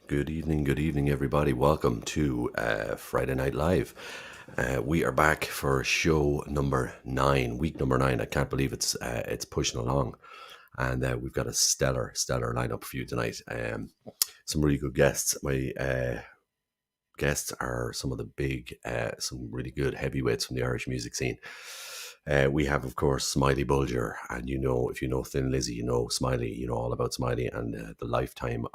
Good evening, everybody. Welcome to Friday Night Live. We are back for show number 9, week number 9. I can't believe it's pushing along, and we've got a stellar lineup for you tonight. Some really good guests. My guests are some of the some really good heavyweights from the Irish music scene. We have, of course, Smiley Bulger, and if you know Thin Lizzy, you know Smiley, you know all about Smiley and the lifetime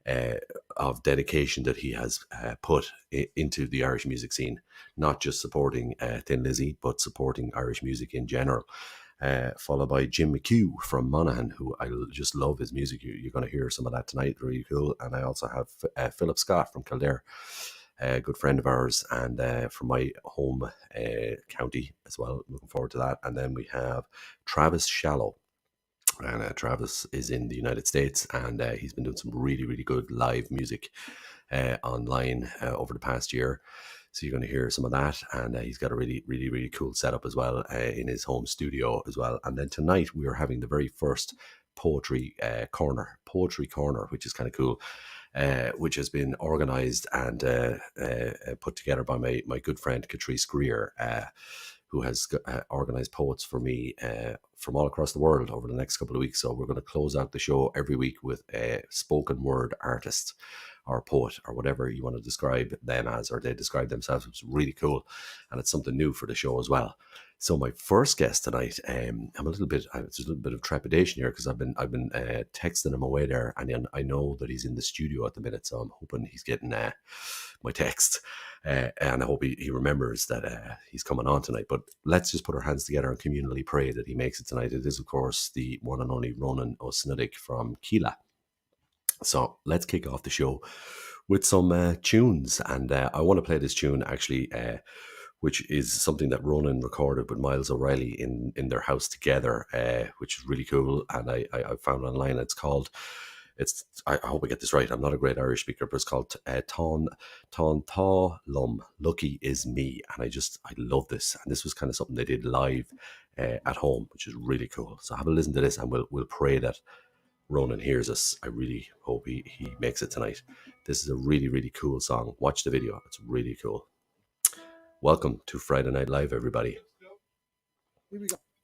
uh, of dedication that he has put into the Irish music scene, not just supporting Thin Lizzy, but supporting Irish music in general. Followed by Jim McHugh from Monaghan, who I just love his music. You're going to hear some of that tonight, really cool. And I also have Philip Scott from Kildare, a good friend of ours, and from my home county as well. Looking forward to that. And then we have Travis Shallow, and Travis is in the United States, and he's been doing some really good live music online over the past year. So you're going to hear some of that, and he's got a really cool setup as well in his home studio as well. And then tonight we are having the very first poetry corner, which is kind of cool. Which has been organised and put together by my good friend Catrice Greer, who has organised poets for me from all across the world over the next couple of weeks. So we're going to close out the show every week with a spoken word artist or poet or whatever you want to describe them as, or they describe themselves. It's really cool, and it's something new for the show as well. So my first guest tonight, I'm a little bit, there's a little bit of trepidation here because I've been texting him away there, and then I know that he's in the studio at the minute, so I'm hoping he's getting my text, and I hope he remembers that he's coming on tonight. But let's just put our hands together and communally pray that he makes it tonight. It is, of course, the one and only Ronan O'Snuddick from Keela. So let's kick off the show with some tunes, and I want to play this tune actually, which is something that Ronan recorded with Miles O'Reilly in their house together, which is really cool. And I found online. I hope I get this right. I'm not a great Irish speaker, but it's called Ton Tá Lum. Lucky is me, and I love this. And this was kind of something they did live at home, which is really cool. So have a listen to this, and we'll pray that Ronan hears us. I really hope he makes it tonight. This is a really cool song. Watch the video. It's really cool. Welcome to Friday Night Live, everybody.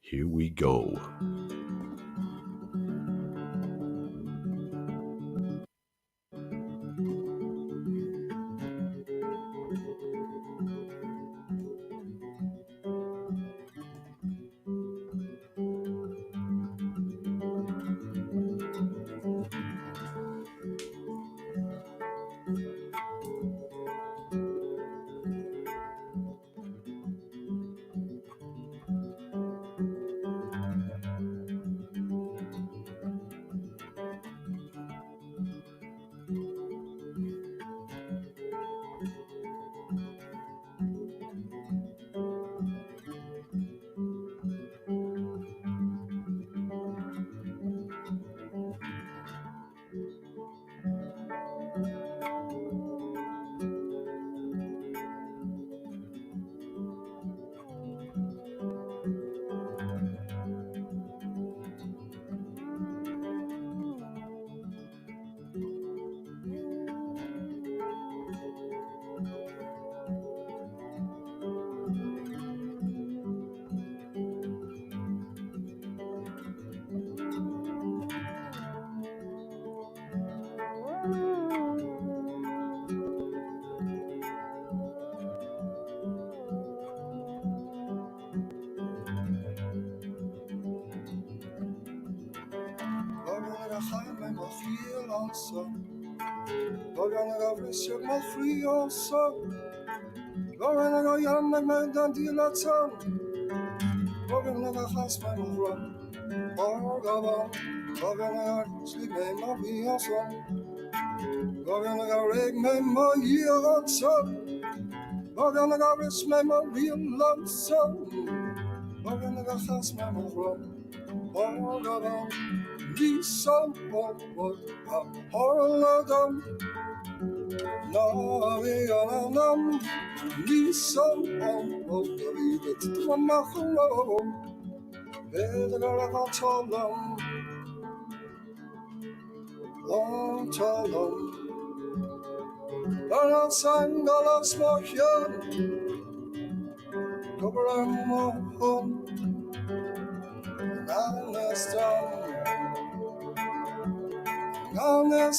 Here we go. Bana sangala smoken, Gobrang mohon, Naneston, Governor,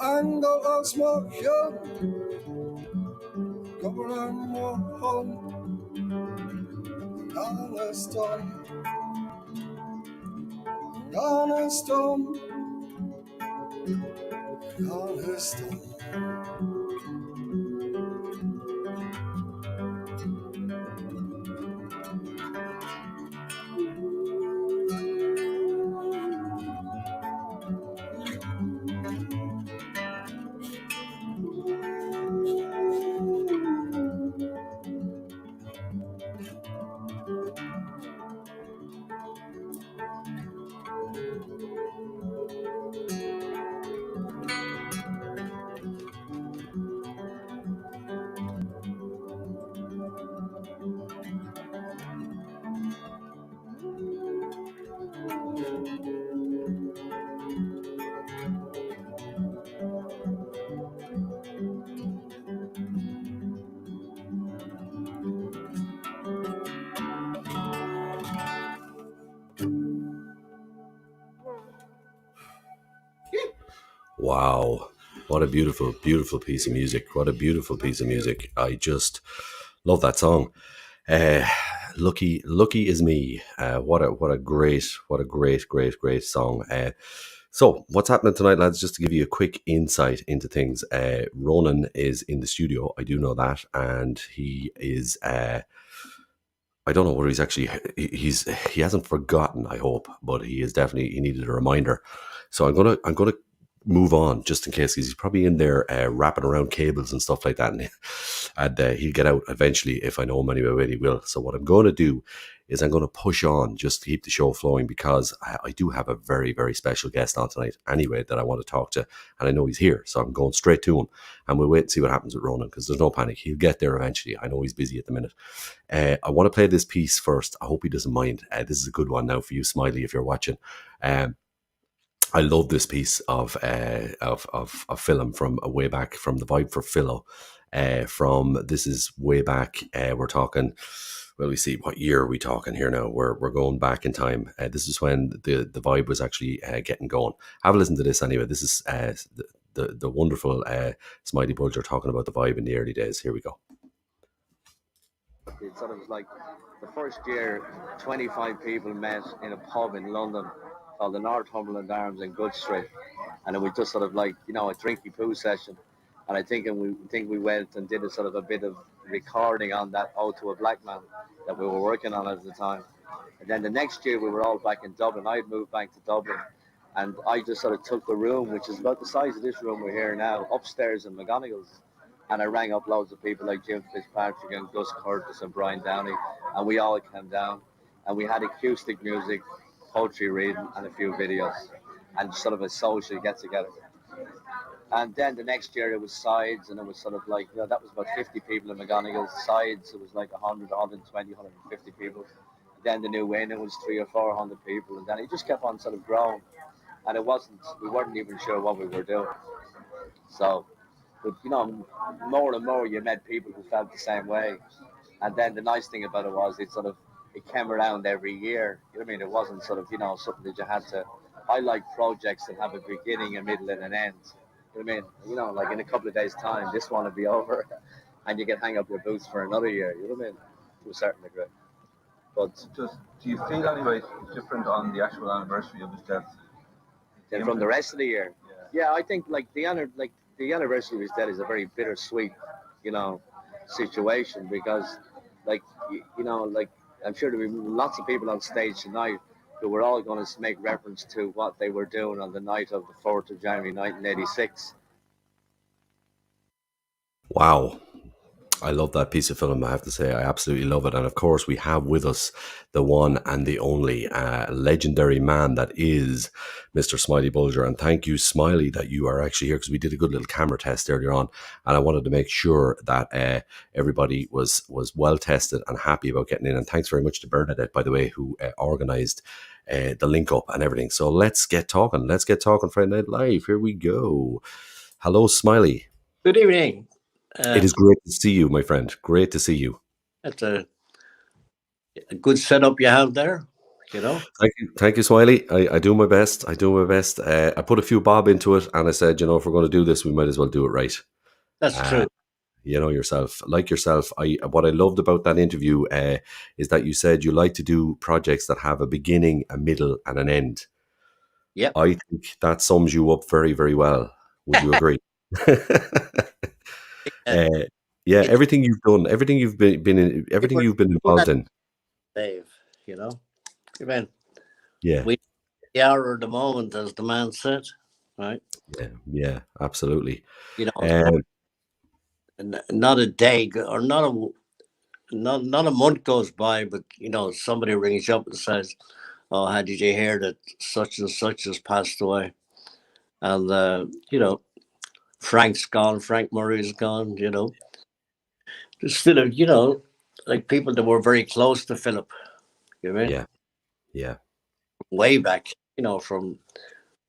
Angle of smoke, Governor Mohon, Doniston, Doniston, Doniston. Wow. What a beautiful, beautiful piece of music. What a beautiful piece of music. I just love that song. Uh, Lucky is me. What a great song. So what's happening tonight, lads? Just to give you a quick insight into things. Ronan is in the studio. I do know that, and he is. I don't know where he's actually. He hasn't forgotten. I hope, but he is definitely. He needed a reminder. So I'm gonna move on just in case, because he's probably in there wrapping around cables and stuff like that, and he'll get out eventually. If I know him anyway, he will. So what I'm going to do is I'm going to push on just to keep the show flowing, because I do have a very, very special guest on tonight anyway that I want to talk to, and I know he's here, so I'm going straight to him, and we'll wait and see what happens with Ronan, because there's no panic. He'll get there eventually. I know he's busy at the minute. I want to play this piece first. I hope he doesn't mind. This is a good one now for you, Smiley, if you're watching. I love this piece of film from way back from the Vibe for Philo. From this is way back. We're talking. Well, we see what year are we talking here now. We're going back in time. This is when the Vibe was actually getting going. Have a listen to this anyway. This is the wonderful Smiley Bulger talking about the Vibe in the early days. Here we go. It sort of was like the first year, 25 people met in a pub in London called the Northumberland Arms in Good Street, and it was just sort of like, you know, a drinky poo session. And I think we went and did a sort of a bit of recording on that Ode to a Black Man that we were working on at the time. And then the next year we were all back in Dublin. I had moved back to Dublin, and I just sort of took the room, which is about the size of this room we're here now, upstairs in McGonagall's. And I rang up loads of people like Jim Fitzpatrick and Gus Curtis and Brian Downey, and we all came down, and we had acoustic music, poetry reading, and a few videos, and sort of a social get together. And then the next year it was Sides, and it was sort of like, you know, that was about 50 people in McGonagall's. Sides, it was like 100, 120, 150 people. Then the New Win, it was 300 or 400 people, and then it just kept on sort of growing. And we weren't even sure what we were doing. So, but you know, more and more you met people who felt the same way. And then the nice thing about it was it came around every year. You know what I mean? It wasn't sort of, you know, something that you had to. I like projects that have a beginning, a middle, and an end. You know what I mean? You know, like in a couple of days' time, this one will be over, and you can hang up your boots for another year. You know what I mean? To a certain degree. But Just, do you feel anyway different on the actual anniversary of his death? then from the rest of the year, Yeah. yeah, I think like the anniversary of his death is a very bittersweet, you know, situation because, like, you know, like I'm sure there'll be lots of people on stage tonight who were all going to make reference to what they were doing on the night of the 4th of January 1986. Wow. I love that piece of film, I have to say. I absolutely love it. And of course, we have with us the one and the only legendary man that is Mr. Smiley Bulger. And thank you, Smiley, that you are actually here because we did a good little camera test earlier on. And I wanted to make sure that everybody was well tested and happy about getting in. And thanks very much to Bernadette, by the way, who organised the link up and everything. So let's get talking. Let's get talking Friday Night Live. Here we go. Hello, Smiley. Good evening. It is great to see you, my friend. Great to see you. That's a good setup you have there, you know. Thank you, Smiley. I do my best. I put a few bob into it, and I said, you know, if we're going to do this, we might as well do it right. That's true. You know yourself. What I loved about that interview is that you said you like to do projects that have a beginning, a middle, and an end. Yeah. I think that sums you up very, very well. Would you agree? Yeah, everything you've done, everything you've been in, everything you've been involved in, Dave. You know, I mean, yeah, the hour of the moment, as the man said, right? yeah, absolutely. You know, not a day or not a month goes by, but you know, somebody rings you up and says, "Oh, how did you hear that such and such has passed away?" And you know, Frank's gone, Frank Murray's gone. You know. There's still, you know, like people that were very close to Philip, you know what I mean? Yeah. Way back, you know, from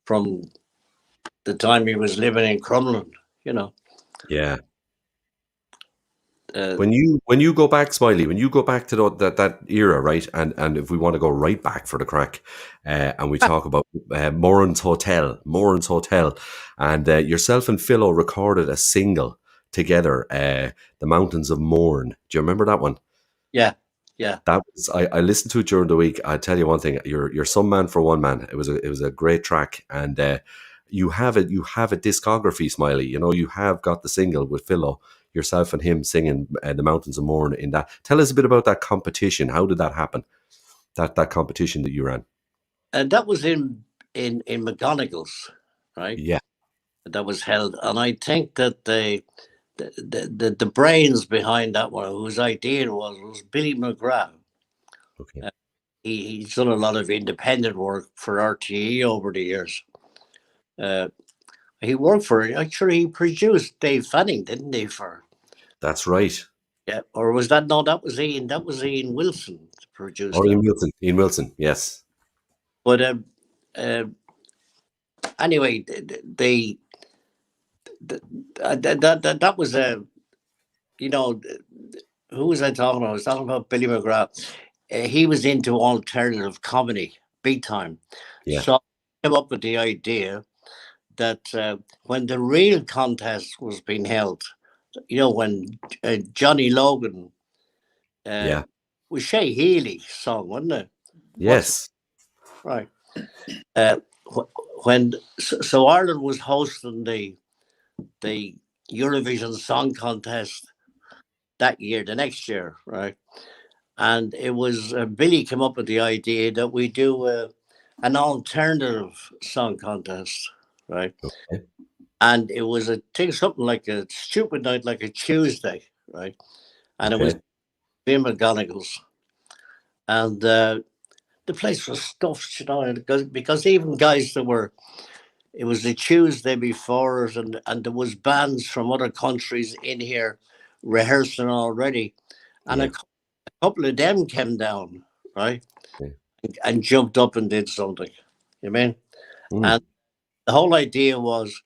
the time he was living in Crumlin, you know. Yeah. When you go back, Smiley, when you go back to that era, right, and if we want to go right back for the crack, and we talk about Moran's Hotel, and yourself and Philo recorded a single together, The Mountains of Mourne. Do you remember that one? Yeah. That was I listened to it during the week. I tell you one thing, you're some man for one man. It was a great track, and you have a discography, Smiley. You know, you have got the single with Philo, yourself and him singing The Mountains of Mourne in that. Tell us a bit about that competition. How did that happen? That competition that you ran. And that was in McGonagall's, right? Yeah. That was held, and I think that the brains behind that one, whose idea was Billy McGrath. Okay. He's done a lot of independent work for RTE over the years. He worked for it. Actually, he produced Dave Fanning, didn't he? That's right. Yeah, or was that no? That was Ian. That was Ian Wilson produced. Or Ian Wilson. Yes. But anyway, that was a, you know, who was I talking about? I was talking about Billy McGrath. He was into alternative comedy big time. Yeah. So I came up with the idea that when the real contest was being held, you know, when Johnny Logan, was Shay Healy song, wasn't it? Yes. Right. When Ireland was hosting the Eurovision Song Contest that year, the next year, right? And it was Billy came up with the idea that we do an alternative song contest, right? Okay. And it was something like a stupid night, like a Tuesday, right? And it was in McGonagall's, and the place was stuffed, you know, because even guys that were. It was the Tuesday before it, and there was bands from other countries in here rehearsing already, and a couple of them came down, right, and jumped up and did something. You mean? And the whole idea was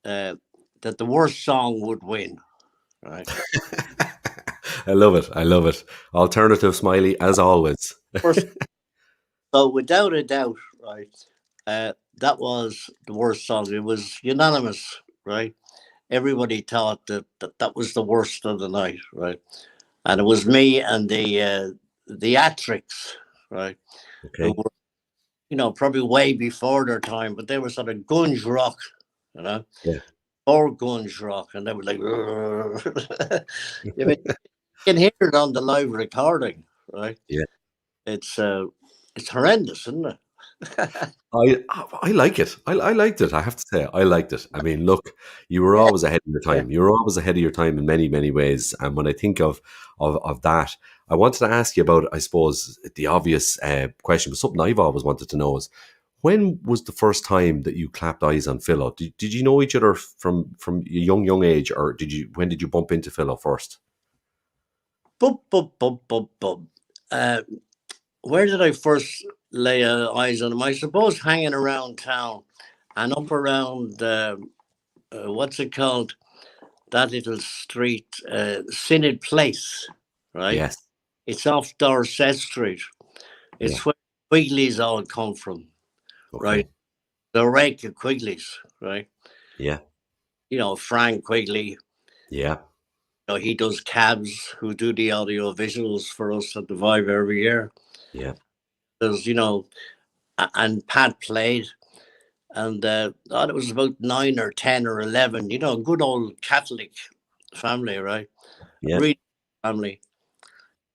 that the worst song would win, right? I love it. Alternative, Smiley, as always. So without a doubt, right, that was the worst song. It was unanimous right? Everybody thought that was the worst of the night, right? And it was me and the Atrics, right? Who Okay. were, probably way before their time, but they were sort of grunge rock, you know, Yeah. or grunge rock, and they were like, you mean, you can hear it on the live recording, right? Yeah. It's horrendous, isn't it? I like it. I liked it. I have to say, I liked it. I mean, look, you were Yeah, always ahead of your yeah. time. You were always ahead of your time in many, many ways. And when I think of that, I wanted to ask you about, I suppose, the obvious question, but something I've always wanted to know is, when was the first time that you clapped eyes on Philo? Did you know each other from a young age, or when did you bump into Philo first? Bum, bum, bum, bum, bum. Uh, where did I first lay eyes on him? I suppose hanging around town and up around what's it called? That little street, Synod Place, right? Yes. It's off Dorset Street. Yeah. It's where Quigley's all come from, right? Okay. The rake of Quigley's, right? Yeah. Frank Quigley. Yeah. He does cabs who do the audio visuals for us at the Vibe every year. Yeah. There's, and Pat played. And thought it was about 9 or 10 or 11, good old Catholic family, right? Yeah. Real family.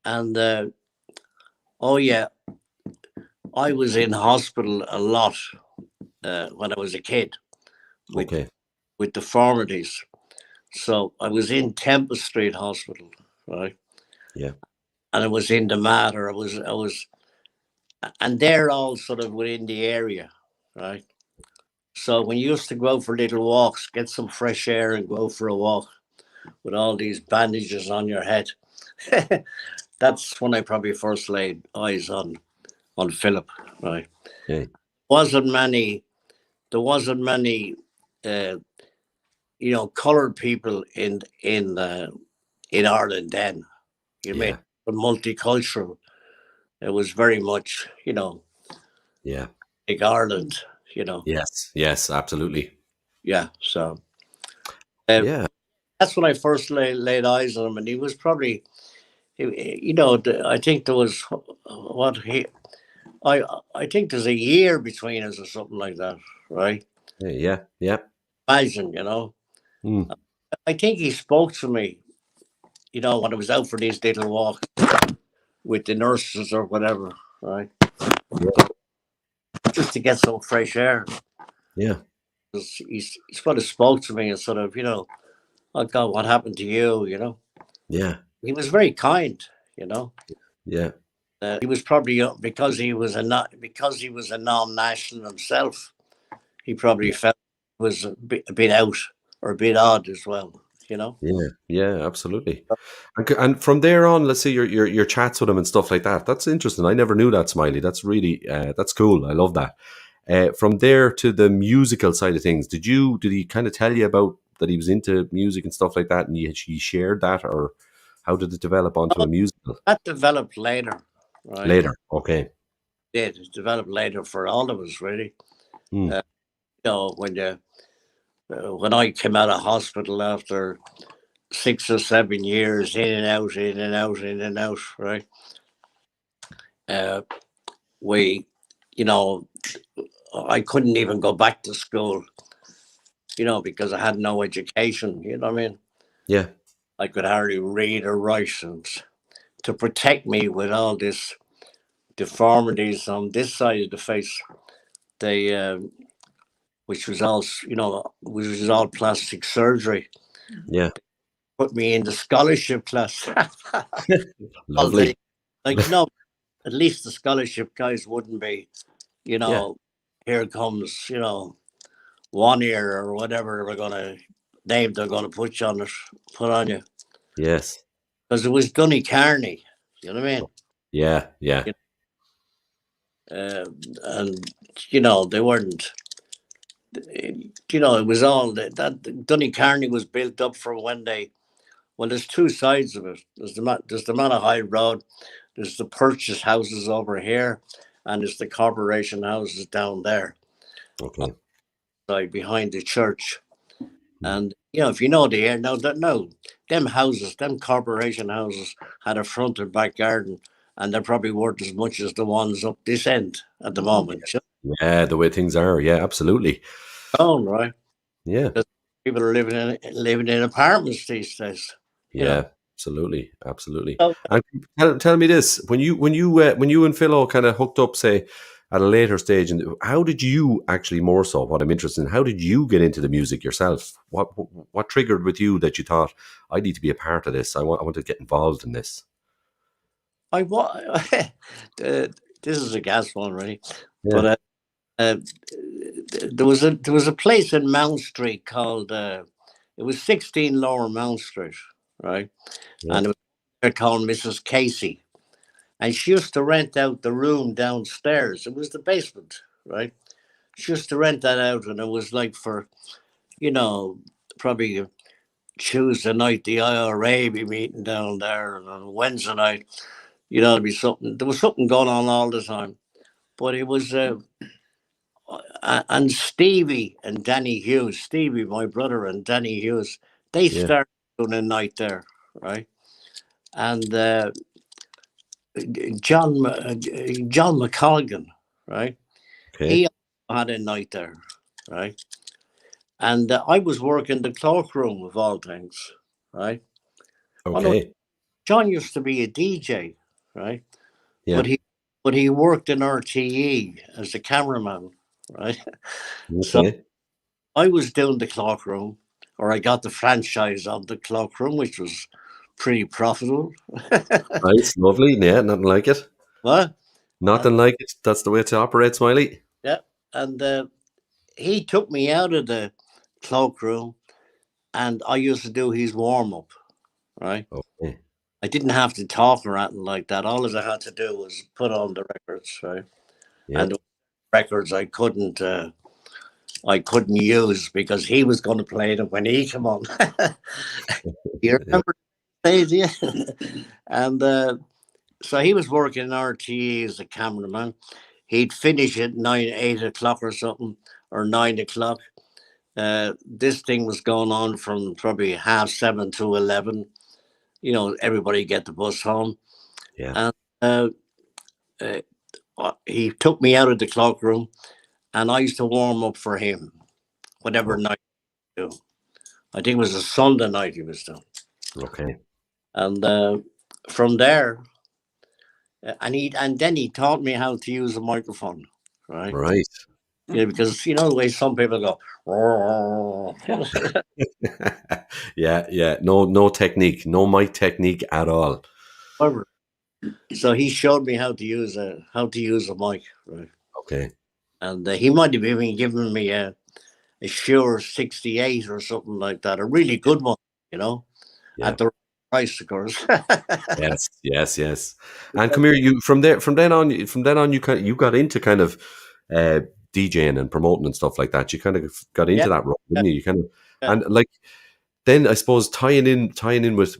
And oh, yeah, I was in hospital a lot when I was a kid Okay. with deformities. So I was in Temple Street Hospital, right? Yeah. And I was in the Mater. And they're all sort of within the area, right? So when you used to go out for little walks, get some fresh air and go for a walk with all these bandages on your head, that's when I probably first laid eyes on Philip, right? Okay. There wasn't many coloured people in Ireland then. You Yeah. mean multicultural. It was very much, Yeah. big Ireland, Yes. Yes. Absolutely. Yeah. So Yeah. that's when I first laid eyes on him, and he was probably, I think there was I think there's a year between us or something like that, right? Yeah. Yeah. Imagine, Mm. I think he spoke to me, when I was out for these little walks with the nurses or whatever, right? Yeah. Just to get some fresh air. Yeah. He sort of spoke to me and sort of, oh God, what happened to you, Yeah. He was very kind, Yeah. He was probably because he was a non-national himself. He probably felt it was a bit out or a bit odd as well, Yeah, yeah, absolutely. And from there on, let's say your chats with him and stuff like that. That's interesting. I never knew that, Smiley. That's really that's cool. I love that. From there to the musical side of things, did he kind of tell you about that he was into music and stuff like that, and he shared that, or how did it develop onto a musical? That developed later, right? Later, okay. It developed later for all of us, really. Mm. When I came out of hospital after 6 or 7 years, in and out, in and out, in and out, right? I couldn't even go back to school, because I had no education, you know what I mean? Yeah. I could hardly read or write, and to protect me with all this deformities on this side of the face, they which was all plastic surgery. Yeah. Put me in the scholarship class. Lovely. At least the scholarship guys wouldn't be, here comes, 1 year or whatever they're going to put on you. Yes. Because it was Gunny Carney, you know what I mean? Yeah, yeah. And they weren't. It was all that Dunny Carney was built up from when they. Well, there's two sides of it. There's the Malahide Road. There's the purchase houses over here, and there's the corporation houses down there. Okay. Behind the church, And you know, if you know the air now, that no, them houses, them corporation houses had a front and back garden, and they're probably worth as much as the ones up this end at the moment. Yeah, the way things are. Yeah, absolutely. Oh, right. Yeah, People are living in apartments these days. You know. yeah, absolutely, absolutely. So, And tell me this: when you and Philo kind of hooked up, say at a later stage, and how did you actually more so? What I'm interested in, how did you get into the music yourself? What triggered with you that you thought I need to be a part of this? I want to get involved in this. I wa- this is a gas one, really. Yeah. But uh, there was a place in Mount Street called it was 16 Lower Mount Street, right? Yeah. And it was called Mrs. Casey, and she used to rent out the room downstairs. It was the basement, right? She used to rent that out, and it was like for, you know, probably Tuesday night the IRA be meeting down there, and on Wednesday night, you know, there'd be something. There was something going on all the time, but it was. And Stevie and Danny Hughes, Stevie, my brother, and Danny Hughes, they Yeah. started doing a night there, right? And John McColgan, right? Okay. He had a night there, right? And I was working the cloakroom of all things, right? Okay. John used to be a DJ, right? Yeah. But he worked in RTE as a cameraman, right? So Okay. I was doing the cloakroom, or I got the franchise of the cloakroom, which was pretty profitable. Nice, lovely. Yeah, nothing like it. What? Nothing like it. That's the way to operate, Smiley. Yeah. And he took me out of the cloakroom, and I used to do his warm up, right? Okay. I didn't have to talk or anything like that. All I had to do was put on the records, right? Yeah. And the records I couldn't use because he was going to play them when he came on. You remember days, yeah? And so he was working in RTE as a cameraman. He'd finish at 8 o'clock or something, or 9 o'clock. This thing was going on from probably 7:30 to 11. You know, everybody get the bus home. Yeah. And he took me out of the cloakroom, and I used to warm up for him, whatever night he do. I think it was a Sunday night he was doing. Okay. And from there, and then he taught me how to use a microphone, right? Right. Yeah, because you know the way some people go. "Oh." Yeah, yeah. No technique, no mic technique at all. So he showed me how to use a mic, right? Okay. And he might have even given me a Shure 68 or something like that, a really good one, you know, Yeah. at the price, of course. Yes. And come here, you from then on, you got into kind of DJing and promoting and stuff like that. You kind of got into that role, didn't you? You kind of and like then I suppose tying in with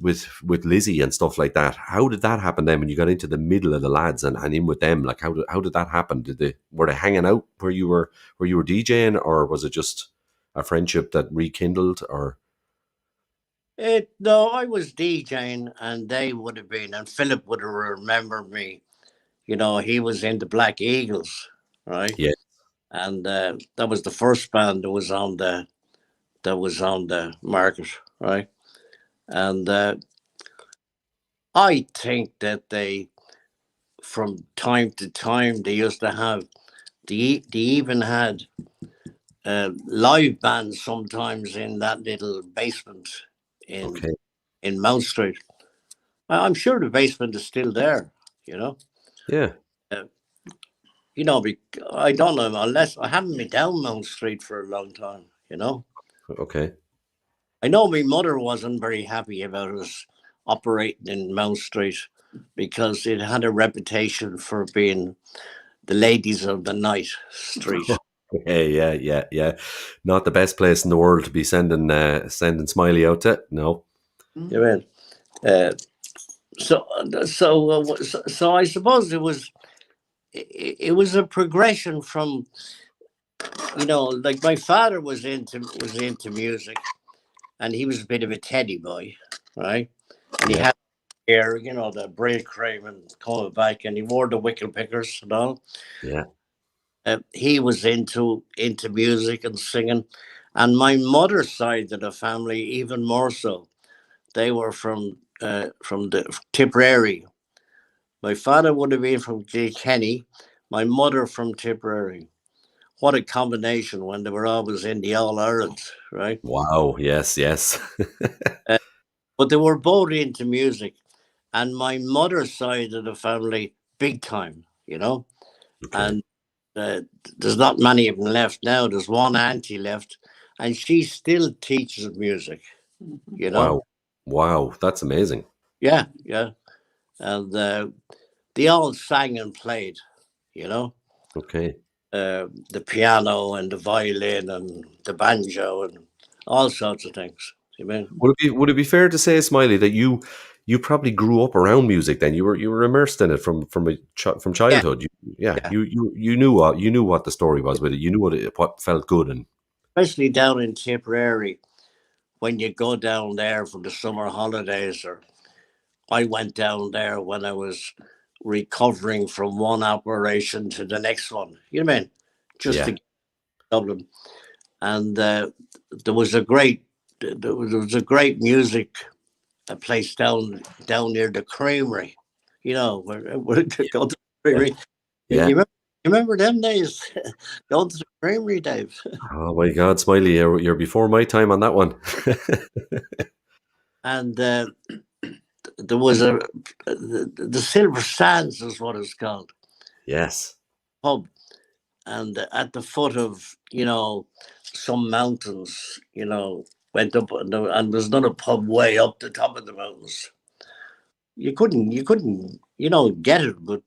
Lizzie and stuff like that. How did that happen then when you got into the middle of the lads and in with them? Like how did that happen? Were they hanging out where you were DJing, or was it just a friendship that rekindled? Or No, I was DJing, and they would have been, and Philip would have remembered me. You know, he was in the Black Eagles, right? Yeah. And that was the first band that was on the market, right? And I think that they, from time to time, they used to have they even had live bands sometimes in that little basement in Mount Street. I'm sure the basement is still there, you know. Yeah. You know, I don't know, unless I haven't been down Mount Street for a long time, you know. Okay. I know my mother wasn't very happy about us operating in Mount Street because it had a reputation for being the ladies of the night street. Yeah. Not the best place in the world to be sending Smiley out to. No. You mean? So I suppose it was a progression from, you know, like my father was into music, and he was a bit of a teddy boy, right? And he had hair, you know, the braid cream and coming back, and he wore the wickle pickers and all. Yeah. He was into music and singing, and my mother's side of the family even more so. They were from the Tipperary. My father would have been from Kilkenny, my mother from Tipperary. What a combination when they were always in the All Ireland, right? Wow. Yes. Yes. But they were both into music, and my mother's side of the family, big time, you know. Okay. And there's not many of them left now. There's one auntie left, and she still teaches music, you know. Wow. Wow. That's amazing. Yeah, yeah. And they all sang and played, you know. Okay. The piano and the violin and the banjo and all sorts of things. You mean? Would it be fair to say, Smiley, that you probably grew up around music? Then you were immersed in it from from childhood. Yeah. You knew what the story was with it. You knew what felt good, and Especially down in Tipperary, when you go down there for the summer holidays, or I went down there when I was recovering from one operation to the next one. You know what I mean? Just to get to Dublin, and there was a great music place down near the Creamery. You know where to go to the Creamery. Yeah. You remember them days? Going to the Creamery, Dave. Oh my God, Smiley, you're before my time on that one. And there was the Silver Sands is what it's called, Yes. pub, and at the foot of some mountains, went up, and there's another pub way up the top of the mountains. You couldn't get it, but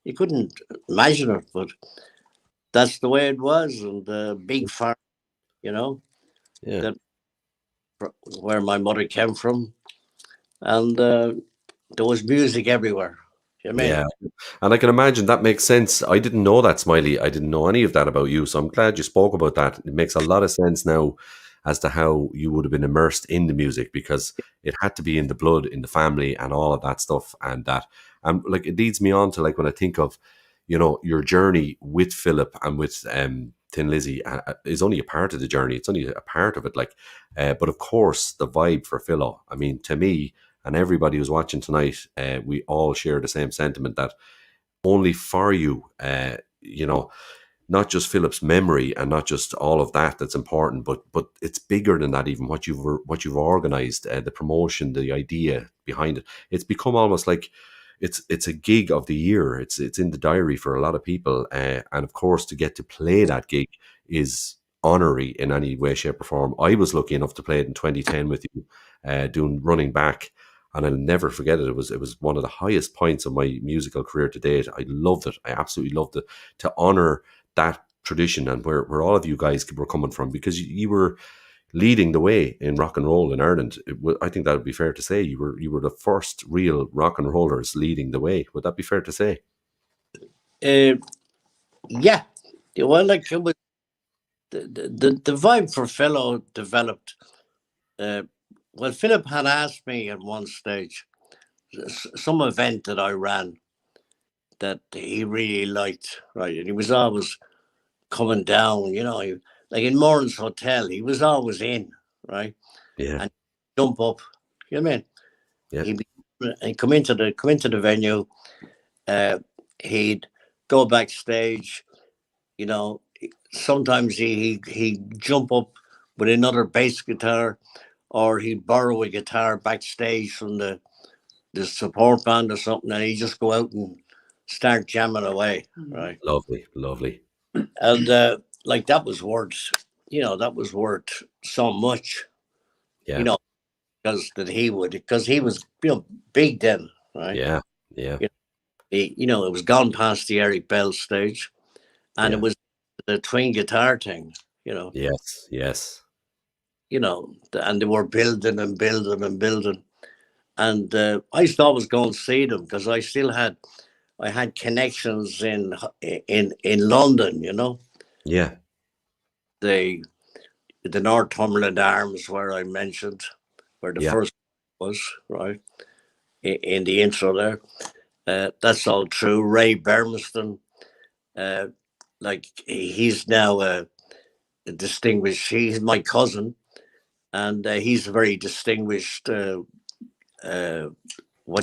you couldn't imagine it, but that's the way it was. And the big farm, Yeah. that where my mother came from, and there was music everywhere. You know what I mean? Yeah. And I can imagine that makes sense. I didn't know that, Smiley. I didn't know any of that about you. So I'm glad you spoke about that. It makes a lot of sense now as to how you would have been immersed in the music, because it had to be in the blood, in the family, and all of that stuff. And like, it leads me on to, like, when I think of, your journey with Philip and with Thin Lizzy is only a part of the journey. It's only a part of it. Like, but of course, the vibe for Philo. I mean, to me, and everybody who's watching tonight, we all share the same sentiment that only for you, not just Philip's memory and not just all of that that's important, but it's bigger than that. Even what you've organised, the promotion, the idea behind it. It's become almost like it's a gig of the year. It's in the diary for a lot of people, and of course, to get to play that gig is honorary in any way, shape, or form. I was lucky enough to play it in 2010 with you, doing Running Back. And I'll never forget it. It was one of the highest points of my musical career to date. I loved it. I absolutely loved it, to honour that tradition and where all of you guys were coming from, because you were leading the way in rock and roll in Ireland. I think that would be fair to say. You were the first real rock and rollers leading the way. Would that be fair to say? Yeah. Well, like, it was the vibe for Philo developed. Well, Philip had asked me at one stage, some event that I ran that he really liked, right? And he was always coming down, like in Moran's Hotel, he was always in, right? Yeah. And jump up, you know what I mean? Yeah. He'd come into the venue, he'd go backstage, sometimes he'd jump up with another bass guitar, or he'd borrow a guitar backstage from the support band or something, and he'd just go out and start jamming away, right? Lovely. And like, that was worth so much, Yeah. because he was big then, right? Yeah. It was gone past the Eric Bell stage, and it was the twin guitar thing, Yes. And they were building and building and building. And I used to always go and see them, because I had connections in London, Yeah. the Northumberland Arms, where I mentioned, where the Yeah. first was, right, in the intro there. That's all true. Ray Bermiston, like he's now a distinguished, he's my cousin, and he's a very distinguished, what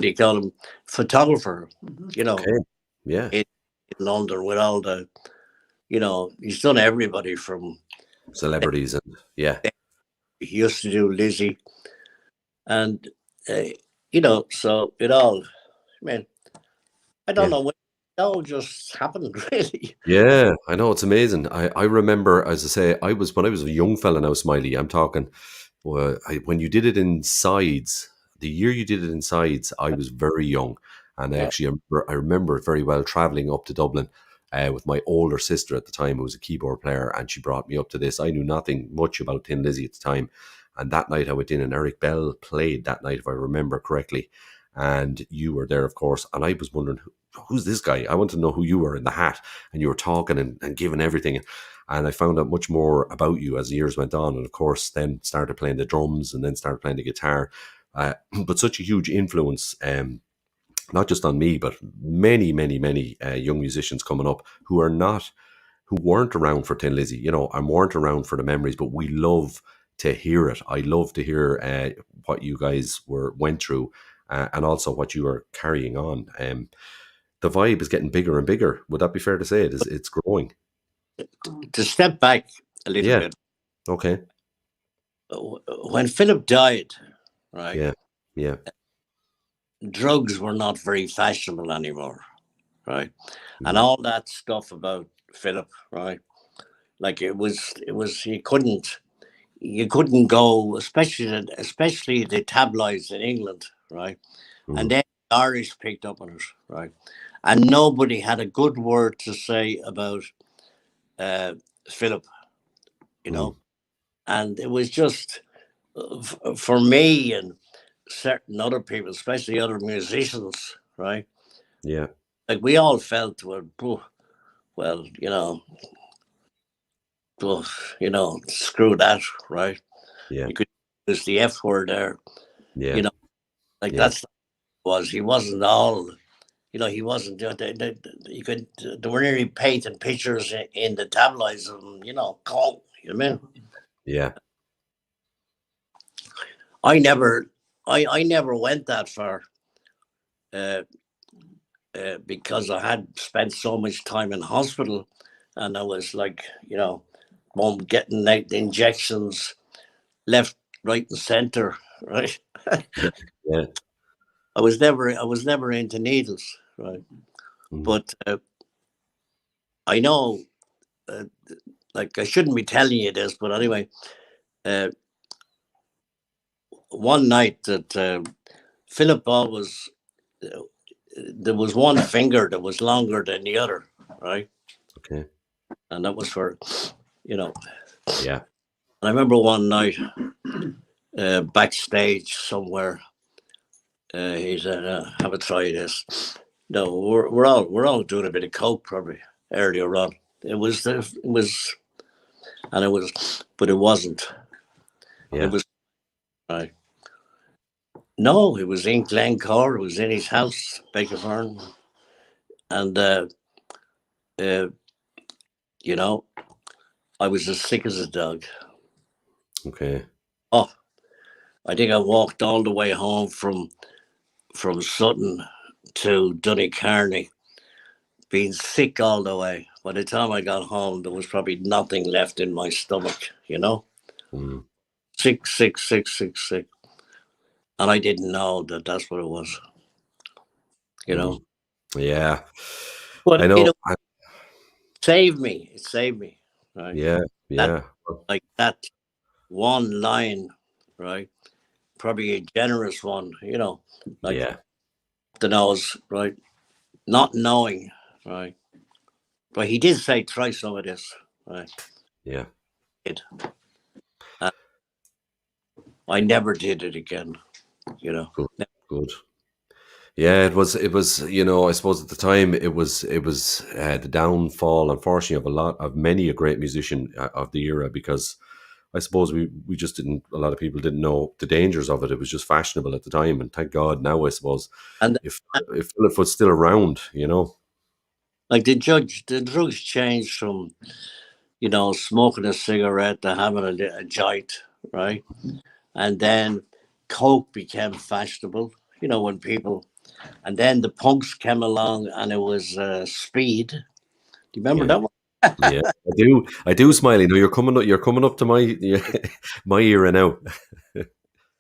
do you call him, photographer, you know, Okay. Yeah. in London with all the, he's done everybody from, Celebrities and yeah. he used to do Lizzie, and, so it all, I mean, I don't Yeah. know, it all just happened, really. Yeah, I know, it's amazing. I remember, as I say, when I was a young fella now, Smiley, I'm talking, when you did it in Sides, the year you did it in Sides, I was very young. And Yeah. actually, I remember it very well traveling up to Dublin with my older sister at the time, who was a keyboard player, and she brought me up to this. I knew nothing much about Tin Lizzy at the time. And that night I went in, and Eric Bell played that night, if I remember correctly. And you were there, of course. And I was wondering, who's this guy? I want to know who you were in the hat. And you were talking and giving everything. And I found out much more about you as the years went on. And of course, then started playing the drums and then started playing the guitar. But such a huge influence, not just on me, but many, many, many young musicians coming up who weren't around for Tin Lizzy, and weren't around for the memories, but we love to hear it. I love to hear what you guys went through and also what you are carrying on. The vibe is getting bigger and bigger. Would that be fair to say? It's growing? To step back a little Yeah. bit, Okay. when Philip died, right, Yeah. Yeah. drugs were not very fashionable anymore, right? And Mhm. all that stuff about Philip, right? Like it was you couldn't go, especially the tabloids in England, right? Mhm. And then the Irish picked up on it, right? And nobody had a good word to say about Philip, Mhm. and it was just for me and certain other people, especially other musicians, right? Yeah. Like we all felt, well, screw that, right? Yeah. You could use the F word there, Yeah. like Yeah. he wasn't all, he wasn't, you could, there weren't any painting pictures in the tabloids of him, call, you know what I mean? Yeah. I never, I never went that far, because I had spent so much time in hospital, and I was like, getting out the injections left, right, and center, right? Yeah. I was never into needles, right? Mhm. But I know, like I shouldn't be telling you this, but anyway, one night that Philip always, there was one finger that was longer than the other, right? Okay. And that was for, And Yeah. I remember one night backstage somewhere, he said, "Have a try this." No, we're all doing a bit of coke probably earlier on. It was, but it wasn't. Yeah. It was right. No, it was in Glencore. It was in his house, Bakerfarn, and I was as sick as a dog. Okay. Oh, I think I walked all the way home from Sutton to Donecarney, being sick all the way. By the time I got home, there was probably nothing left in my stomach. Mm. Sick, sick, sick, sick, sick, and I didn't know that that's what it was. Mm. Yeah. But I know. it saved me. It saved me. Right. Yeah. That, Yeah. like that one line, right? Probably a generous one, like Yeah. the nose, right? Not knowing, right? But he did say, try some of this, right? Yeah. I never did it again, Good. Good. Yeah, it was, I suppose at the time it was the downfall, unfortunately, of many a great musician of the era, because I suppose we just didn't. A lot of people didn't know the dangers of it. It was just fashionable at the time, and thank God now. I suppose And if Philip was still around, like the drugs changed from, smoking a cigarette to having a joint, right? And then coke became fashionable, when people, and then the punks came along, and it was speed. Do you remember yeah, that one? yeah. I do, Smiley. No, you're coming up to my my era now.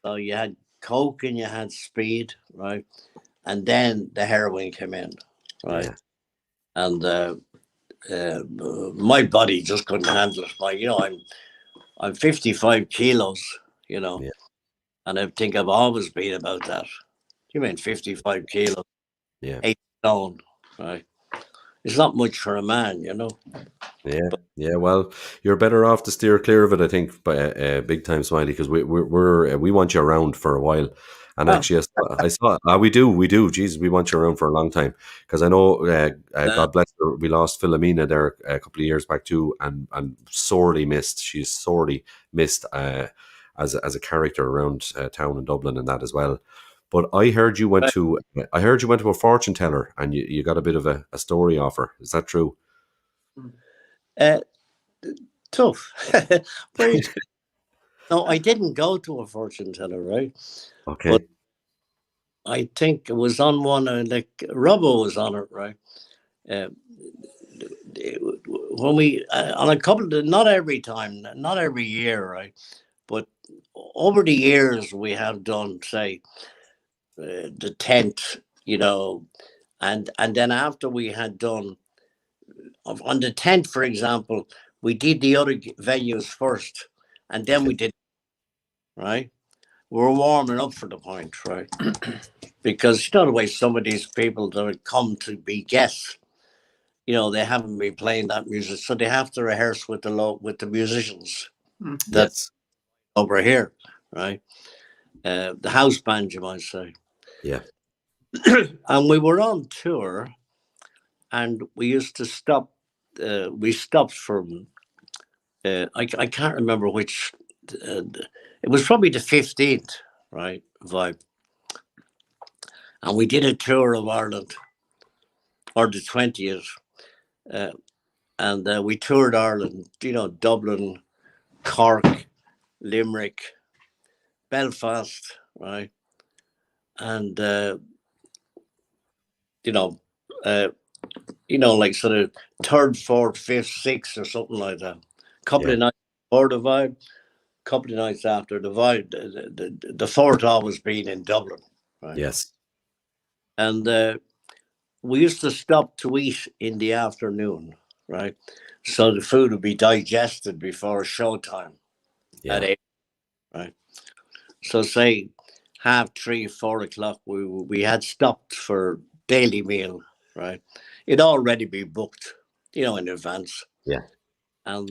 So you had coke and you had speed, right? And then the heroin came in, right? Yeah, And my body just couldn't handle it. I'm 55 kilos, yeah, and I think I've always been about that. You mean 55 kilos, yeah. 8 stone, right? It's not much for a man, Yeah, But yeah. Well, you're better off to steer clear of it, I think, by big time, Smiley, because we want you around for a while. And oh, actually, I saw we do. Jesus, we want you around for a long time because I know, uh, God bless her, we lost Philomena there a couple of years back too, and sorely missed. She's sorely missed as a character around town in Dublin and that as well. But I heard you went to a fortune teller and you got a bit of a story off her. Is that true? uh, tough, very tough. No, I didn't go to a fortune teller, right? But Okay. I think it was on one, like Robbo was on it, right? Uh, when we on a couple of, not every time, not every year, right? But over the years we have done, say, the tent, and then after we had done on the tent, for example, we did the other venues first, and then Okay. we did, right. We're warming up for the point, right? Because the way some of these people that have come to be guests, they haven't been playing that music, so they have to rehearse with the musicians that Yes. over here, right? The house band, you might say. Yeah. And we were on tour, and we used to stop. We stopped from. I can't remember which. It was probably the 15th, right? Vibe, and we did a tour of Ireland, or the 20th, uh, and we toured Ireland. Dublin, Cork, Limerick, Belfast, right? And you know, uh, like sort of third, fourth, fifth, sixth, or something like that. Couple Yeah. of nights before the Vibe, couple of nights after the Vibe. The fourth always being in Dublin, right? Yes. And we used to stop to eat in the afternoon, right? So the food would be digested before showtime Yeah. at 8, right? So say 3:30, 4 o'clock, we had stopped for daily meal, right? It'd already be booked, in advance. Yeah. And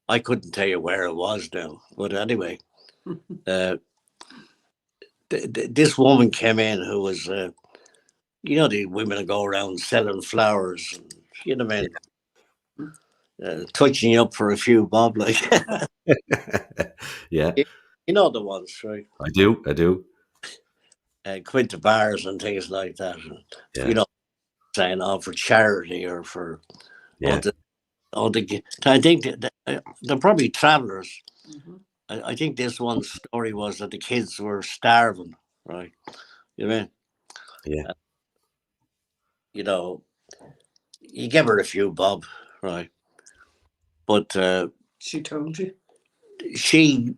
I couldn't tell you where it was now, but anyway, uh, this woman came in who was, the women that go around selling flowers, and, what I mean, touching you up for a few bob, like, Yeah. the ones, right? I do. I do. Quit to bars and things like that, and, Yeah. saying, for charity or for all Yeah. the, I think they're probably travelers. I think this one story was that the kids were starving, right? You know what I mean? Yeah. You know, you give her a few bob, right? But She told you. she,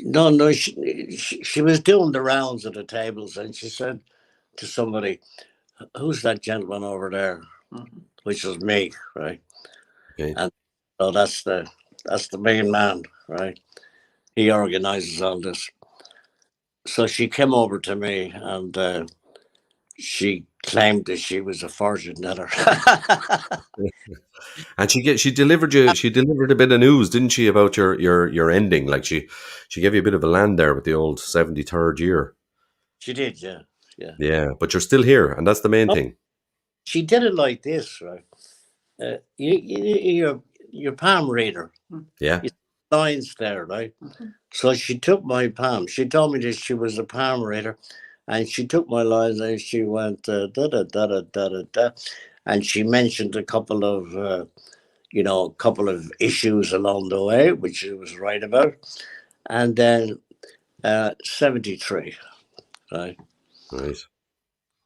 no, she was doing the rounds of the tables, and she said to somebody, "Who's that gentleman over there?" Which was me, right? Okay. And so that's the main man, right? He organizes all this. So she came over to me, and she claimed that she was a fortune teller. And she delivered a bit of news, didn't she, about your ending? Like she gave you a bit of a land there with the old 73rd year. She did, yeah. Yeah, but you're still here, and that's the main Oh, thing. she did it like your palm reader. Yeah. lines there, right? So she took my palm. She told me that she was a palm reader, and she took my lines and she went da da da da da da da, and she mentioned a couple of couple of issues along the way, which she was right about, and then 73, right? Right.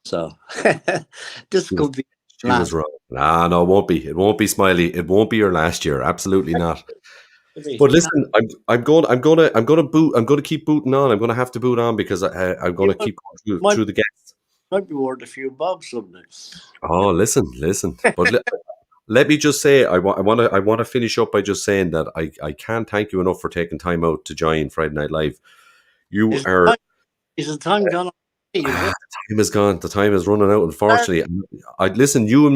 So this She was, could be she was last. wrong. Ah, no, it won't be. It won't be, Smiley. It won't be your last year. Absolutely not. But listen, I'm going to keep booting on. I'm going to have to boot on because I'm going to keep going Might, through the guests. might be worth a few bob someday. Oh, listen. But let me just say, I want to finish up by just saying that I can't thank you enough for taking time out to join Friday Night Live. You Is are. the time gone? The time is gone. The time is running out. Unfortunately, I'd listen. You and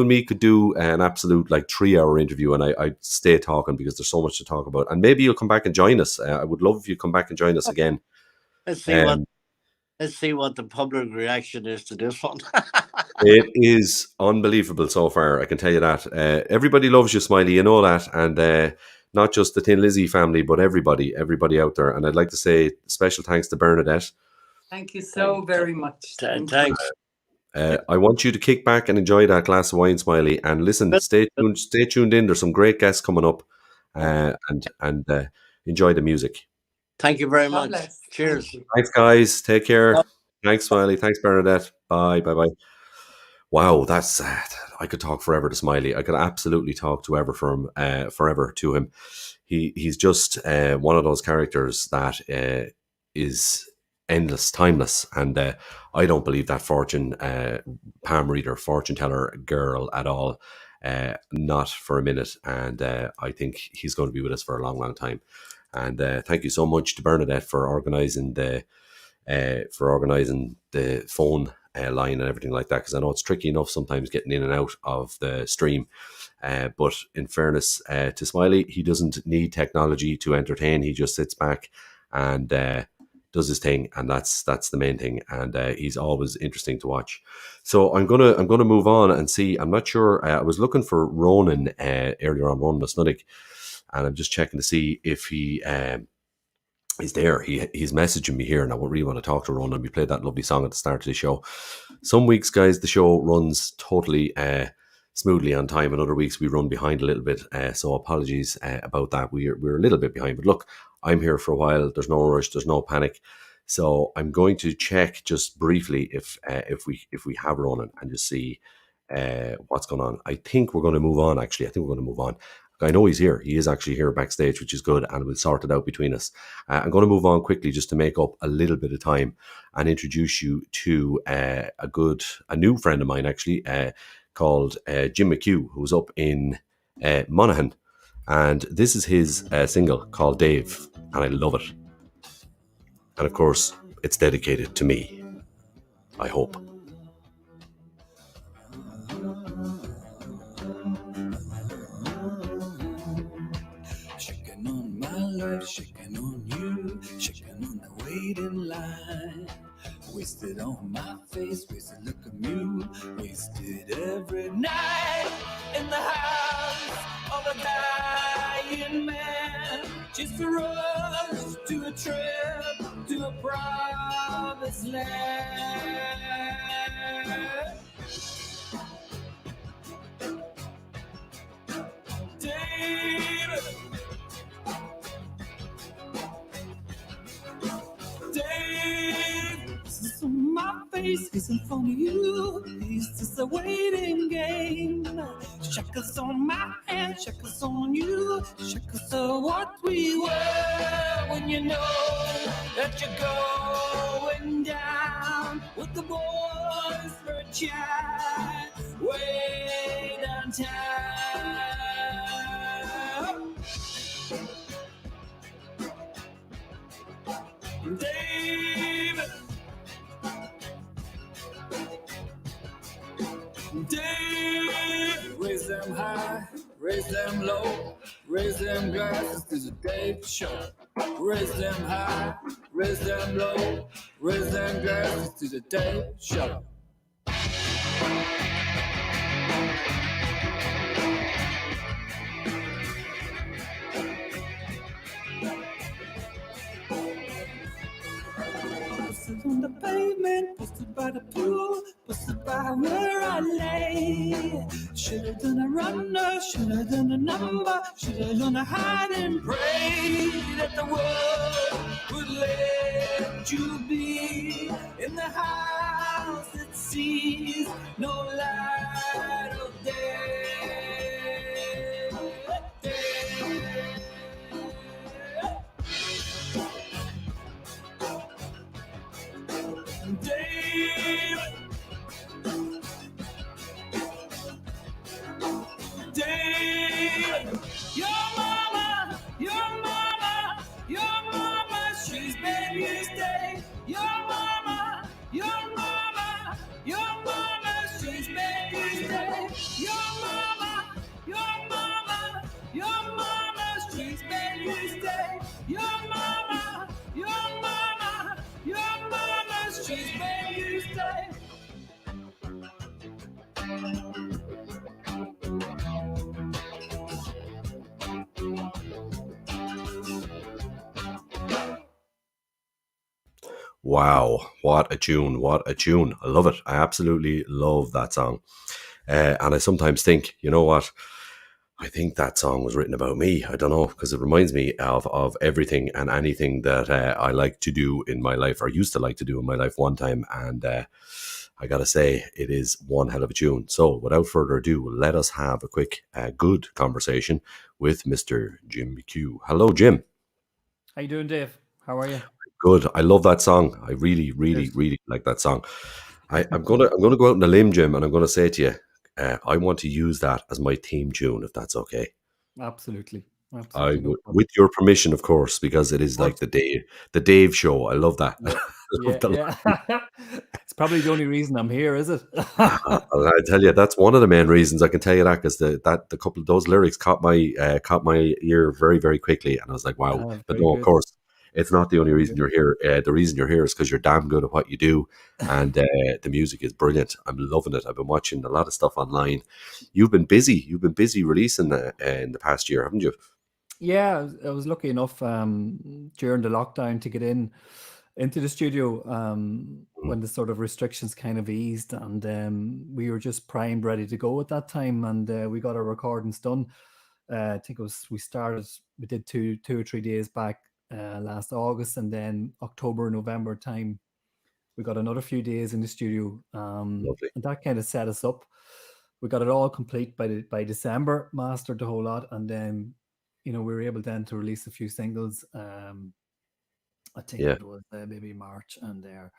me could do an absolute 3-hour interview, and I'd stay talking because there's so much to talk about. And maybe you'll come back and join us. I would love if you come back and join us again. Let's see what the public reaction is to this one. It is unbelievable so far. I can tell you that. Everybody loves you, Smiley. You know that, and not just the Tin Lizzy family, but everybody out there. And I'd like to say special thanks to Bernadette. Thank you so very much. Thanks. I want you to kick back and enjoy that glass of wine, Smiley. And listen, stay tuned in. There's some great guests coming up, and enjoy the music. Thank you very God much. bless. Cheers. Thanks, guys. Take care. Thanks, Smiley. Thanks, Bernadette. Bye. Wow, that's I could talk forever to Smiley. I could absolutely talk to forever to him. He's just one of those characters that is endless, timeless, and I don't believe that fortune palm reader, fortune teller girl at all. Not for a minute. And I think he's going to be with us for a long, long time. And thank you so much to Bernadette for organising the phone line and everything like that, because I know it's tricky enough sometimes getting in and out of the stream. But in fairness to Smiley, he doesn't need technology to entertain. He just sits back and does his thing, and that's the main thing. And he's always interesting to watch. So I'm gonna move on and see. I'm not sure. I was looking for Ronan earlier on, Ronan Snuddick, and I'm just checking to see if he is there. He's messaging me here, and I really want to talk to Ronan. We played that lovely song at the start of the show. Some weeks, guys, the show runs totally smoothly on time, and other weeks we run behind a little bit. So apologies about that. We're a little bit behind, but look, I'm here for a while. There's no rush. There's no panic. So I'm going to check just briefly if we have Ronan and just see what's going on. I think we're going to move on. Actually, I think we're going to move on. I know he's here. He is actually here backstage, which is good, and we'll sort it out between us. I'm going to move on quickly just to make up a little bit of time and introduce you to a new friend of mine, actually, called Jim McHugh, who's up in Monaghan. And this is his single called Dave, and I love it. And of course, it's dedicated to me, I hope. Shaking on my life, shaking on you, shaking on the waiting line. Wasted on my face, wasted look at you, wasted every night in the house of a dying man. Just a rush to a trip to a promised land. David, this is on my face, it's in front of you. It's just a waiting game. Shackles on my hand, shackles on you. Shackles are what we were when you know that you're going down with the boys for a chat way downtown. David, raise them high, raise them low, raise them glasses, there's a Dave show. Raise them high, raise them low, raise them glasses, there's a Dave show. Posted on the pavement, posted by the pool, posted by where I lay. Should've done a runner, should've done a number, should've done a hide and pray that the world would let you be in the house that sees no light of day. Dave, Dave, your mama, she's been you stay. Your mama, she's been you stay. Your mama, she's been you stay. Your mama, she's been you stay. Wow, what a tune! What a tune! I love it. I absolutely love that song. And I sometimes think, you know what? I think that song was written about me. I don't know, because it reminds me of everything and anything that I like to do in my life, or used to like to do in my life one time. And I got to say, it is one hell of a tune. So without further ado, let us have a quick, good conversation with Mr. Jim McHugh. Hello, Jim. How you doing, Dave? How are you? Good. I love that song. I really, really, really like that song. I'm gonna go out on a limb, Jim, and I'm gonna say to you, I want to use that as my theme tune, if that's okay. Absolutely. I Absolutely. No would, problem. with your permission, of course, because it is like the Dave show. I love that. I love Yeah, yeah. It's probably the only reason I'm here, is it? I tell you, that's one of the main reasons. I can tell you that, because the couple of those lyrics caught my ear very, very quickly, and I was like, wow. But Very no, of good. course, it's not the only Very reason good. you're here. The reason you're here is because you're damn good at what you do, and the music is brilliant. I'm loving it. I've been watching a lot of stuff online. You've been busy. You've been busy releasing in the past year, haven't you? Yeah, I was lucky enough during the lockdown to get into the studio when the sort of restrictions kind of eased, and we were just primed, ready to go at that time, and we got our recordings done. I think we did two or 3 days back last August, and then October, November time, we got another few days in the studio, Lovely. and that kind of set us up. We got it all complete by December, mastered the whole lot, and then we were able then to release a few singles. I think Yeah. it was maybe March, and there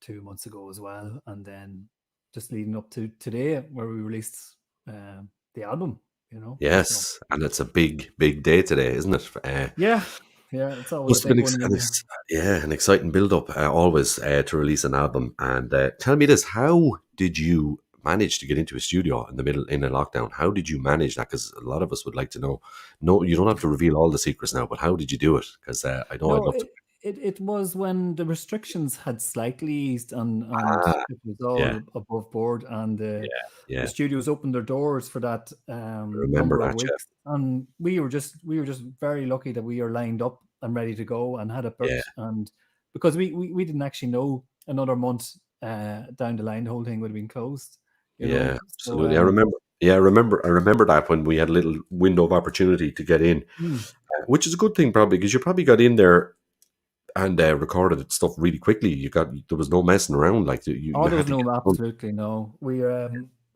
2 months ago as well, and then just leading up to today, where we released the album. So Yes, and it's a big, big day today, isn't it? yeah, it's always Must a have big been one. an exciting build-up always to release an album. And tell me this: how did you manage to get into a studio in a lockdown? How did you manage that? Because a lot of us would like to know. No, you don't have to reveal all the secrets now, but how did you do it? Because I know I'd No, love to. it was when the restrictions had slightly eased, and Ah, it was all yeah, above board, and the yeah. studios opened their doors for that Remember number of that, yeah, weeks, and we were just very lucky that we were lined up and ready to go and had it yeah, booked, and because we didn't actually know another month down the line the whole thing would have been closed. yeah. So Absolutely, I remember. Yeah, I remember that when we had a little window of opportunity to get in, which is a good thing probably, because you probably got in there and recorded stuff really quickly. There was no messing around. Like you Oh, there had was to no, get it done. absolutely no.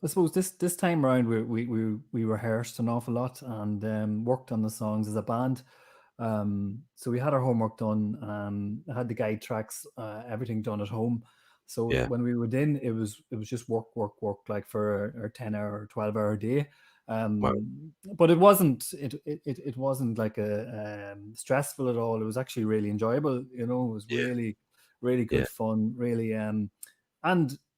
I suppose this time around we rehearsed an awful lot, and worked on the songs as a band. So we had our homework done. I had the guide tracks, everything done at home. So Yeah, when we were in, it was just work, like for our 10-hour, 12-hour day. wow, But it wasn't like a stressful at all. It was actually really enjoyable. It was yeah, really, really yeah, good fun. Really, and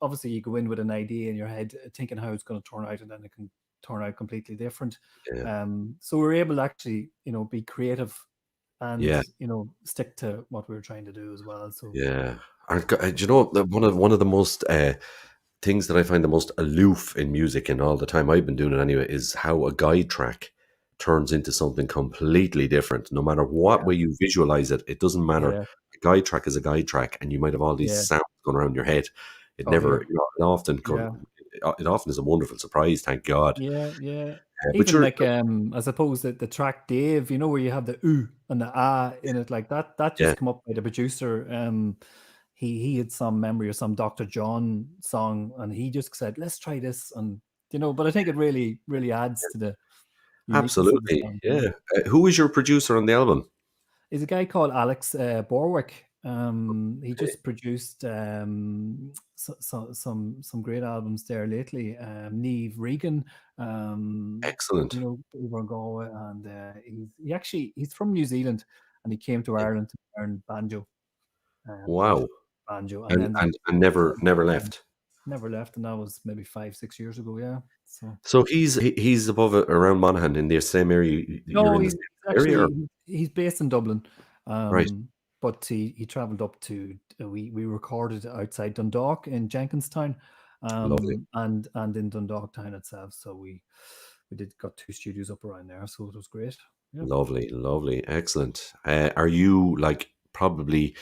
obviously you go in with an idea in your head, thinking how it's going to turn out, and then it can turn out completely different. yeah, So we're able to actually, be creative and yeah, stick to what we were trying to do as well. So yeah. Do you know one of the most things that I find the most aloof in music, and all the time I've been doing it anyway, is how a guide track turns into something completely different. No matter what yeah, way you visualize it, it doesn't matter. yeah, A guide track is a guide track, and you might have all these Yeah. sounds going around your head. It Oh, never, yeah. it often is a wonderful surprise. Thank God. Yeah. But Even you're like I suppose that the track Dave, you know, where you have the ooh and the ah in it, like that yeah, just come up by the producer. He had some memory of some Dr. John song, and he just said, "Let's try this," and you know. But I think it really adds to the uniqueness of the absolutely. song. You know? Yeah. Who is your producer on the album? Is a guy called Alex Borwick. He Okay. just produced some great albums there lately. Neve Regan, Excellent. you know, over Galway, and he's from New Zealand, and he came to Yeah. Ireland to learn banjo. Wow. And And then never left. never left, and that was maybe 5-6 years ago. Yeah, so. So he's above around Monaghan in the same area. You're No, in the he's same area, or? actually he's based in Dublin, Right? but he travelled up to we recorded outside Dundalk in Jenkinstown, Lovely. and in Dundalk town itself. So we got 2 studios up around there, so it was great. Yeah. Lovely, excellent. Are you probably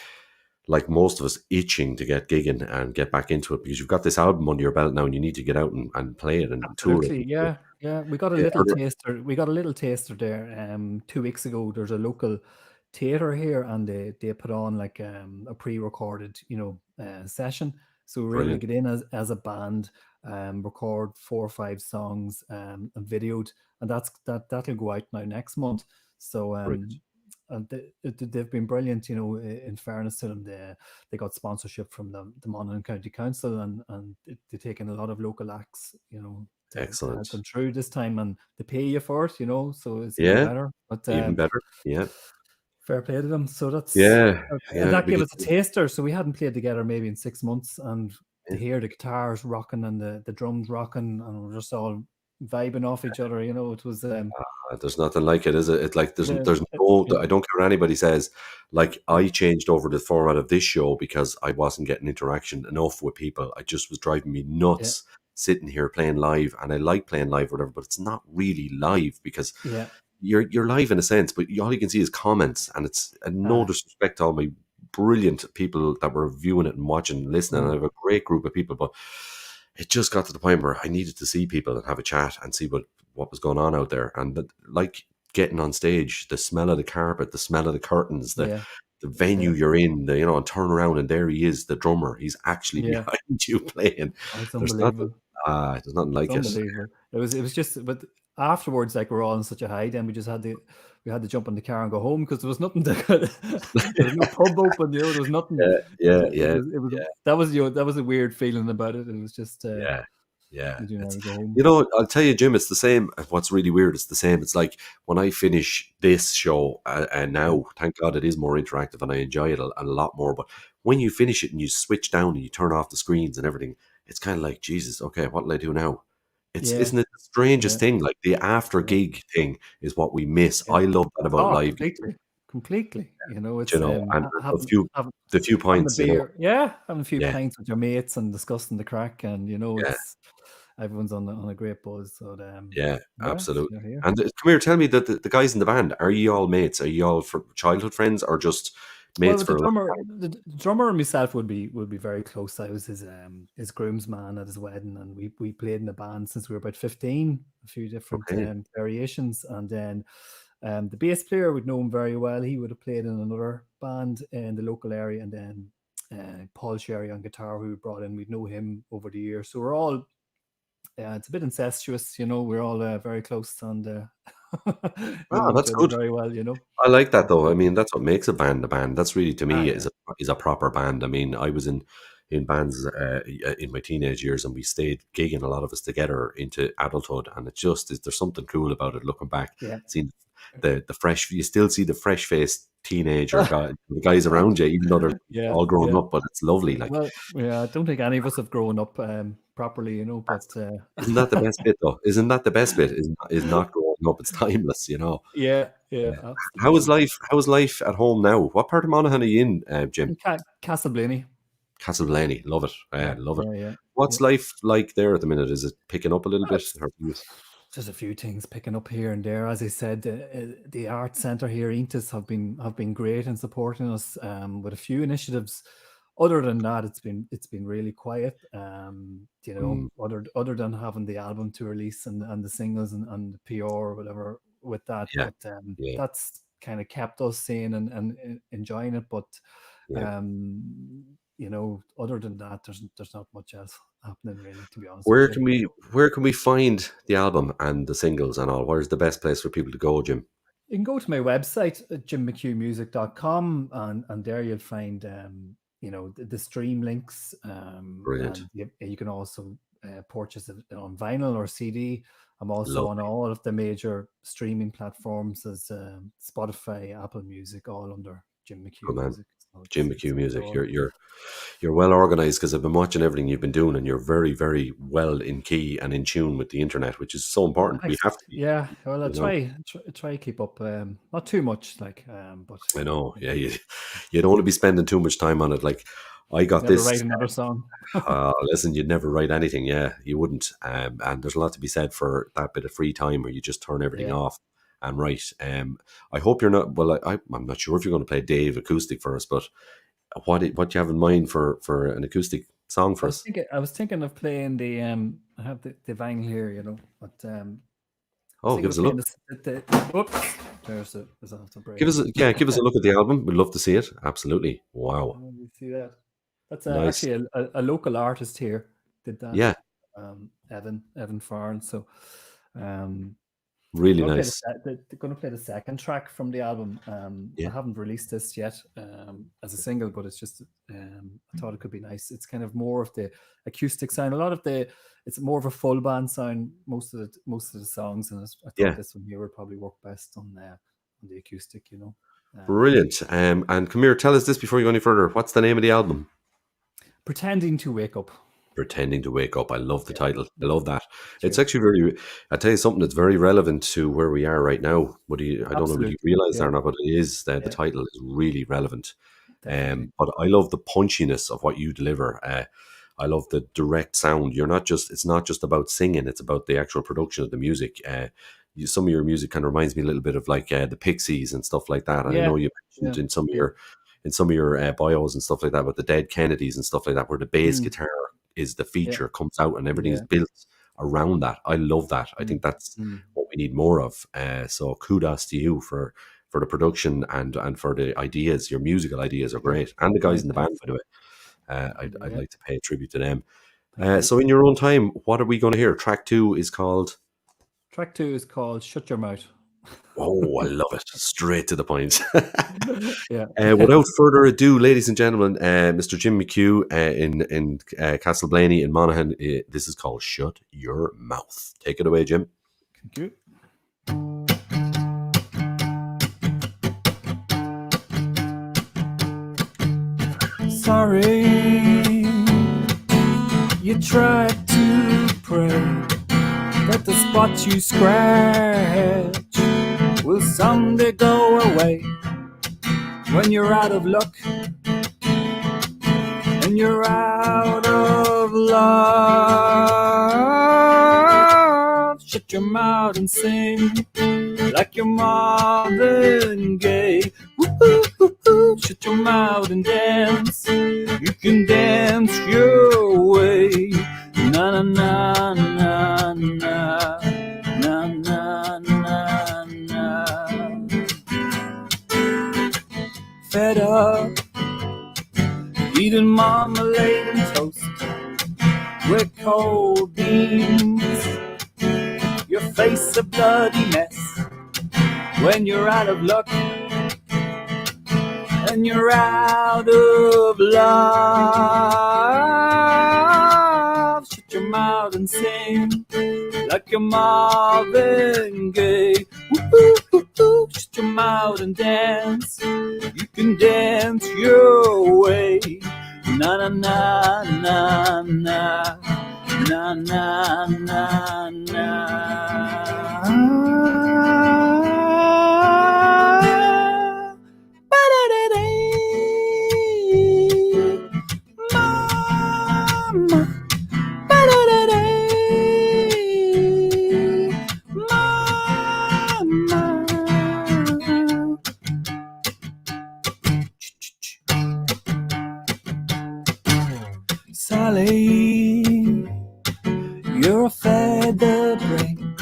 like most of us itching to get gigging and get back into it because you've got this album under your belt now and you need to get out and play it and tour it? Absolutely, yeah. We got a Yeah, little taster. We got a little taster there 2 weeks ago. There's a local theatre here, and they put on like a pre-recorded, session. So we were able to Brilliant. get in as a band, record 4 or 5 songs, and videoed, and that'll go out now next month. So Brilliant. and they've been brilliant, in fairness to them. They got sponsorship from the Monaghan County Council, and they've taken a lot of local acts, to help Excellent. them through this time, and they pay you for it, so it's Yeah, even better. But even better. Yeah, fair play to them. So that's yeah, and that gave because- us a taster. So we hadn't played together maybe in 6 months, and Yeah. to hear the guitars rocking and the drums rocking, and we're just all vibing off each other. It was There's nothing like it, is it? It's like there's Yeah, no. yeah. I don't care what anybody says. Like I changed over the format of this show because I wasn't getting interaction enough with people. I just was driving me nuts sitting here playing live, and I like playing live or whatever, but it's not really live because Yeah. you're live in a sense, but all you can see is comments, and it's no disrespect to all my brilliant people that were viewing it and watching and listening. And I have a great group of people, but it just got to the point where I needed to see people and have a chat and see what was going on out there. And like getting on stage, the smell of the carpet, the smell of the curtains, the venue you're in, and turn around and there he is, the drummer. He's actually behind you playing. Oh, it's There's unbelievable. there's nothing like It's it. unbelievable. It was just, but afterwards, like we're all on such a high, then we had to jump in the car and go home because there was nothing there was no pub open, there was nothing. Yeah. That was a weird feeling about it. It was just Yeah. you know, go home. I'll tell you, Jim, it's the same. What's really weird, it's the same. It's like when I finish this show, and now, thank God, it is more interactive and I enjoy it a lot more. But when you finish it and you switch down and you turn off the screens and everything, it's kind of like, Jesus, okay, what will I do now? Isn't it the strangest thing? Like the after gig thing is what we miss. I love that about live. Completely. It's and having the few pints. having a few pints with your mates and discussing the crack, and it's everyone's on a great buzz. So absolutely. they're here. And come here, tell me that the guys in the band, are you all mates? Are you all childhood friends or just mates for the drummer and myself would be very close. I was his groomsman at his wedding, and we played in the band since we were about 15, a few different variations. And then the bass player would know him very well. He would have played in another band in the local area, and then Paul Sherry on guitar, who we brought in, we'd know him over the years. So we're all it's a bit incestuous, we're all very close, and that's good. very well, I like that though. I mean, that's what makes a band a band. That's really, to me, is a proper band. I mean, I was in bands in my teenage years, and we stayed gigging, a lot of us together, into adulthood, and there's something cool about it looking back. Seeing the fresh, you still see the fresh faced teenager the guys around you, even though they're all grown up, but it's lovely. Like, well, I don't think any of us have grown up properly, but isn't that the best bit though? Isn't that the best bit? Is not growing up? It's timeless, Yeah. How is life at home now? What part of Monaghan are you in, Jim? Castleblaney. Castleblaney, love it. Love it. Yeah. What's life like there at the minute? Is it picking up a little bit? There's a few things picking up here and there. As I said, the art centre here, Intis, have been great in supporting us with a few initiatives. Other than that, it's been really quiet. You know, other than having the album to release and the singles and the PR or whatever with that. Yeah. But Yeah. that's kind of kept us sane and enjoying it. But Yeah. you know, other than that, there's not much else happening really, to be honest. Where with you. can we find the album and the singles and all? Where's the best place for people to go, Jim? You can go to my website, jimmcqmusic.com, and there you'll find you know, the stream links. Brilliant. And you can also purchase it on vinyl or CD. I'm also on Lovely. all of the major streaming platforms as Spotify, Apple Music, all under Jim McHugh Good man. Music. So Jim it's McHugh Music. all- You're well organized, because I've been watching everything you've been doing, and you're very, very well in key and in tune with the internet, which is so important. We Thanks. have to be. Yeah, well, I you know. try to keep up. Not too much, like, but I know. Yeah, you don't want to be spending too much time on it. Like, I got never this. write another song. Listen, you'd never write anything. Yeah, you wouldn't. And there's a lot to be said for that bit of free time where you just turn everything Yeah. off and write. I hope you're not. Well, I'm not sure if you're going to play Dave acoustic for us, but what do you have in mind for an acoustic song for us? I was thinking of playing the I have the vinyl here, you know, but Oh, give us a look. Oops, there's a break. Give us a look at the album. We'd love to see it. Absolutely. Wow. Oh, you see that? That's Nice. actually a local artist here did that. Yeah, Evan Farn. So really gonna nice. they're going to play the second track from the album. Yeah. I haven't released this yet as a single, but it's just I thought it could be nice. It's kind of more of the acoustic sound. It's more of a full band sound. Most of the songs, and I thought Yeah. this one here would probably work best on the acoustic. You know. Brilliant. And come here, tell us this before you go any further. What's the name of the album? Pretending to Wake Up. Pretending to Wake Up. I love the title. I love that. It's actually I'll tell you something that's very relevant to where we are right now. I don't know whether you Absolutely. realize that Yeah. or not, but it is the Yeah. title is really relevant. Definitely. But I love the punchiness of what you deliver. I love the direct sound. It's not just about singing, it's about the actual production of the music. Some of your music kind of reminds me a little bit of like the Pixies and stuff like that. And I Yeah. know you mentioned in some of your bios and stuff like that about the Dead Kennedys and stuff like that, where the bass guitar is the feature, comes out, and everything is built around that. I love that. I think that's what we need more of. So kudos to you for the production and for the ideas. Your musical ideas are great, and the guys in the band, by the way. I'd like to pay a tribute to them. So in your own time, what are we going to hear? Track 2 is called? Track 2 is called Shut Your Mouth. Oh, I love it. Straight to the point. Yeah. Without further ado, ladies and gentlemen, Mr. Jim McHugh in Castleblaney in Monaghan. This is called Shut Your Mouth. Take it away, Jim. Thank you. Sorry, you tried to pray that the spot you scratch will someday go away. When you're out of luck and you're out of love, shut your mouth and sing like you're Marvin Gaye. Woo-hoo-hoo-hoo. Shut your mouth and dance. You can dance your way. Na na na na na na na na na. Fed up eating marmalade and toast with cold beans. Your face a bloody mess when you're out of luck and you're out of love. Shut your mouth and sing like you're Marvin Gaye. Woo-hoo-hoo-hoo. Shut your mouth and dance. You can dance your way. Na na na na na na na na na. Mama, Charlie. You're a feather brain.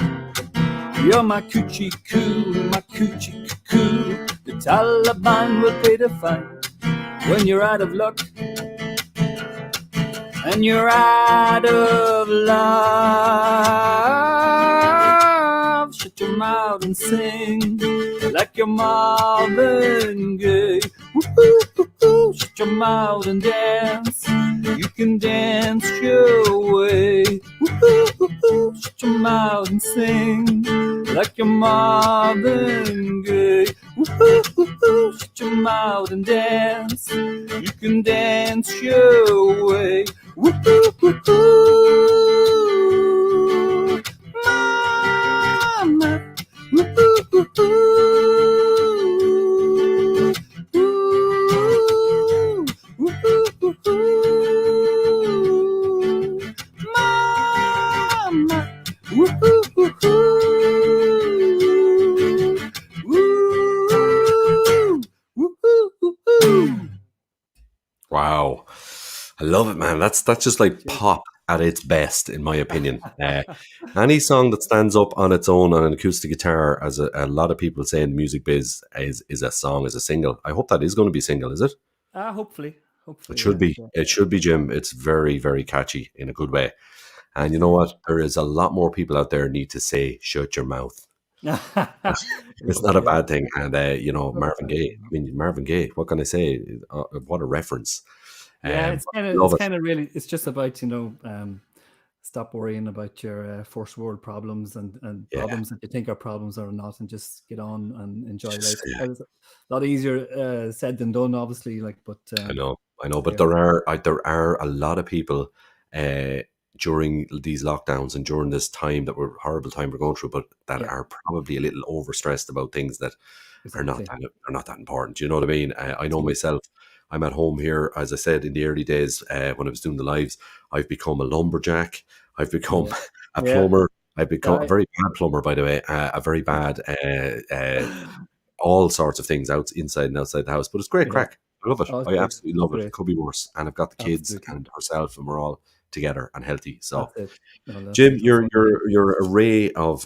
You're my coochie coo, my coochie coo. The Taliban will pay the fine when you're out of luck and you're out of love. Shut your mouth and sing like you're Marvin Gaye. Woo-hoo-hoo-hoo. Shut your mouth and dance. You can dance your way. Woo-hoo-hoo-hoo. Shut your mouth and sing like you're Marvin Gaye. Woo-hoo-hoo-hoo. Shut your mouth and dance. You can dance your way. Woo-hoo-hoo-hoo. Mama. Woo-hoo-hoo-hoo. Mama. Wow, I love it, man. That's just like pop at its best, in my opinion. Any song that stands up on its own on an acoustic guitar, as a lot of people say in the music biz, is a song, is a single. I hope that is going to be a single, is it? Hopefully. It should be. It should be, Jim. It's very, very catchy in a good way. And you know what? There is a lot more people out there need to say, shut your mouth. It's not a bad thing. And, you know, Marvin Gaye. I mean, Marvin Gaye, what can I say? What a reference. Yeah, it's love it. kind of really, it's just about, you know, stop worrying about your first world problems and Yeah. problems that you think are problems or not, and just get on and enjoy life. Just, yeah. It's a lot easier said than done, obviously. Like, but I know, but yeah. there are a lot of people during these lockdowns and during this time horrible time we're going through, but that Yeah. are probably a little overstressed about things that are not Exactly. they're not that important. Do you know what I mean? I know Absolutely. myself. I'm at home here, as I said in the early days when I was doing the lives. I've become a lumberjack. I've become Yeah. a Yeah. plumber. I've become a Right. very bad plumber, by the way. A very bad all sorts of things inside and outside the house. But it's great Yeah. crack. I love it. Oh, it's I great. absolutely love it. Great. It could be worse. And I've got the kids Absolutely. and herself, and we're all together and healthy. So, That's it. No, that's Jim, it. That's you're all. you're a ray of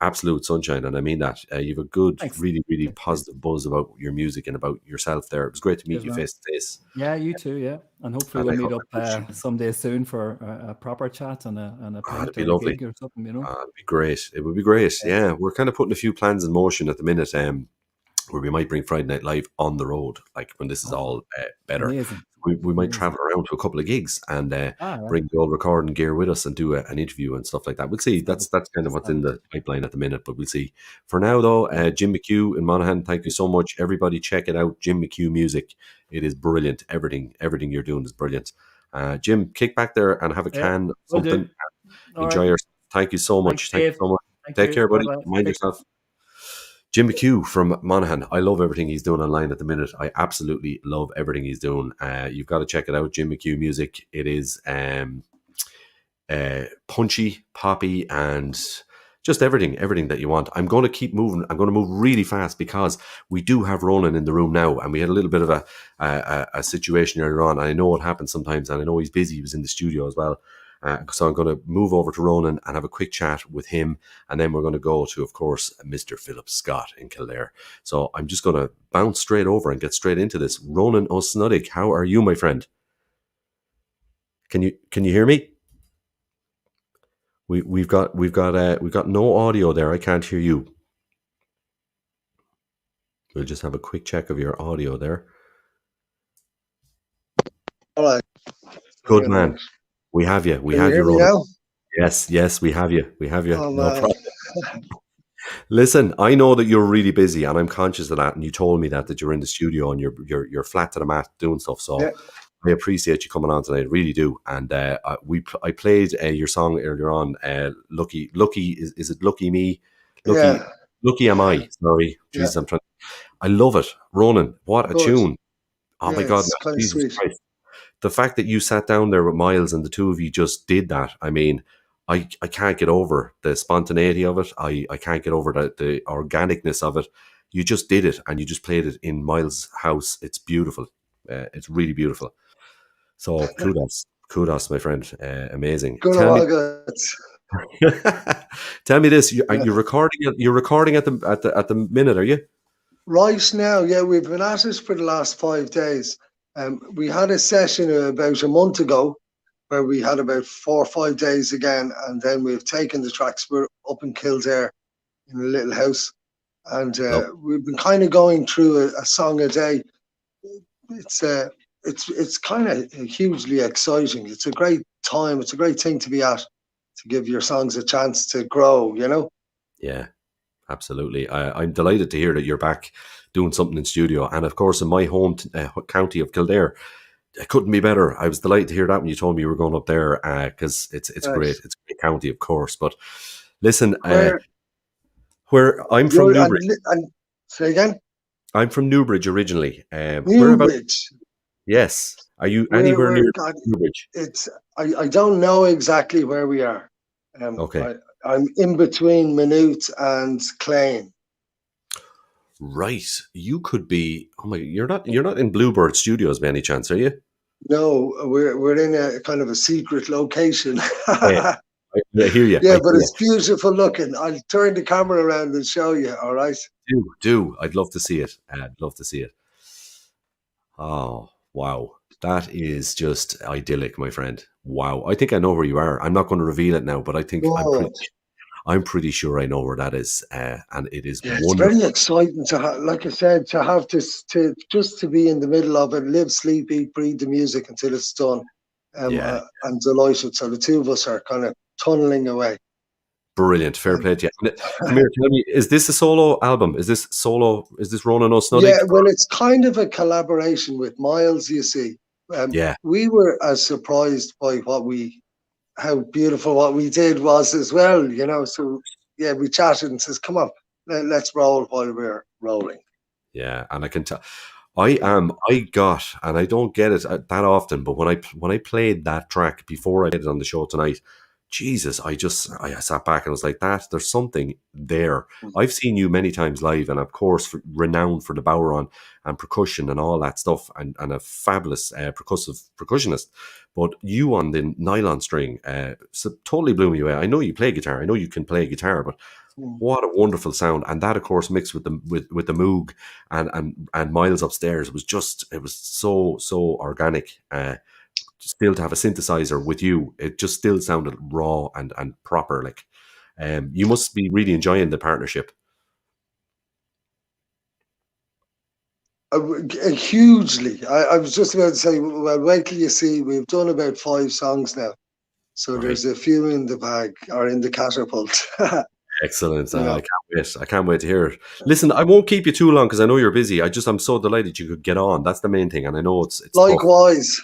absolute sunshine, and I mean that. You've a good, Thanks. really, really Thanks. positive buzz about your music and about yourself. There, it was great to meet Cheers, you man. face to face. Yeah, you too. Yeah, and hopefully And I we'll meet hope up someday soon for a proper chat and a it'd pint be or a lovely. gig or something. You know. It'd be great. It would be great. Yeah. Yeah, we're kind of putting a few plans in motion at the minute. Where we might bring Friday Night Live on the road, like when this is all better. Amazing. We might Amazing. travel around to a couple of gigs and Right. bring the old recording gear with us and do an interview and stuff like that. We'll see. That's kind of what's in the pipeline at the minute, but we'll see. For now, though, Jim McHugh in Monaghan, thank you so much. Everybody, check it out. Jim McHugh Music. It is brilliant. Everything you're doing is brilliant. Jim, kick back there and have a can of Will do. something. All Enjoy right. yourself. Thank you so much. Thanks, Thank you Dave. so much. Thank Take you. care, buddy. Bye-bye. Mind Take- yourself. Jim McHugh from Monaghan. I love everything he's doing online at the minute. I absolutely love everything he's doing. You've got to check it out. Jim McHugh Music. It is punchy, poppy, and just everything that you want. I'm going to keep moving. I'm going to move really fast because we do have Ronan in the room now, and we had a little bit of a situation earlier on. I know what happens sometimes, and I know he's busy. He was in the studio as well. So I'm going to move over to Ronan and have a quick chat with him, and then we're going to go to, of course, Mr. Philip Scott in Kildare. So I'm just going to bounce straight over and get straight into this. Ronan O'Snuddick, how are you, my friend? Can you hear me? We've got no audio there. I can't hear you. We'll just have a quick check of your audio there. All right. Good man. We have you. We have you, Ronan. Yes, we have you. Oh, no problem. Listen, I know that you're really busy, and I'm conscious of that. And you told me that you're in the studio and you're flat to the mat doing stuff. So Yeah. I appreciate you coming on tonight. I really do. And I played your song earlier on. Lucky is it Lucky Me? Lucky Am I? Sorry, Jesus, I'm trying. I love it, Ronan. What a Good. tune! Oh my Yeah, God, it's quite Jesus sweet. Christ. The fact that you sat down there with Miles and the two of you just did that, I mean, I can't get over the spontaneity of it. I can't get over the organicness of it. You just did it, and you just played it in Miles' house. It's beautiful. It's really beautiful. So Kudos, my friend. Amazing. Good Tell me this: you're recording. You're recording at the minute, are you? Right now, yeah, we've been at it for the last 5 days. We had a session about a month ago where we had about 4 or 5 days again, and then we've taken the tracks. We're up in Kildare in a little house, and we've been kind of going through a song a day. It's kind of hugely exciting. It's a great time. It's a great thing to be at, to give your songs a chance to grow, you know? Yeah, absolutely. I'm delighted to hear that you're back doing something in studio. And of course, in my home county of Kildare, it couldn't be better. I was delighted to hear that when you told me you were going up there, because it's great. It's a great county, of course. But listen, where I'm from Newbridge. Say again? I'm from Newbridge originally. Newbridge. Yes. Are you anywhere near Newbridge? I don't know exactly where we are. Okay. I'm in between Maynooth and Clane. Right. You could be. Oh my! You're not in Bluebird Studios by any chance, are you? No, we're in a kind of a secret location. I hear you. Yeah, but it's beautiful looking. I'll turn the camera around and show you. All right. Do. I'd love to see it. Oh, wow. That is just idyllic, my friend. Wow. I think I know where you are. I'm not going to reveal it now, but I think I'm pretty sure I know where that is. And it is wonderful. It's very exciting to have, like I said, to have this, to be in the middle of it, live, sleep, eat, breathe the music until it's done. I'm delighted. So the two of us are kind of tunneling away. Brilliant. Fair play to you. Come here, tell me, is this a solo album? Is this Ronan O'Snuddy? Yeah, well, it's kind of a collaboration with Miles, you see. We were as surprised by how beautiful what we did was as well, you know. So, yeah, we chatted and says, come on, let's roll while we're rolling. Yeah, and I can tell. I got, and I don't get it that often, but when I played that track before I did it on the show tonight, Jesus, I sat back and was like, there's something there. I've seen you many times live, and of course, renowned for the bodhrán and percussion and all that stuff, and a fabulous percussionist. But you on the nylon string, so totally blew me away. I know you play guitar. I know you can play guitar, but what a wonderful sound! And that, of course, mixed with the Moog and Miles upstairs, it was so organic. Still to have a synthesizer with you, it just still sounded raw and proper. Like, you must be really enjoying the partnership. Hugely. I was just about to say, well, wait till you see. We've done about 5 songs now, so there's a few in the bag or in the catapult. Excellent. I can't wait to hear it. Listen, I won't keep you too long because I know you're busy. I'm so delighted you could get on. That's the main thing, and I know it's likewise.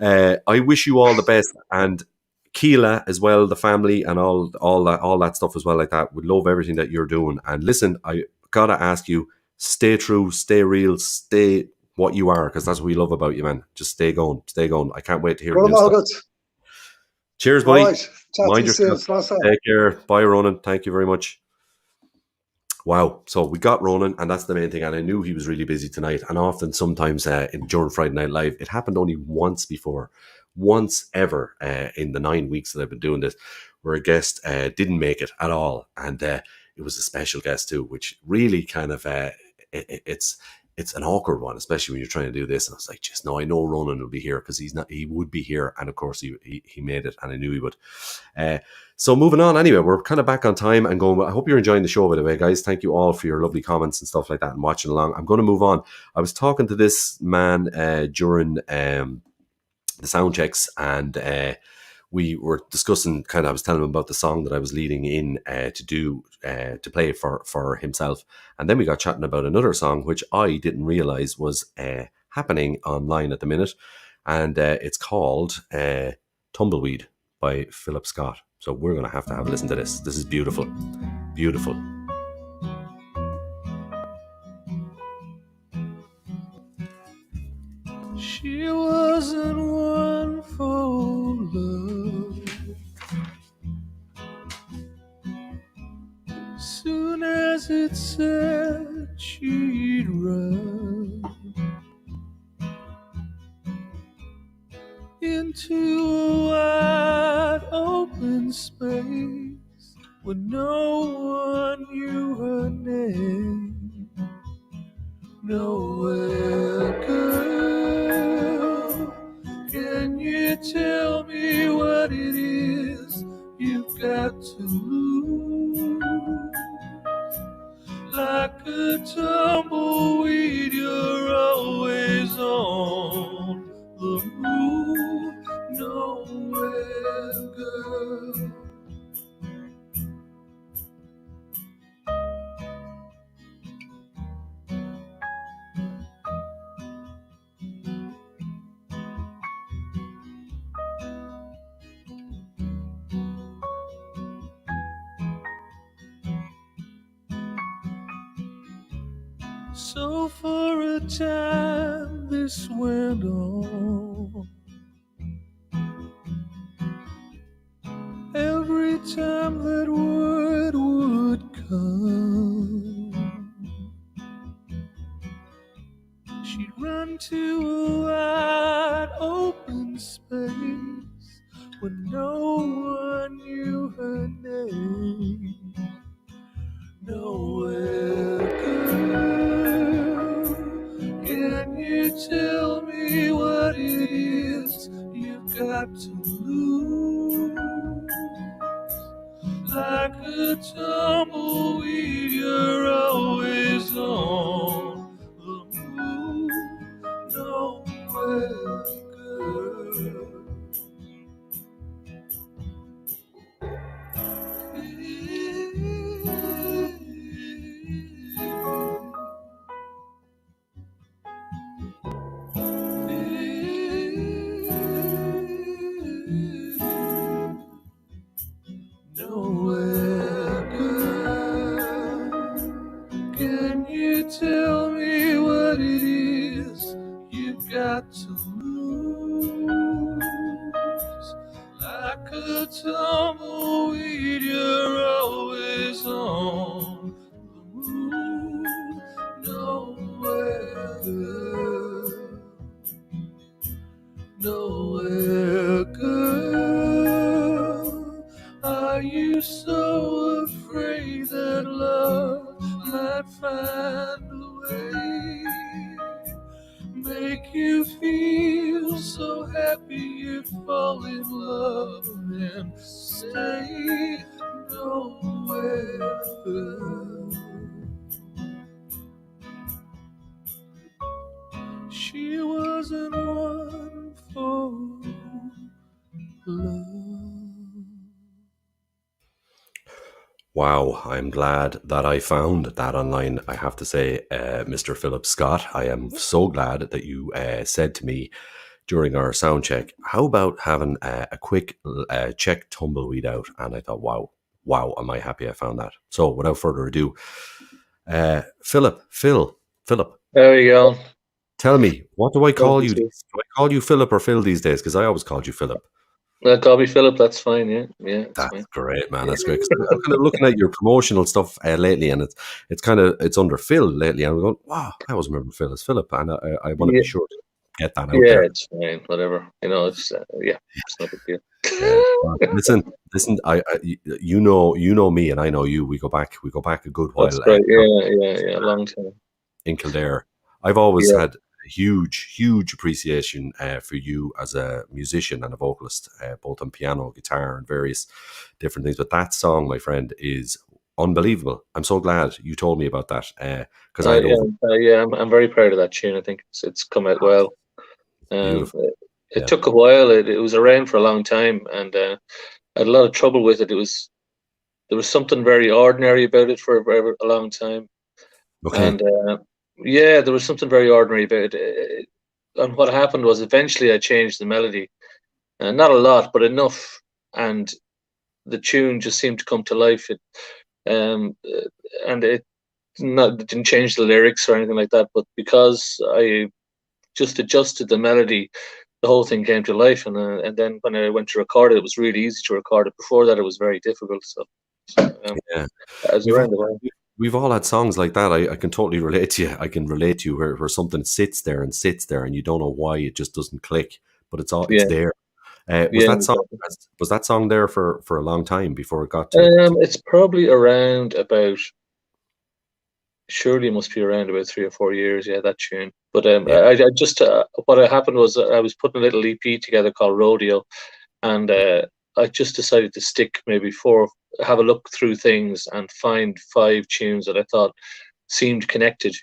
I wish you all the best, and Keela as well, the family, and all that stuff as well, like that. Would love everything that you're doing. And listen, I gotta ask you, stay true, stay real, stay what you are, because that's what we love about you, man. Just stay going. I can't wait to hear new stuff. Cheers, buddy. Right. Mind yourself. Take care. Bye, Ronan. Thank you very much. Wow. So we got Ronan, and that's the main thing. And I knew he was really busy tonight. And often, sometimes during Friday Night Live, it happened only once ever in the 9 weeks that I've been doing this, where a guest didn't make it at all. And it was a special guest too, which really kind of, it's an awkward one, especially when you're trying to do this. And I was like, just no, I know Ronan will be here because he would be here. And of course he made it, and I knew he would. So moving on anyway, we're kind of back on time and going. I hope you're enjoying the show, by the way, guys. Thank you all for your lovely comments and stuff like that and watching along. I'm going to move on. I was talking to this man during the sound checks, and we were discussing I was telling him about the song that I was leading in to play for himself. And then we got chatting about another song, which I didn't realize was happening online at the minute. And it's called Tumbleweed by Philip Scott. So we're going to have a listen to this. This is beautiful. Beautiful. She wasn't one for love. Soon as it said she'd run, it into a wide open space where no one knew her name. Nowhere, girl, can you tell me what it is you've got to lose? Like a tumbleweed, you're always on the move. Nowhere, girl. So for a time this went on. Every time that word would come, she'd run to a wide open space where no one knew her name. Nowhere, girl, can you tell me what it is you've got to lose? Like a tumbleweed, you're always on the move. Nowhere, girl. Nowhere, girl, can you tell me what it is you've got to lose? Like a tumbleweed, you're always on the move. Nowhere, girl. Nowhere, girl. Are you so afraid that love might find a way? Make you feel so happy you fall in love and stay. Nowhere, girl. She wasn't one for love. Wow, I'm glad that I found that online. I have to say, Mr. Philip Scott, I am so glad that you said to me during our sound check, how about having a quick check Tumbleweed out? And I thought, wow, am I happy I found that. So without further ado, Philip, There you go. tell me, what do I call you? Do I call you Philip or Phil these days? Because I always called you Philip. Call me Philip, that's fine, yeah. That's fine. great, man. That's great. 'Cause I'm kind of looking at your promotional stuff lately, and it's under Phil lately. And I'm going, wow, I always remember Phil as Philip, and I want to be sure to get that out Yeah, there. it's fine, whatever. It's it's no big deal. Listen. You know me, and I know you. We go back a good while. That's right, yeah, long time. In Kildare. I've always had a huge appreciation for you as a musician and a vocalist, both on piano, guitar, and various different things. But that song, my friend, is unbelievable. I'm so glad you told me about that because I'm very proud of that tune. I think it's come out well. Beautiful. It took a while. It was around for a long time, and I had a lot of trouble with it. There was something very ordinary about it for a long time. Okay. And there was something very ordinary about it. And what happened was eventually I changed the melody, not a lot, but enough, and the tune just seemed to come to life. And it didn't change the lyrics or anything like that, but because I just adjusted the melody, the whole thing came to life. And then when I went to record it, it was really easy to record it. Before that, it was very difficult. So as around the way. We've all had songs like that. I can totally relate to you. I can relate to you where something sits there and you don't know why it just doesn't click, but it's there. Was Yeah, that song exactly. was that song there for a long time before it got to It's probably around about. Surely it must be around about 3 or 4 years. Yeah, that tune. But yeah. I just what had happened was I was putting a little EP together called Rodeo, and I just decided to stick maybe have a look through things and find 5 tunes that I thought seemed connected,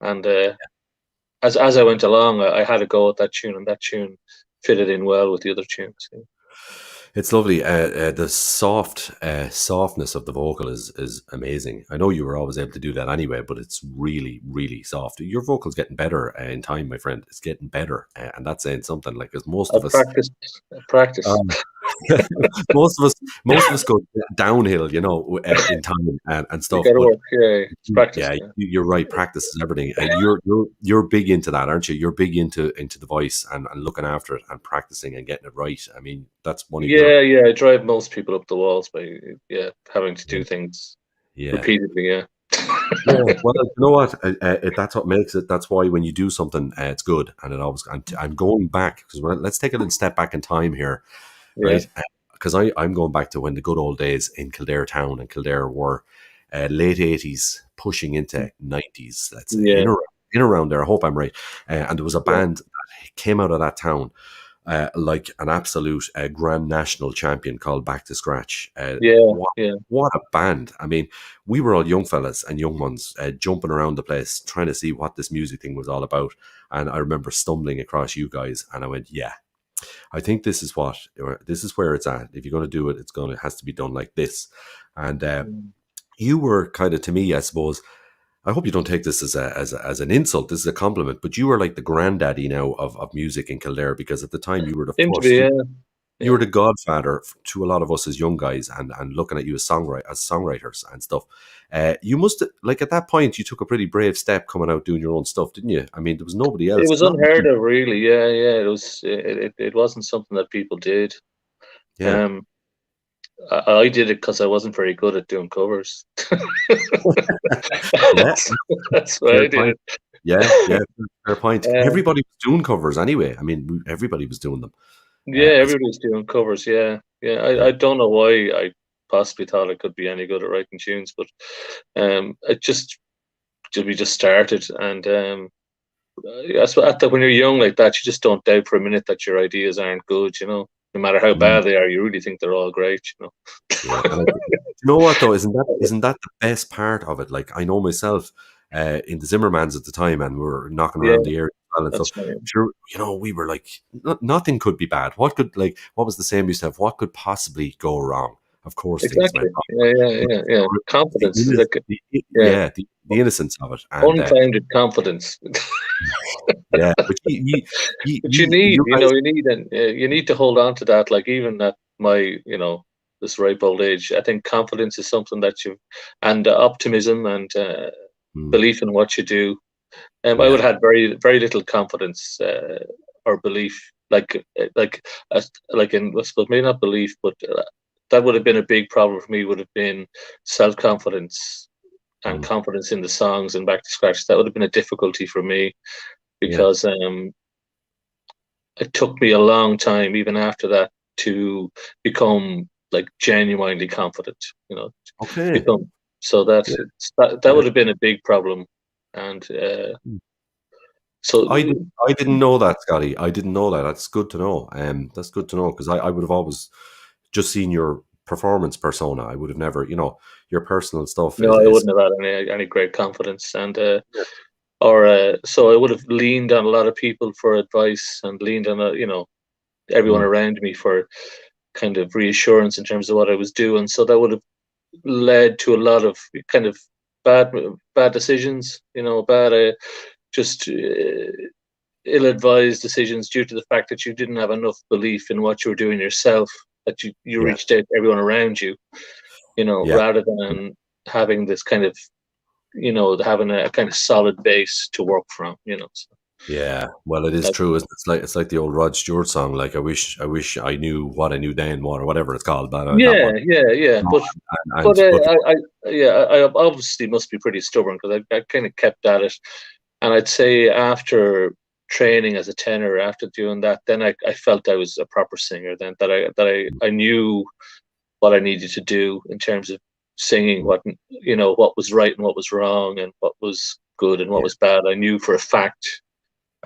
and as I went along, I had a go at that tune, and that tune fitted in well with the other tunes. It's lovely. The softness of the vocal is amazing. I know you were always able to do that anyway, but it's really, really soft. Your vocal's getting better in time, my friend. It's getting better, and that's saying something. Like, because most I of us, practice. most of us go downhill, in time and You stuff. got to But work. Yeah, it's practice. yeah, Yeah. you're right. Practice is everything, and you're big into that, aren't you? You're big into the voice and looking after it and practicing and getting it right. I mean, that's one of your Yeah. I drive most people up the walls by having to do things yeah. repeatedly. Yeah. Yeah, well, you know what? That's what makes it. That's why when you do something, it's good, and it always. I'm going back because let's take a little step back in time here, Yeah. right? Because I'm going back to when the good old days in Kildare town and Kildare were late 80s, pushing into 90s. Let's say Yeah. in around there. I hope I'm right. And there was a band that came out of that town. Like an absolute grand national champion called Back to Scratch. What a band. I mean, we were all young fellas and young ones jumping around the place trying to see what this music thing was all about. And I remember stumbling across you guys and I went, yeah, I think this is where it's at. If you're going to do it, it has to be done like this. And you were kind of, to me, I suppose, I hope you don't take this as an insult. This is a compliment, but you were like the granddaddy now of music in Kildare, because at the time you were the Seems to first. be, You were the godfather to a lot of us as young guys, and looking at you as songwriters and stuff. You must, like, at that point you took a pretty brave step coming out doing your own stuff, didn't you? I mean, there was nobody else. It was unheard of, really. Yeah. It was. It wasn't something that people did. Yeah. I did it because I wasn't very good at doing covers. That's why I did it. Yeah, fair point. Everybody was doing covers anyway. I mean, everybody was doing them. Yeah, everybody's doing covers. Yeah. I don't know why I possibly thought I could be any good at writing tunes, but we just started, and when you're young like that, you just don't doubt for a minute that your ideas aren't good. No matter how bad they are, you really think they're all great. Yeah. You know what though? Isn't that the best part of it? Like, I know myself in the Zimmermans at the time, and we were knocking around the area and stuff. Right. Sure, we were like, nothing could be bad. What was the saying we used to have? What could possibly go wrong? Of course, exactly. Things went wrong. Yeah. Confidence. The innocence of it. And, unfounded confidence. Yeah, but you need to hold on to that. Like, even at my, this ripe old age, I think confidence is something that and optimism and belief in what you do. I would have had very, very little confidence or belief, like I suppose maybe not belief, but that would have been a big problem for me. Would have been self-confidence and confidence in the songs and Back to Scratch. That would have been a difficulty for me, because it took me a long time, even after that, to become genuinely confident. Okay. So that would have been a big problem, and so I didn't know that, Scotty. I didn't know that. That's good to know. That's good to know, because I would have always just seen your performance persona. I would have never, your personal stuff. No, I wouldn't have had any great confidence, and so I would have leaned on a lot of people for advice, and leaned on everyone around me for kind of reassurance in terms of what I was doing. So that would have led to a lot of kind of bad decisions, just ill-advised decisions, due to the fact that you didn't have enough belief in what you were doing yourself, that you reached out to everyone around you, rather than having this kind of, having a kind of solid base to work from, So. Yeah, well, it is true. It's like the old Rod Stewart song. Like, I wish I knew what I knew then, or whatever it's called. But yeah. But I obviously must be pretty stubborn, because I kind of kept at it, and I'd say after training as a tenor, after doing that, then I felt I was a proper singer. Then that I knew what I needed to do in terms of singing, what was right and what was wrong, and what was good and what was bad. I knew for a fact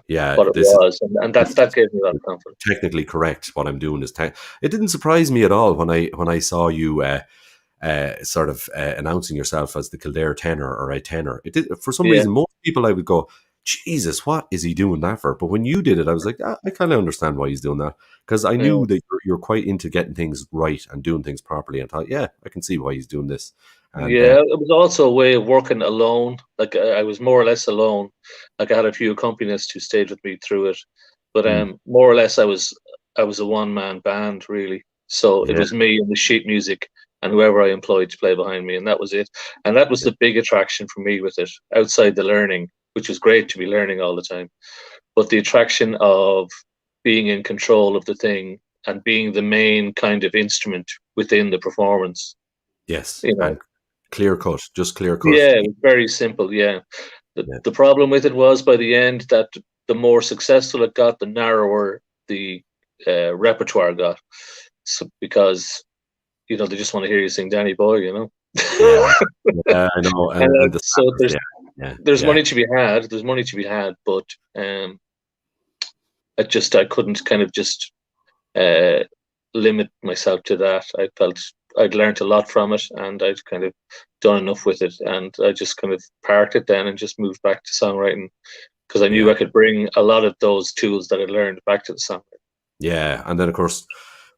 Yeah, what it this was, and that gave me a lot of confidence. technically correct. What I'm doing is it didn't surprise me at all when I saw you sort of announcing yourself as the Kildare tenor or a tenor. It did, for some Yeah. reason, most people I would go, Jesus, what is he doing that for? But when you did it, I was like, I kind of understand why he's doing that, because I knew that you're quite into getting things right and doing things properly, and thought, yeah, I can see why he's doing this. And Yeah, it was also a way of working alone. Like I was more or less alone. Like I had a few accompanists who stayed with me through it, but more or less I was a one-man band, really. So it Yeah. was me and the sheet music and whoever I employed to play behind me, and that was it. And that was the big attraction for me with it, outside the learning, which was great to be learning all the time. But the attraction of being in control of the thing and being the main kind of instrument within the performance. yes, You know, and clear cut, just clear cut. yeah, it was very simple. Yeah. Yeah. The problem with it was, by the end, that the more successful it got, the narrower the repertoire got. So because they just want to hear you sing Danny Boy, Yeah, I know. And the so there's yeah. money to be had. There's money to be had, but I couldn't kind of just limit myself to that. I felt I'd learned a lot from it, and I'd kind of done enough with it, and I just kind of parked it then and just moved back to songwriting, because I knew I could bring a lot of those tools that I'd learned back to the songwriting. Yeah, and then of course,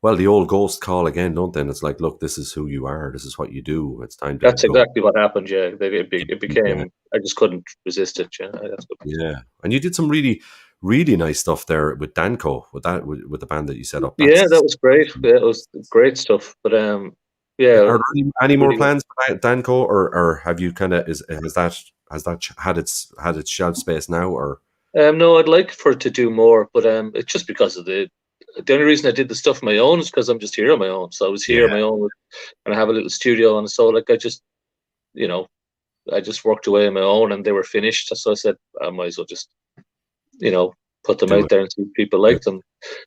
well, the old ghost call again, don't they? And it's like, look, this is who you are. This is what you do. It's time to That's go. exactly what happened. Yeah, it became. I just couldn't resist it. Yeah, that's what. Yeah, and you did some really, really nice stuff there with Danco, with the band that you set up. Yeah, that was great. Yeah, it was great stuff. But yeah. Are there any more plans for Danco, or have you kind of has that had its shelf space now, or? No, I'd like for it to do more, but it's just because of the only reason I did the stuff on my own is because I'm just here on my own. So I was here on my own, and I have a little studio, and so like I just worked away on my own, and they were finished. So I said I might as well just put them out there and see if people like them.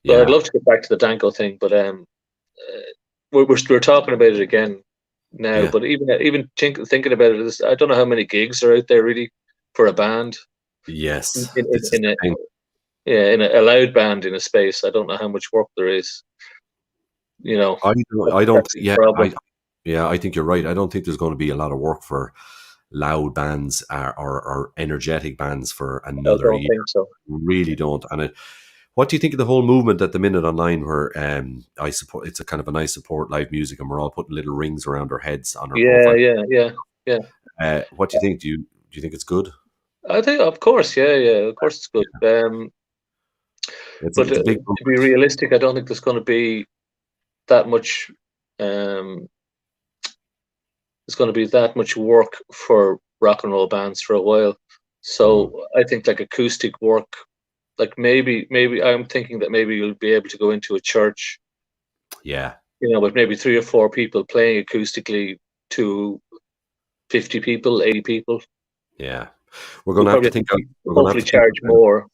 But I'd love to get back to the Danco thing, but we're talking about it again now. Yeah. But even thinking about it, I don't know how many gigs are out there really for a band. Yes, in a loud band in a space. I don't know how much work there is. I don't. Yeah, I think you're right. I don't think there's going to be a lot of work for loud bands or energetic bands for another year. Think so. Really don't. And what do you think of the whole movement at the minute online, where I support? It's a kind of a nice support live music, and we're all putting little rings around our heads on our profile. Yeah. What do you think? Do you think it's good? I think, of course, of course it's good. But to be realistic, I don't think there's going to be that much. There's going to be that much work for rock and roll bands for a while. So I think like acoustic work, like maybe I'm thinking that maybe you'll be able to go into a church. Yeah. With maybe 3 or 4 people playing acoustically to 50 people, 80 people. Yeah. We're going to have to think out. Hopefully charge more.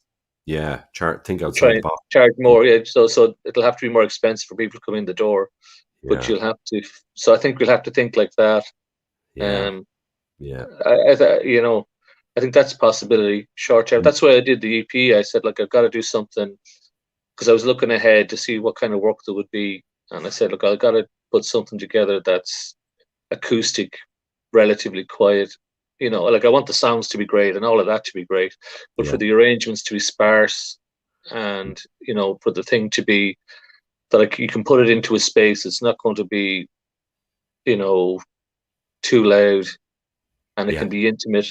Yeah, think outside the box. Charge more, yeah. So it'll have to be more expensive for people to come in the door, but you'll have to. So I think we'll have to think like that. Yeah. I think that's a possibility short term. That's why I did the EP. I said, like, I've got to do something, because I was looking ahead to see what kind of work there would be, and I said, look, I've got to put something together that's acoustic, relatively quiet. Like I want the sounds to be great and all of that to be great, but for the arrangements to be sparse, and for the thing to be that like you can put it into a space. It's not going to be, too loud, and it can be intimate.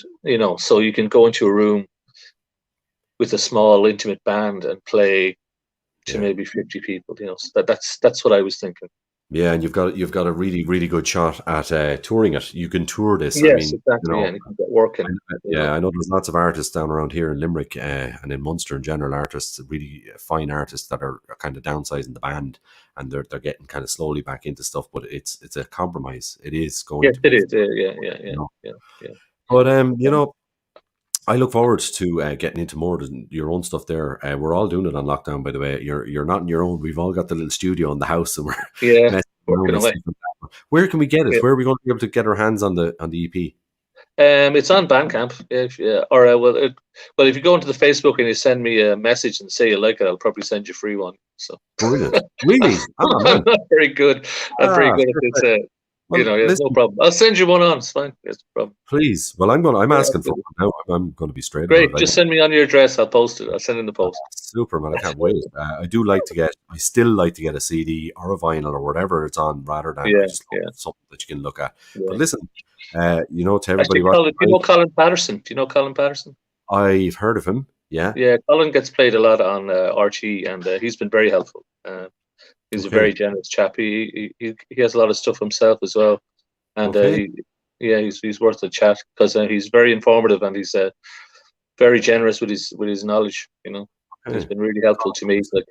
So you can go into a room with a small intimate band and play to maybe 50 people. So that's what I was thinking. Yeah, and you've got a really, really good shot at touring it. You can tour this. Yes, exactly. And you can get working. I know there's lots of artists down around here in Limerick and in Munster in general, artists, really fine artists that are kind of downsizing the band, and they're getting kind of slowly back into stuff. But it's a compromise. It is going. Yes, it is. Yeah. But I look forward to getting into more of your own stuff there. We're all doing it on lockdown, by the way. You're not on your own. We've all got the little studio in the house, and we're Yeah, messing around working and away. stuff like that. Where can we get it? Yeah. Where are we going to be able to get our hands on the EP? It's on Bandcamp. Or well, if you go into the Facebook and you send me a message and say you like it, I'll probably send you a free one. So Brilliant. Really? Oh, I'm man. not very good. I'm very good at Fair this. play. Well, Yeah, no listen, problem. I'll send you one on. It's fine. It's no problem. please. Well, I'm Yeah, asking for absolutely. one now. I'm going to be straight Great. about it. Just send me on your address. I'll post it. I'll send in the post. Super, man. I can't wait. I still like to get a CD or a vinyl or whatever it's on rather than Yeah, I just love something that you can look at. yeah. But listen, to everybody Actually, watching, do you know Colin Patterson? Do you know Colin Patterson? I've heard of him. Yeah. Yeah, Colin gets played a lot on Archie, and he's been very helpful. He's a Okay. very generous chap. He has a lot of stuff himself as well, and Okay. he's worth a chat because he's very informative and he's very generous with his knowledge. You know, he's Okay. been really helpful to me. Like,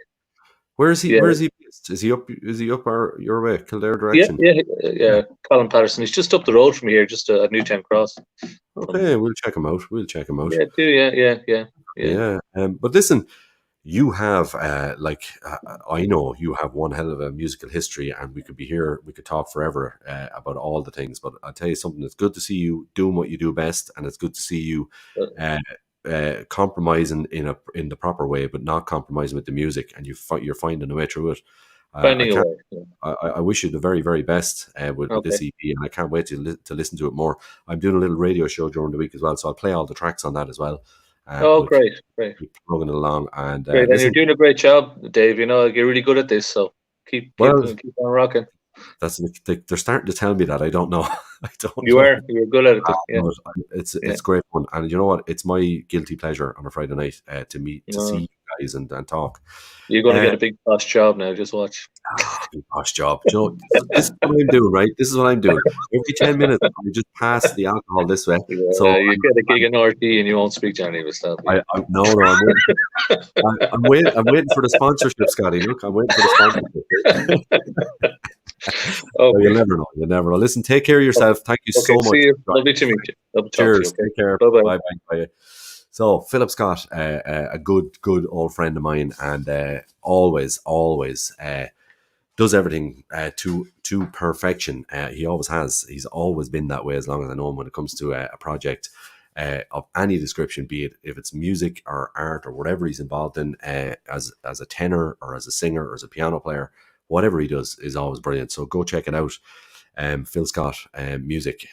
Where is he? yeah, Where is he based? Is he up? Is he up your way, Kildare yeah, direction? yeah. Colin Patterson. He's just up the road from here, just at Newtown Cross. Okay, we'll check him out. We'll check him out. Yeah, too. Yeah. Yeah. But listen, you have I know you have one hell of a musical history, and we could be here. We could talk forever about all the things. But I'll tell you something. It's good to see you doing what you do best, and it's good to see you compromising in the proper way, but not compromising with the music, and you're finding a way through it. I Finding a can't. way. Yeah. I wish you the very, very best with this Okay. EP, and I can't wait to listen to it more. I'm doing a little radio show during the week as well, so I'll play all the tracks on that as well. Oh, We'll great. keep plugging it along, and Great, and you're listen. doing a great job, Dave. You know, you're really good at this, so keep Well, on rocking. they're starting to tell me that. I don't know. I don't You know. you're good at it. Yeah, But it's yeah. great fun, and you know what? It's my guilty pleasure on a Friday night to No, see you guys and talk. you're going to Uh, get a big boss job now. Just watch. Big posh job. Do you know, this is what I'm doing, right? This is what I'm doing. Every 10 minutes, I just pass the alcohol this way. So You get a gig in RT and you won't speak to any of us. That'll be- no, I'm waiting for the sponsorship, Scotty. Look, I'm waiting for the sponsorship. So Okay. you'll never know. You'll never know. Listen, take care of yourself. Thank you so Okay, much. see you. Lovely to meet you. Love to talk to you. Cheers. Okay. Take care. Bye-bye. Bye bye. So Philip Scott, a good old friend of mine, and always does everything to perfection. He always has. He's always been that way as long as I know him when it comes to a project of any description, be it if it's music or art or whatever he's involved in, as a tenor or as a singer or as a piano player. Whatever he does is always brilliant. So go check it out. Phil Scott music.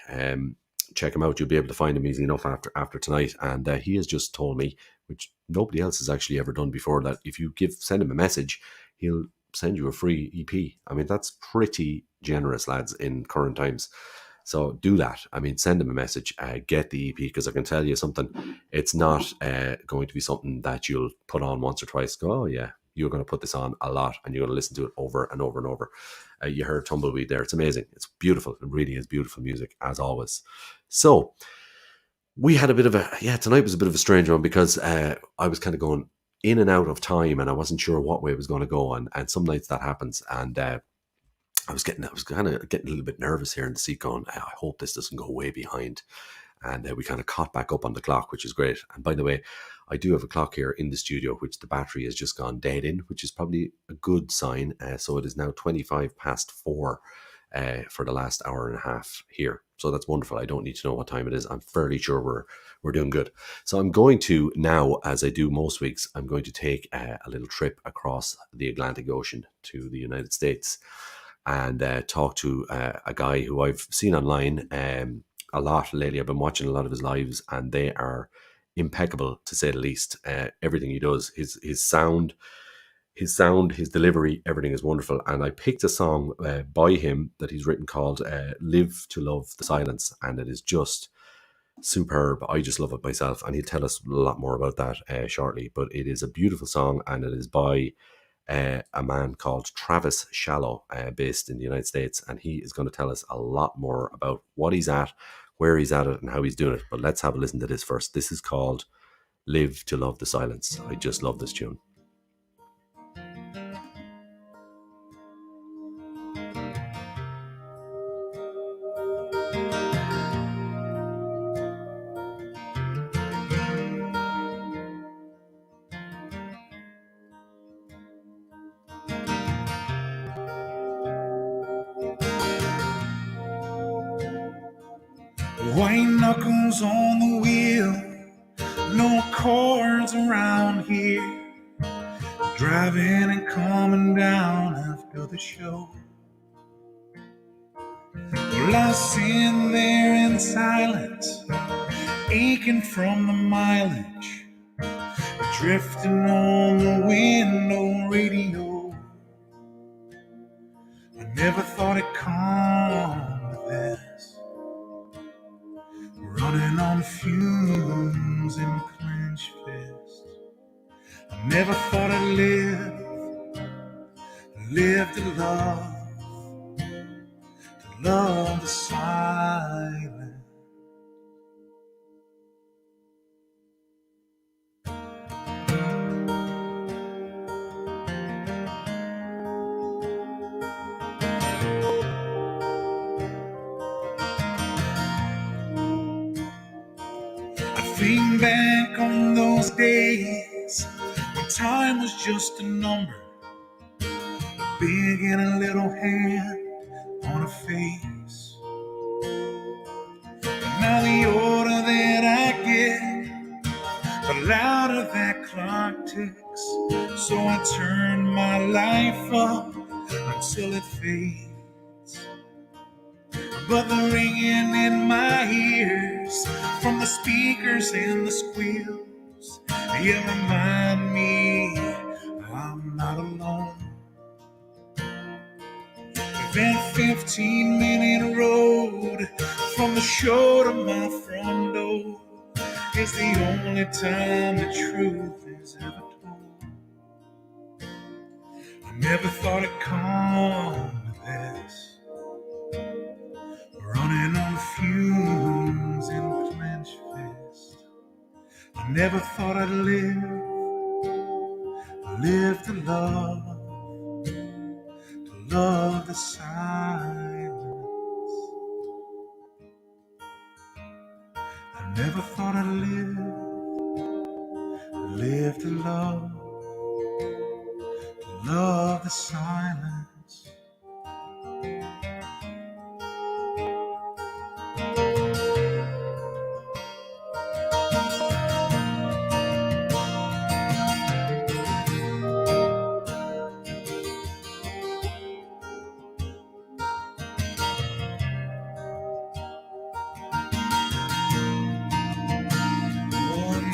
Check him out. You'll be able to find him easy enough after tonight. And he has just told me, which nobody else has actually ever done before, that if you send him a message, he'll send you a free EP. I mean, that's pretty generous, lads, in current times. So do that. I mean, send him a message, get the EP, because I can tell you something. It's not going to be something that you'll put on once or twice. Go, oh yeah, you're going to put this on a lot, and you're going to listen to it over and over and over. You heard Tumbleweed there. It's amazing. It's beautiful. It really is beautiful music, as always. So we had a bit of tonight was a bit of a strange one because I was kind of going in and out of time, and I wasn't sure what way it was going to go. And some nights that happens. And I was kind of getting a little bit nervous here in the seat going, I hope this doesn't go way behind. And we kind of caught back up on the clock, which is great. And by the way, I do have a clock here in the studio, which the battery has just gone dead in, which is probably a good sign. So it is now 25 past 4 for the last hour and a half here. So that's wonderful. I don't need to know what time it is. I'm fairly sure we're doing good. So I'm going to now, as I do most weeks, I'm going to take a little trip across the Atlantic Ocean to the United States and talk to a guy who I've seen online a lot lately. I've been watching a lot of his lives, and they are impeccable, to say the least. Everything he does, his sound, his delivery, everything is wonderful. And I picked a song by him that he's written called Live to Love the Silence, and it is just superb. I just love it myself, and he'll tell us a lot more about that shortly. But it is a beautiful song, and it is by a man called Travis Shallow, based in the United States, and he is going to tell us a lot more about what he's at, where he's at it, and how he's doing it. But let's have a listen to this first. This is called Live to Love the Silence. I just love this tune. White knuckles on the wheel, no chords around here. Driving and coming down after the show. Well, I sit there in silence, aching from the mileage, drifting on the window radio. I never thought it'd come to this, running on fumes and clenched fists. I never thought I'd live to love the silence. I think back on those days when time was just a number, a big and a little hand on a face. And now the older that I get, the louder that clock ticks. So I turn my life up until it fades. But the ringing in my ears from the speakers and the squeals, yeah, remind me I'm not alone. That 15-minute road from the show to my front door is the only time the truth is ever told. I never thought it'd come to this, running on fumes and clenched fists. I never thought I'd live to love the silence. I never thought I'd live to love the silence.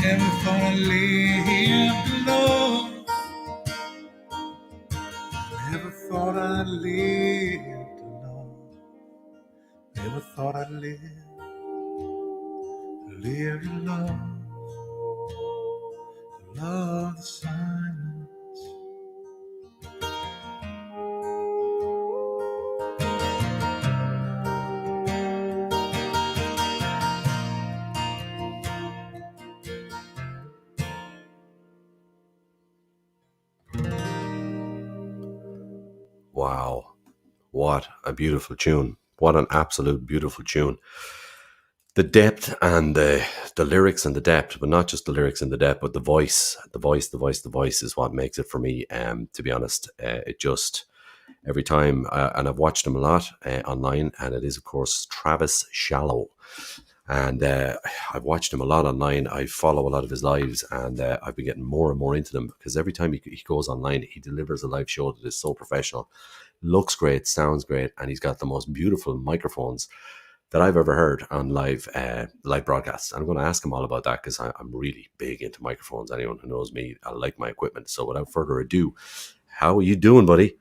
Never thought I'd live to love. Never thought I'd live to love. Never thought I'd live to love the silence. Wow. What a beautiful tune. What an absolute beautiful tune. The depth and the lyrics and the depth, but not just the lyrics and the depth, but the voice is what makes it for me. To be honest, it just every time, and I've watched him a lot online, and it is of course Travis Shallow, and I've watched him a lot online. I follow a lot of his lives, and I've been getting more and more into them because every time he goes online, he delivers a live show that is so professional, looks great, sounds great, and he's got the most beautiful microphones that I've ever heard on live broadcasts. I'm going to ask him all about that because I'm really big into microphones. Anyone who knows me, I like my equipment. So without further ado, how are you doing, buddy?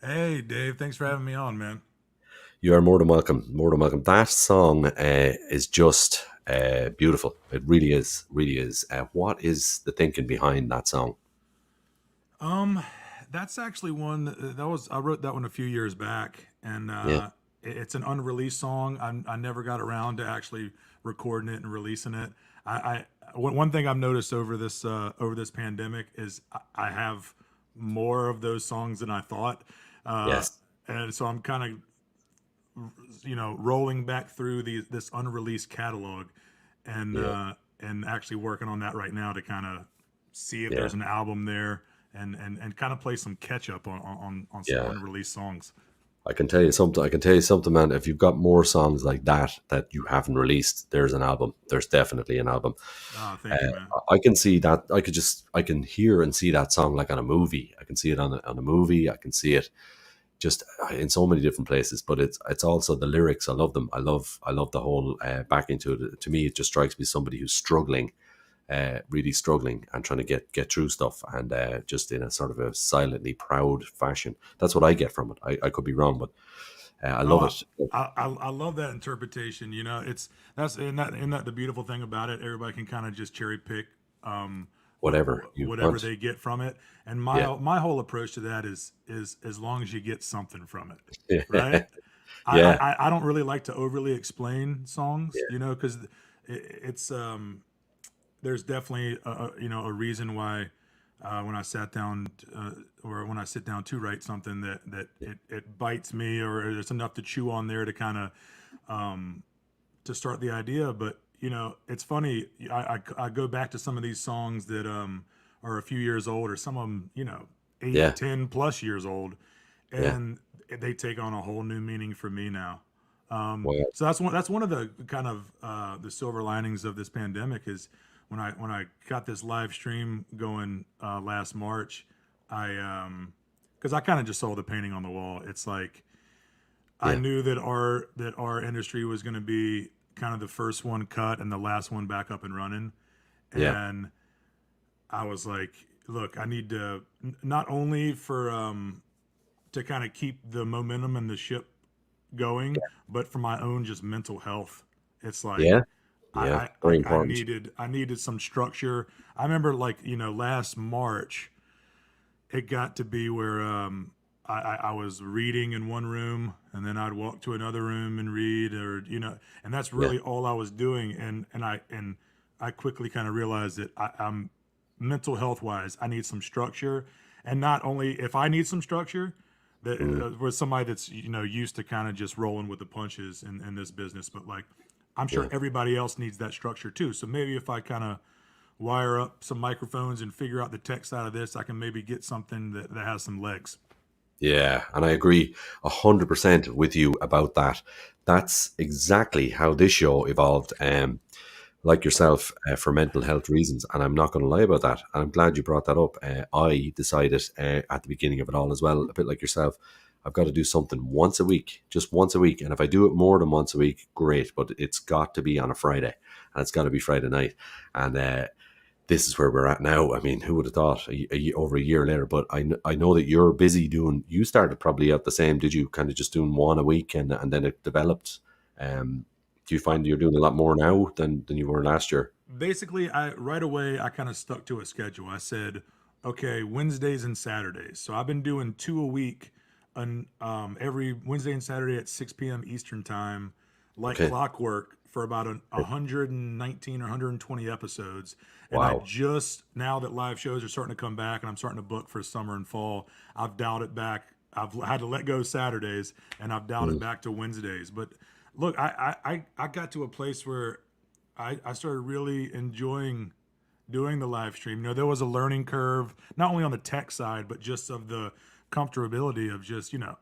Hey, Dave. Thanks for having me on, man. You are more than welcome. More than welcome. That song is just beautiful. It really is. Really is. What is the thinking behind that song? That's actually one I wrote that one a few years back, and it's an unreleased song. I never got around to actually recording it and releasing it. One thing I've noticed over this pandemic is I have more of those songs than I thought. Yes. And so I'm kind of rolling back through this unreleased catalog, and actually working on that right now to kind of see if there's an album there, and kind of play some catch up on some unreleased songs. I can tell you something. I can tell you something, man. If you've got more songs like that you haven't released, there's an album. There's definitely an album. Oh, thank you, man. I can see that. I can hear and see that song like on a movie. I can see it on a movie. I can see it just in so many different places. But it's also the lyrics. I love them. I love the whole back into it. To me, it just strikes me as somebody who's struggling, really struggling and trying to get through stuff, and just in a sort of a silently proud fashion. That's what I get from it. I could be wrong, but I love it. I love that interpretation. You know, isn't that the beautiful thing about it? Everybody can kind of just cherry pick Whatever want. they get from it. And Yeah. my whole approach to that is as long as you get something from it, Yeah. right? Yeah. I don't really like to overly explain songs, Yeah. you know, because it's there's definitely a reason why when I sat down or when I sit down to write something that it bites me, or there's enough to chew on there to kind of to start the idea. But you know, it's funny. I go back to some of these songs that are a few years old, or some of them, you know, 8, Yeah. 10 plus years old, Yeah. and they take on a whole new meaning for me now. Well, So that's one of the kind of the silver linings of this pandemic is when I got this live stream going last March, because I kind of just saw the painting on the wall. It's like I Yeah. knew that our industry was going to be kind of the first one cut and the last one back up and running, Yeah. and I was like, look, I need to not only for to kind of keep the momentum and the ship going, but for my own just mental health. It's like Yeah. I, Yeah. I, Very I important. needed some structure. I remember, like, you know, last March it got to be where I was reading in one room, and then I'd walk to another room and read, or you know, and that's Yeah. really all I was doing. And I quickly kind of realized that I'm mental health wise, I need some structure, and not only if I need some structure, that Mm. with somebody that's, you know, used to kind of just rolling with the punches in this business, but like I'm sure Yeah. everybody else needs that structure too. So maybe if I kind of wire up some microphones and figure out the tech side of this, I can maybe get something that has some legs. Yeah, and I agree 100% with you about that. That's exactly how this show evolved. Like yourself, for mental health reasons, and I'm not going to lie about that. And I'm glad you brought that up. I decided at the beginning of it all as well, a bit like yourself. I've got to do something once a week, just once a week. And if I do it more than once a week, great. But it's got to be on a Friday, and it's got to be Friday night. And this is where we're at now. I mean, who would have thought over a year later? But I know that you're busy doing. You started probably out the same. Did you kind of just doing one a week, and then it developed? Do you find you're doing a lot more now than you were last year? Basically, I right away I kind of stuck to a schedule. I said, okay, Wednesdays and Saturdays. So I've been doing 2 a week, and every Wednesday and Saturday at 6 p.m. Eastern time, like Okay. clockwork, for about 119 or 120 episodes. And I Wow. just, now that live shows are starting to come back and I'm starting to book for summer and fall, I've dialed it back. I've had to let go Saturdays, and I've dialed it Mm. back to Wednesdays. But look, I got to a place where I started really enjoying doing the live stream. You know, there was a learning curve, not only on the tech side, but just of the comfortability of just, you know,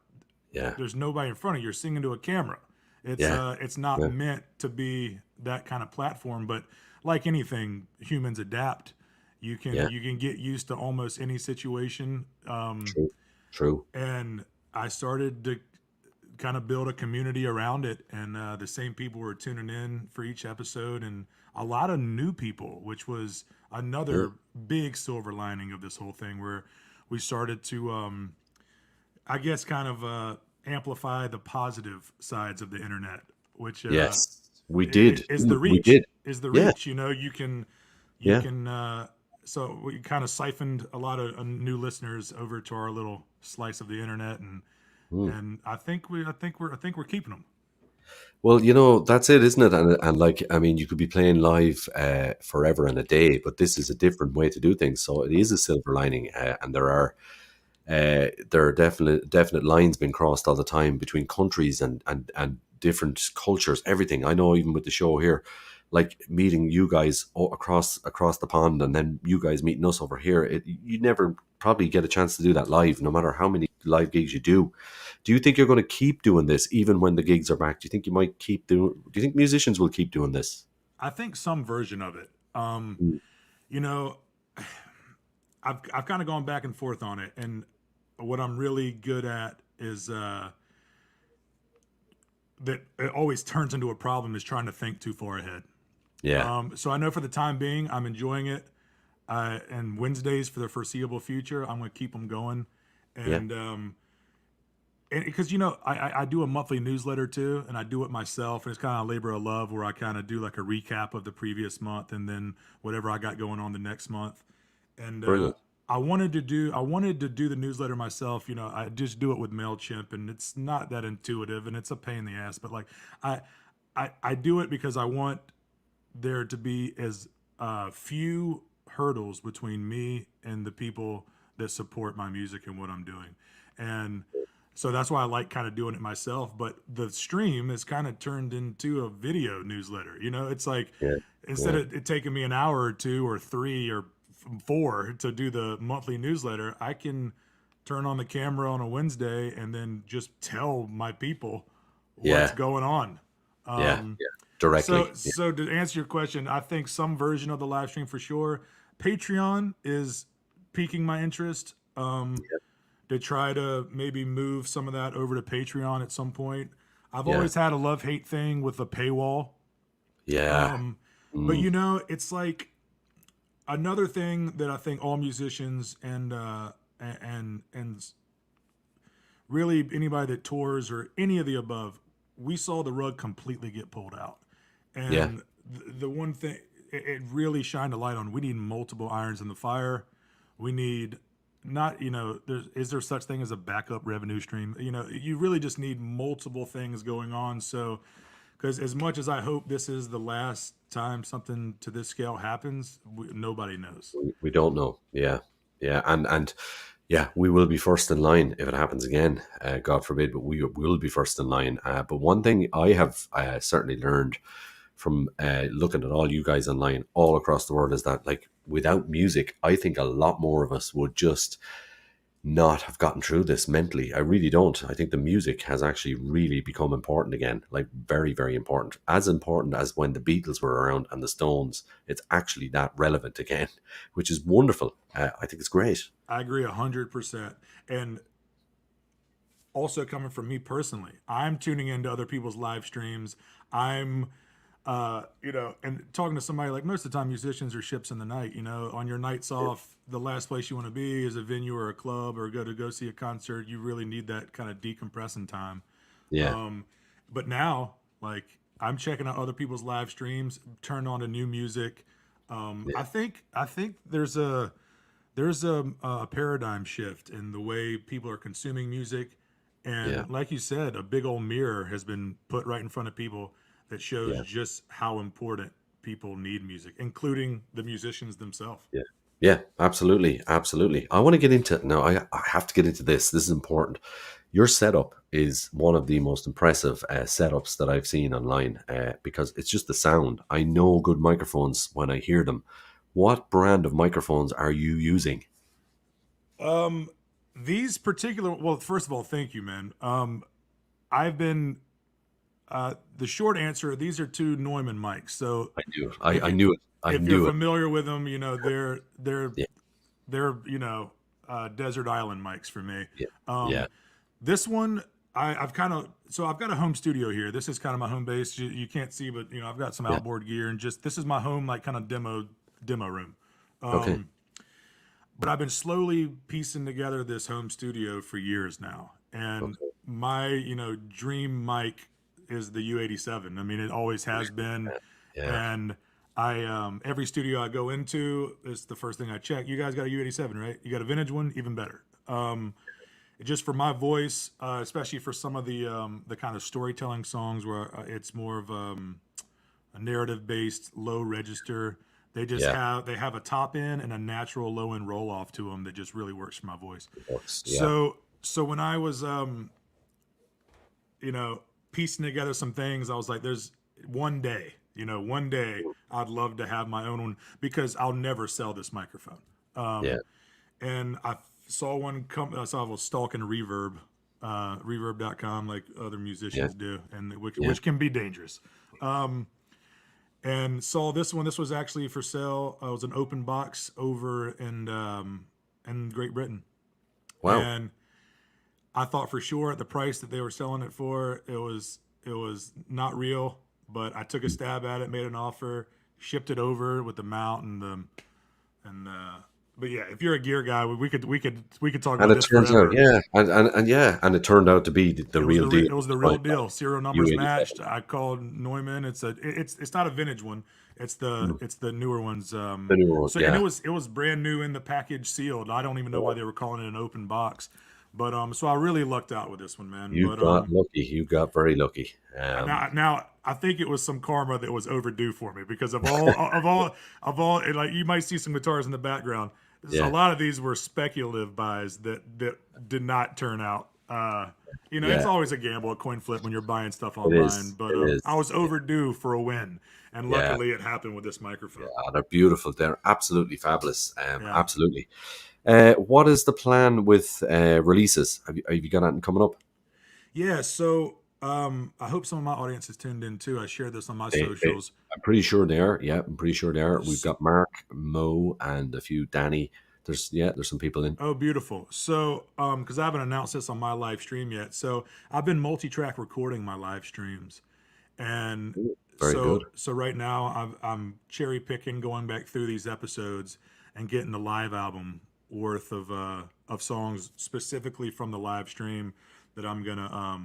Yeah. there's nobody in front of you. You're singing to a camera. Yeah. It's not Yeah. meant to be that kind of platform, but like anything, humans adapt. Yeah. You can get used to almost any situation. True. True. And I started to kind of build a community around it, and the same people were tuning in for each episode, and a lot of new people, which was Yeah. another big silver lining of this whole thing, where we started to I guess kind of amplify the positive sides of the internet, which Yes. We did. is the We reach. did. Is the Yeah. reach. You know, you Yeah. can so we kind of siphoned a lot of new listeners over to our little slice of the internet, Mm. and I think we're keeping them. Well, you know, that's it, isn't it? And like, I mean, you could be playing live forever and a day, but this is a different way to do things. So it is a silver lining, and there are definite lines being crossed all the time between countries and different cultures. Everything I know, even with the show here, like meeting you guys across the pond, and then you guys meeting us over here. You never probably get a chance to do that live, no matter how many live gigs you do. Do you think you're going to keep doing this even when the gigs are back? Do you think you might keep doing? Do you think musicians will keep doing this? I think some version of it. Mm. You know, I've kind of gone back and forth on it, and what I'm really good at is that it always turns into a problem is trying to think too far ahead. Yeah, So I know for the time being, I'm enjoying it. And Wednesdays for the foreseeable future, I'm going to keep them going. yeah, And because, you know, I do a monthly newsletter too, and I do it myself. And it's kind of a labor of love where I kind of do like a recap of the previous month and then whatever I got going on the next month. And brilliant. I wanted to do the newsletter myself. You know, I just do it with MailChimp, and it's not that intuitive, and it's a pain in the ass. But like, I do it because I want there to be as few hurdles between me and the people that support my music and what I'm doing. And so that's why I like kind of doing it myself. But the stream is kind of turned into a video newsletter. You know, it's like Yeah, instead yeah, of it taking me an hour or two or three or four to do the monthly newsletter, I can turn on the camera on a Wednesday and then just tell my people what's yeah, going on. yeah, Um, yeah. Directly. so, so to answer your question, I think some version of the live stream for sure. Patreon is piquing my interest. To try to maybe move some of that over to Patreon at some point. I've Yeah, always had a love-hate thing with the paywall. yeah, Um, but mm, you know, it's like another thing that I think all musicians and really anybody that tours or any of the above, we saw the rug completely get pulled out. yeah, And the one thing it really shined a light on, we need multiple irons in the fire. We need not, you know, is there such thing as a backup revenue stream? You know, you really just need multiple things going on. So, because as much as I hope this is the last time something to this scale happens, nobody knows. we don't know. Yeah, yeah, and yeah, we will be first in line if it happens again. God forbid, but we will be first in line. But one thing I have certainly learned from looking at all you guys online all across the world is that, like, without music, I think a lot more of us would just not have gotten through this mentally. I really don't. I think the music has actually really become important again, like very, very important. As important as when the Beatles were around and the Stones. It's actually that relevant again, which is wonderful. I think it's great. I agree 100%. And also coming from me personally, I'm tuning into other people's live streams. I'm you know, and talking to somebody, like most of the time musicians are ships in the night, you know, on your nights off, the last place you want to be is a venue or a club or go see a concert. You really need that kind of decompressing time. Yeah, Um, but now, like, I'm checking out other people's live streams, turn on to new music. yeah, I think there's a paradigm shift in the way people are consuming music, yeah, and like you said, a big old mirror has been put right in front of people that shows yeah, just how important people need music, including the musicians themselves. yeah. Yeah, absolutely, absolutely. I want to get into now. I have to get into this. This is important. Your setup is one of the most impressive setups that I've seen online because it's just the sound. I know good microphones when I hear them. What brand of microphones are you using? Um, these particular, well, first of all, thank you, man. I've been the short answer, these are two Neumann mics. So I knew it. if I you knew it. I if you're knew it. familiar with them, you know they're Yeah, you know desert island mics for me. yeah, Um, yeah, this one I've kind of I've got a home studio here. This is kind of my home base. You can't see, but you know I've got some yeah. outboard gear and just this is my home like kind of demo room. Okay. Um, but I've been slowly piecing together this home studio for years now, and Okay. my dream mic is the U87. I mean, it always has been, Yeah. Yeah. and I every studio I go into, it's the first thing I check. You guys got a U87, right? You got a vintage one, even better. Just for my voice, especially for some of the kind of storytelling songs where it's more of a narrative based low register. Yeah. They have a top end and a natural low end roll off to them that just really works for my voice. It works. Yeah. So when I was piecing together some things, I was like, there's one day I'd love to have my own one because I'll never sell this microphone. Yeah. and I saw one come. So I was stalking Reverb, reverb.com, like other musicians do, and which can be dangerous. And saw this one. This was actually for sale. It was an open box over in Great Britain. Wow. And I thought for sure at the price that they were selling it for, it was not real. But I took a stab at it, made an offer, shipped it over with the mount but yeah, if you're a gear guy, we could talk about And it this turns forever. out, yeah, and it turned out to be the real deal. It was the real deal. Serial numbers U87. matched. I called Neumann. It's not a vintage one. It's the newer ones. The newer ones, So yeah. and it was brand new in the package, sealed. I don't even know why they were calling it an open box. But so I really lucked out with this one, man. You But got lucky. You got very lucky. now I think it was some karma that was overdue for me, because of all and like you might see some guitars in the background. Yeah. A lot of these were speculative buys that did not turn out. It's always a gamble, a coin flip when you're buying stuff online. But I was overdue for a win, and luckily it happened with this microphone. Yeah, they're beautiful. They're absolutely fabulous. Absolutely. What is the plan with releases? Have you got anything coming up? Yeah, so I hope some of my audience has tuned in too. I shared this on my socials. I'm pretty sure they are. Yeah, I'm pretty sure they are. We've got Mark, Mo, and a few Danny. There's some people in. Oh, beautiful. So, because I haven't announced this on my live stream yet, so I've been multi-track recording my live streams, and Very good. So right now I'm cherry picking, going back through these episodes and getting the live album worth of songs specifically from the live stream that I'm gonna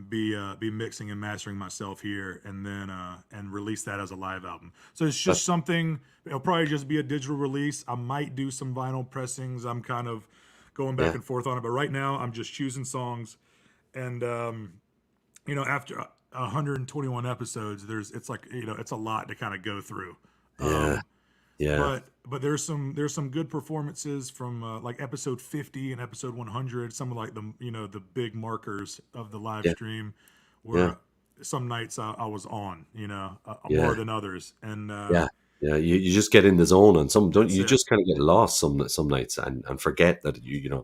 be mixing and mastering myself here, and then and release that as a live album. So it's just something. It'll probably just be a digital release. I might do some vinyl pressings. I'm kind of going back and forth on it, but right now I'm just choosing songs, and after 121 episodes, it's a lot to kind of go through. Yeah. But there's some good performances from like episode 50 and episode 100. Some of like the big markers of the live stream, where some nights I was on, more than others, and Yeah, you just get in the zone, and you it. just kind of get lost some nights and forget that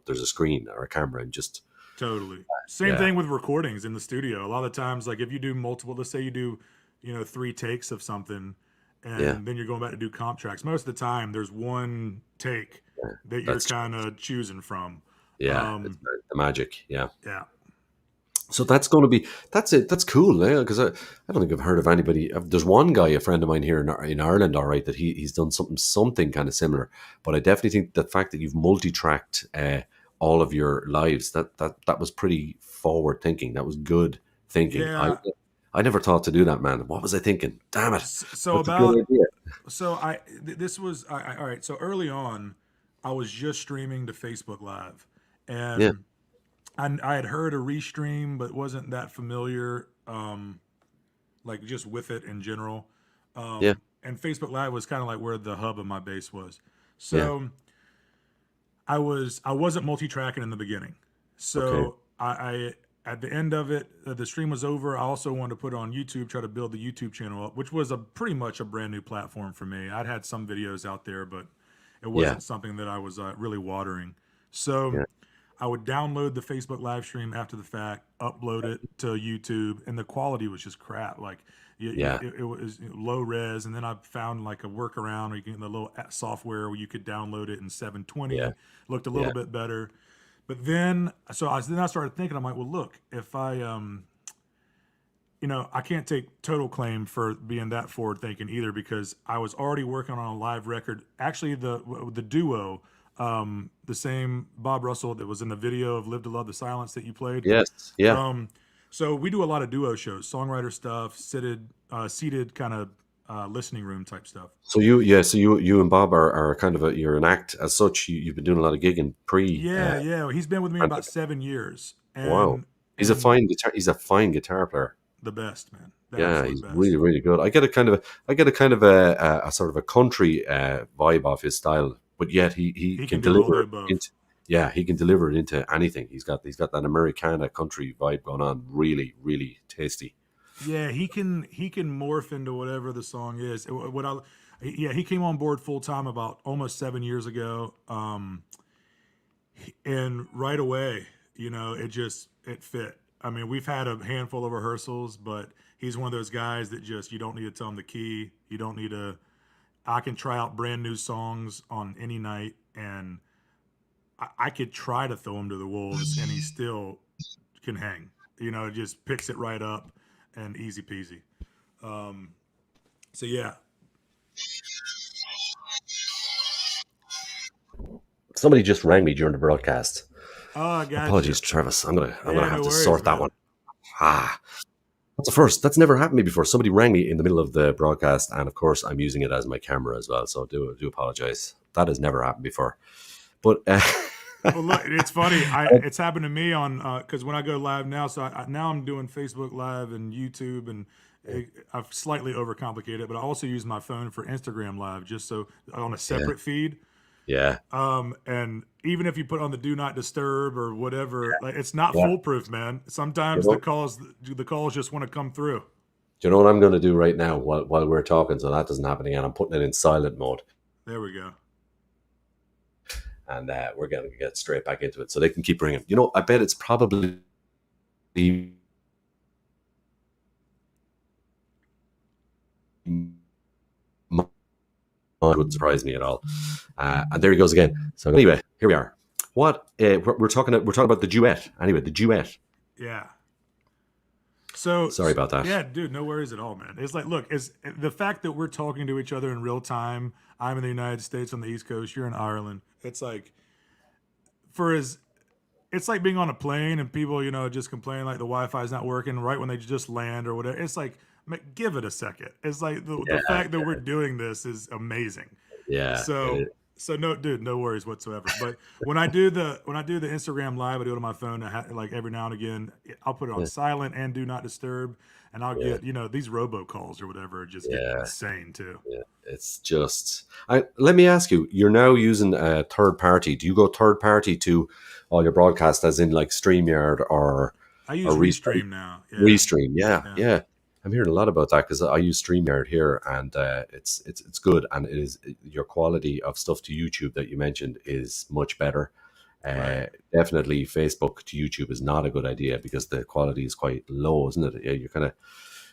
there's a screen or a camera, and just totally. Same thing with recordings in the studio. A lot of times, like if you do multiple, let's say you do 3 takes of something, and then you're going back to do comp tracks. Most of the time, there's one take that you're kind of choosing from. It's the magic. Yeah. So that's it. That's cool, because I don't think I've heard of anybody. There's one guy, a friend of mine here in Ireland, all right, that he's done something kind of similar. But I definitely think the fact that you've multi-tracked all of your lives, that was pretty forward thinking. That was good thinking. Yeah. I never thought to do that, man. What was I thinking? Damn it! So That's a good idea. this was all right. So early on, I was just streaming to Facebook Live, and I had heard a restream, but wasn't that familiar, like just with it in general. And Facebook Live was kind of like where the hub of my base was. So I wasn't multi-tracking in the beginning. So I at the end of it, the stream was over. I also wanted to put it on YouTube, try to build the YouTube channel up, which was pretty much a brand new platform for me. I'd had some videos out there, but it wasn't something that I was really watering. So I would download the Facebook live stream after the fact, upload it to YouTube, and the quality was just crap. Like it was low res, and then I found like a workaround where you can get the little software where you could download it in 720. Looked a little bit better. But then I started thinking, I'm like, well, look, if I I can't take total claim for being that forward thinking either, because I was already working on a live record. Actually, the duo, the same Bob Russell that was in the video of Live to Love the Silence that you played. Yes. Yeah. So we do a lot of duo shows, songwriter stuff, seated kind of listening room type stuff. So you and Bob are kind of you're an act as such. You've been doing a lot of gigging pre. He's been with me about 7 years. And, wow. He's a fine guitar player. The best, man. He's really, really good. I get a kind of a sort of a country vibe off his style, but yet he can deliver it he can deliver it into anything. He's got that Americana country vibe going on. Really, really tasty. Yeah, he can morph into whatever the song is. He came on board full time about almost 7 years ago. and right away, it fit. I mean, we've had a handful of rehearsals, but he's one of those guys that just, you don't need to tell him the key. You don't need to, I can try out brand new songs on any night, and I could try to throw him to the wolves and he still can hang. Just picks it right up and easy peasy. So yeah. Somebody just rang me during the broadcast. Oh, gotcha. Apologies, Travis. I'm gonna have no to worries, sort that man. one. That's a first. That's never happened to me before. Somebody rang me in the middle of the broadcast, and of course, I'm using it as my camera as well. So do apologize. That has never happened before. But well, look, it's funny. It's happened to me on because when I go live now, so now I'm doing Facebook Live and YouTube, and I've slightly overcomplicated it. But I also use my phone for Instagram Live, just so on a separate feed. Yeah. And even if you put on the do not disturb or whatever, like, it's not foolproof, man. Sometimes the calls just want to come through. Do you know what I'm going to do right now while we're talking, so that doesn't happen again? I'm putting it in silent mode. There we go. And we're going to get straight back into it, so they can keep ringing. I bet it's probably wouldn't surprise me at all. And there he goes again. So anyway, here we are. What we're talking about the duet. Anyway, the duet. Yeah. So sorry about that. Yeah, dude, no worries at all, man. It's like, look, it's the fact that we're talking to each other in real time. I'm in the United States on the East Coast. You're in Ireland. It's like, it's like being on a plane and people, just complain like the Wi-Fi is not working right when they just land or whatever. It's like, give it a second. It's like the fact that we're doing this is amazing. Yeah. So no, dude, no worries whatsoever. But when I do the Instagram Live, I do it on my phone. Like every now and again, I'll put it on silent and do not disturb, and I'll get these robocalls or whatever just get insane too. Yeah, it's just. Let me ask you: you're now using a third party. Do you go third party to all your broadcasts, as in like StreamYard or? I use Restream now. Yeah. Restream, yeah. I'm hearing a lot about that because I use StreamYard here, and it's good, and it is your quality of stuff to YouTube that you mentioned is much better. Right. Definitely, Facebook to YouTube is not a good idea because the quality is quite low, isn't it? You're kind of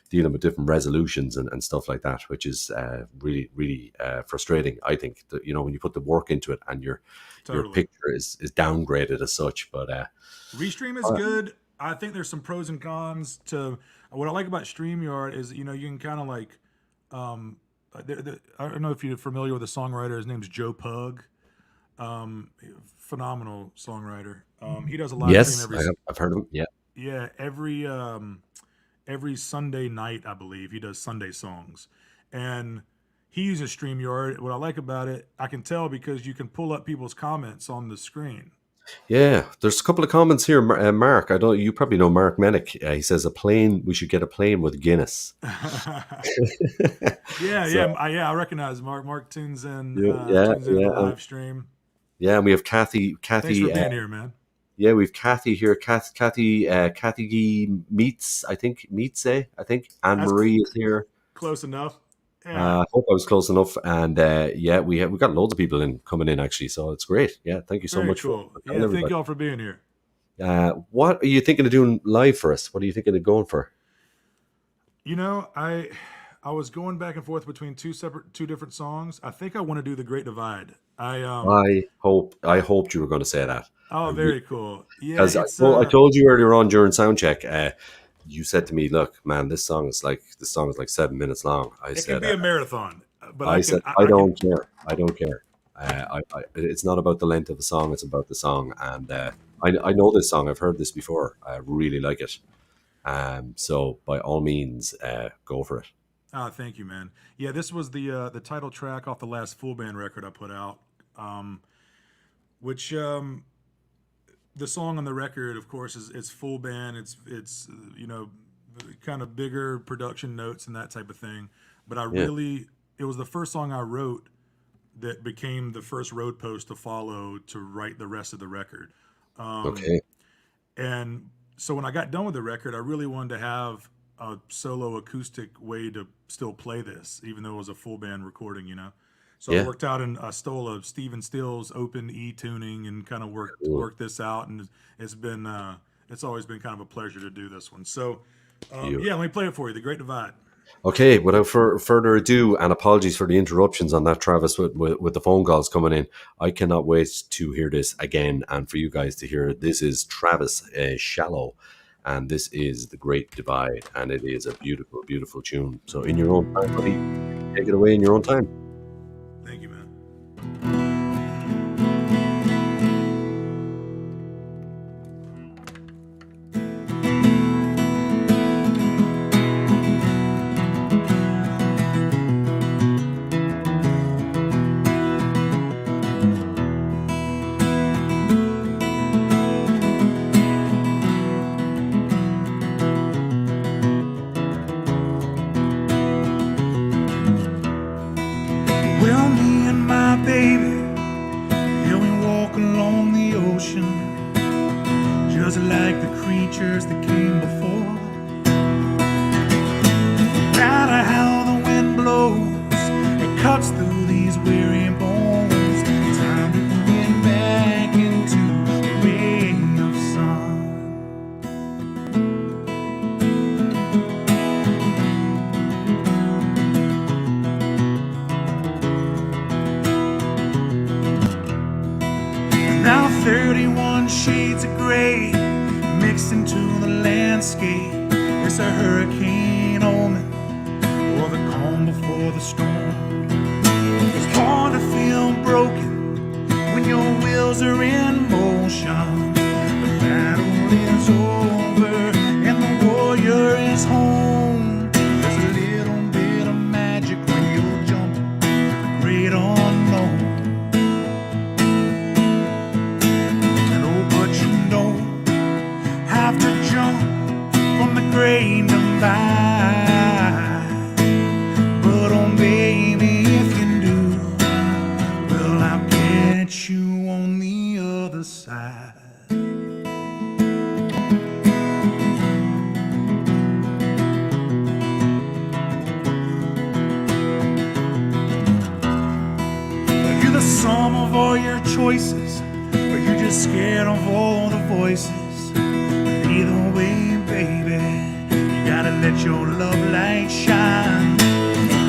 dealing with different resolutions and stuff like that, which is really, really frustrating. I think that when you put the work into it and your picture is downgraded as such. But Restream is good. I think there's some pros and cons to. What I like about StreamYard is, you can kind of like, I don't know if you're familiar with the songwriter. His name's Joe Pug. Phenomenal songwriter. He does a live stream I've heard of him. Yeah. Yeah. Every Sunday night, I believe he does Sunday songs, and he uses StreamYard. What I like about it, I can tell because you can pull up people's comments on the screen. Yeah, there's a couple of comments here. Mark, you probably know Mark Menick. He says we should get a plane with Guinness. I recognize Mark. Mark tunes in the live stream. Yeah, and we have Kathy. Thanks for being here, man. Yeah, we have Kathy here. Kathy Meets. I think Anne Marie is here. Close enough. Yeah. I hope I was close enough, and we got loads of people coming in actually, so it's great. Yeah, thank you so much. Cool. Thank y'all for being here. What are you thinking of doing live for us? What are you thinking of going for? I was going back and forth between two different songs. I think I want to do The Great Divide. I hoped you were going to say that. Oh, very cool. Yeah, I told you earlier on during soundcheck. You said to me, "Look, man, this song is like 7 minutes long." It can be a marathon, but I don't care. I don't care. It's not about the length of the song; it's about the song. And I know this song. I've heard this before. I really like it. So by all means, go for it. Thank you, man. Yeah, this was the title track off the last full band record I put out, which. The song on the record, of course, is full band. It's kind of bigger production notes and that type of thing. But it was the first song I wrote that became the first road post to follow to write the rest of the record. Okay. And so when I got done with the record, I really wanted to have a solo acoustic way to still play this, even though it was a full band recording, So I worked out and I stole a Stephen Stills open E tuning and kind of worked this out, and it's been it's always been kind of a pleasure to do this one. So let me play it for you. The Great Divide. Okay, without further ado, and apologies for the interruptions on that, Travis, with the phone calls coming in. I cannot wait to hear this again and for you guys to hear it. This is Travis Shallow, and this is The Great Divide, and it is a beautiful, beautiful tune. So in your own time, buddy, take it away in your own time. Thank you, man. Well, me and my baby, yeah, we walk along the ocean, just like the creatures that came before. No matter how the wind blows, it cuts through these weary bones. Time to get back into a ray of sun. Now 31 shades of gray mixed into the landscape. It's a hurricane omen, or the calm before the storm. It's hard to feel broken when your wheels are in motion. The battle is over and the warrior is home. There's a little bit of magic when you jump to the great unknown. Have to jump from the great divide, but oh baby, if you do, well, I'll catch you on the other side. Are you the sum of all your choices, or are you just scared of all the voices? Either way, baby, you gotta let your love light shine.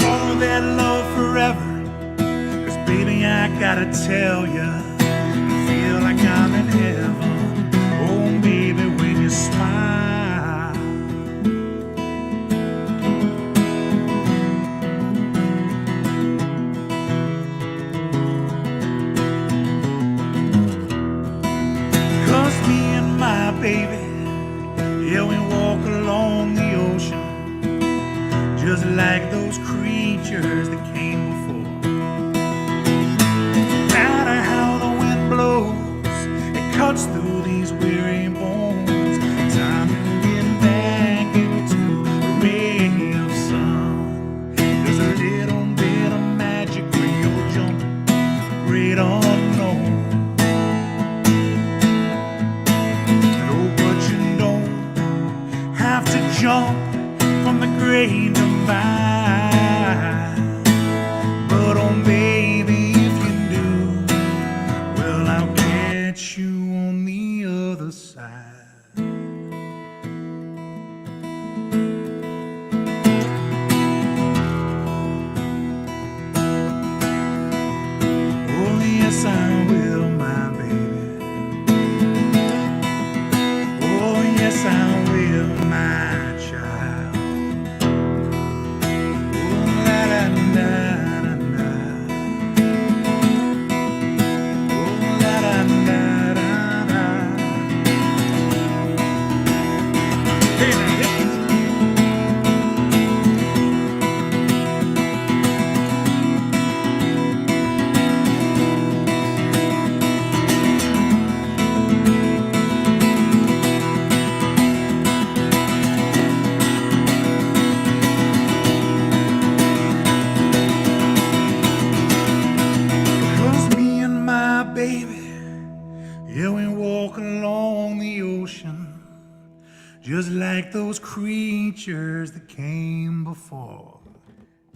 Follow that love forever, 'cause baby, I gotta tell ya, I feel like I'm in heaven. Oh baby, when you smile. 'Cause me and my baby, yeah, we walk along the ocean, just like those creatures that came before. No matter how the wind blows, it cuts through these weary bones. Time to get back into a ray of sun. There's a little bit of magic when you're jumping the great unknown. Have to jump from the great divide, but oh baby, if you do, well, I'll catch you on the other side. Oh yes, I will, my baby. Oh yes, I will, my child. Oh la la la la la. Oh la la la la la. Hey now, baby, yeah, we walk along the ocean, just like those creatures that came before.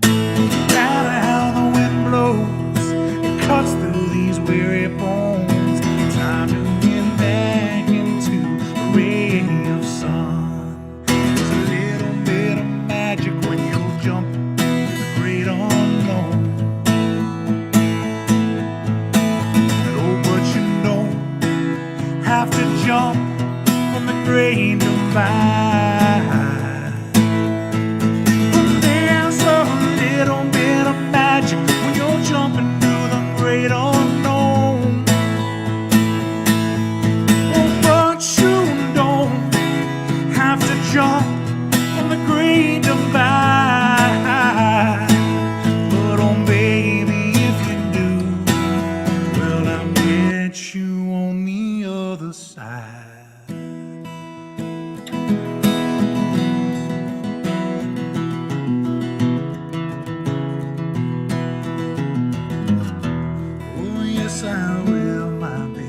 No matter how the wind blows, blows, it cuts through these weary bones. Time to get back into a ray of sun. There's a little bit of magic when you're jumping through the great unknown. And oh, but you don't have to jump from the great divide. There's a little bit of magic when you're jumping through the great unknown. Oh, but you don't have to jump from the great divide. But oh, baby, if you do, well, I'll get you on the other side. Oh, yes, I will, my baby.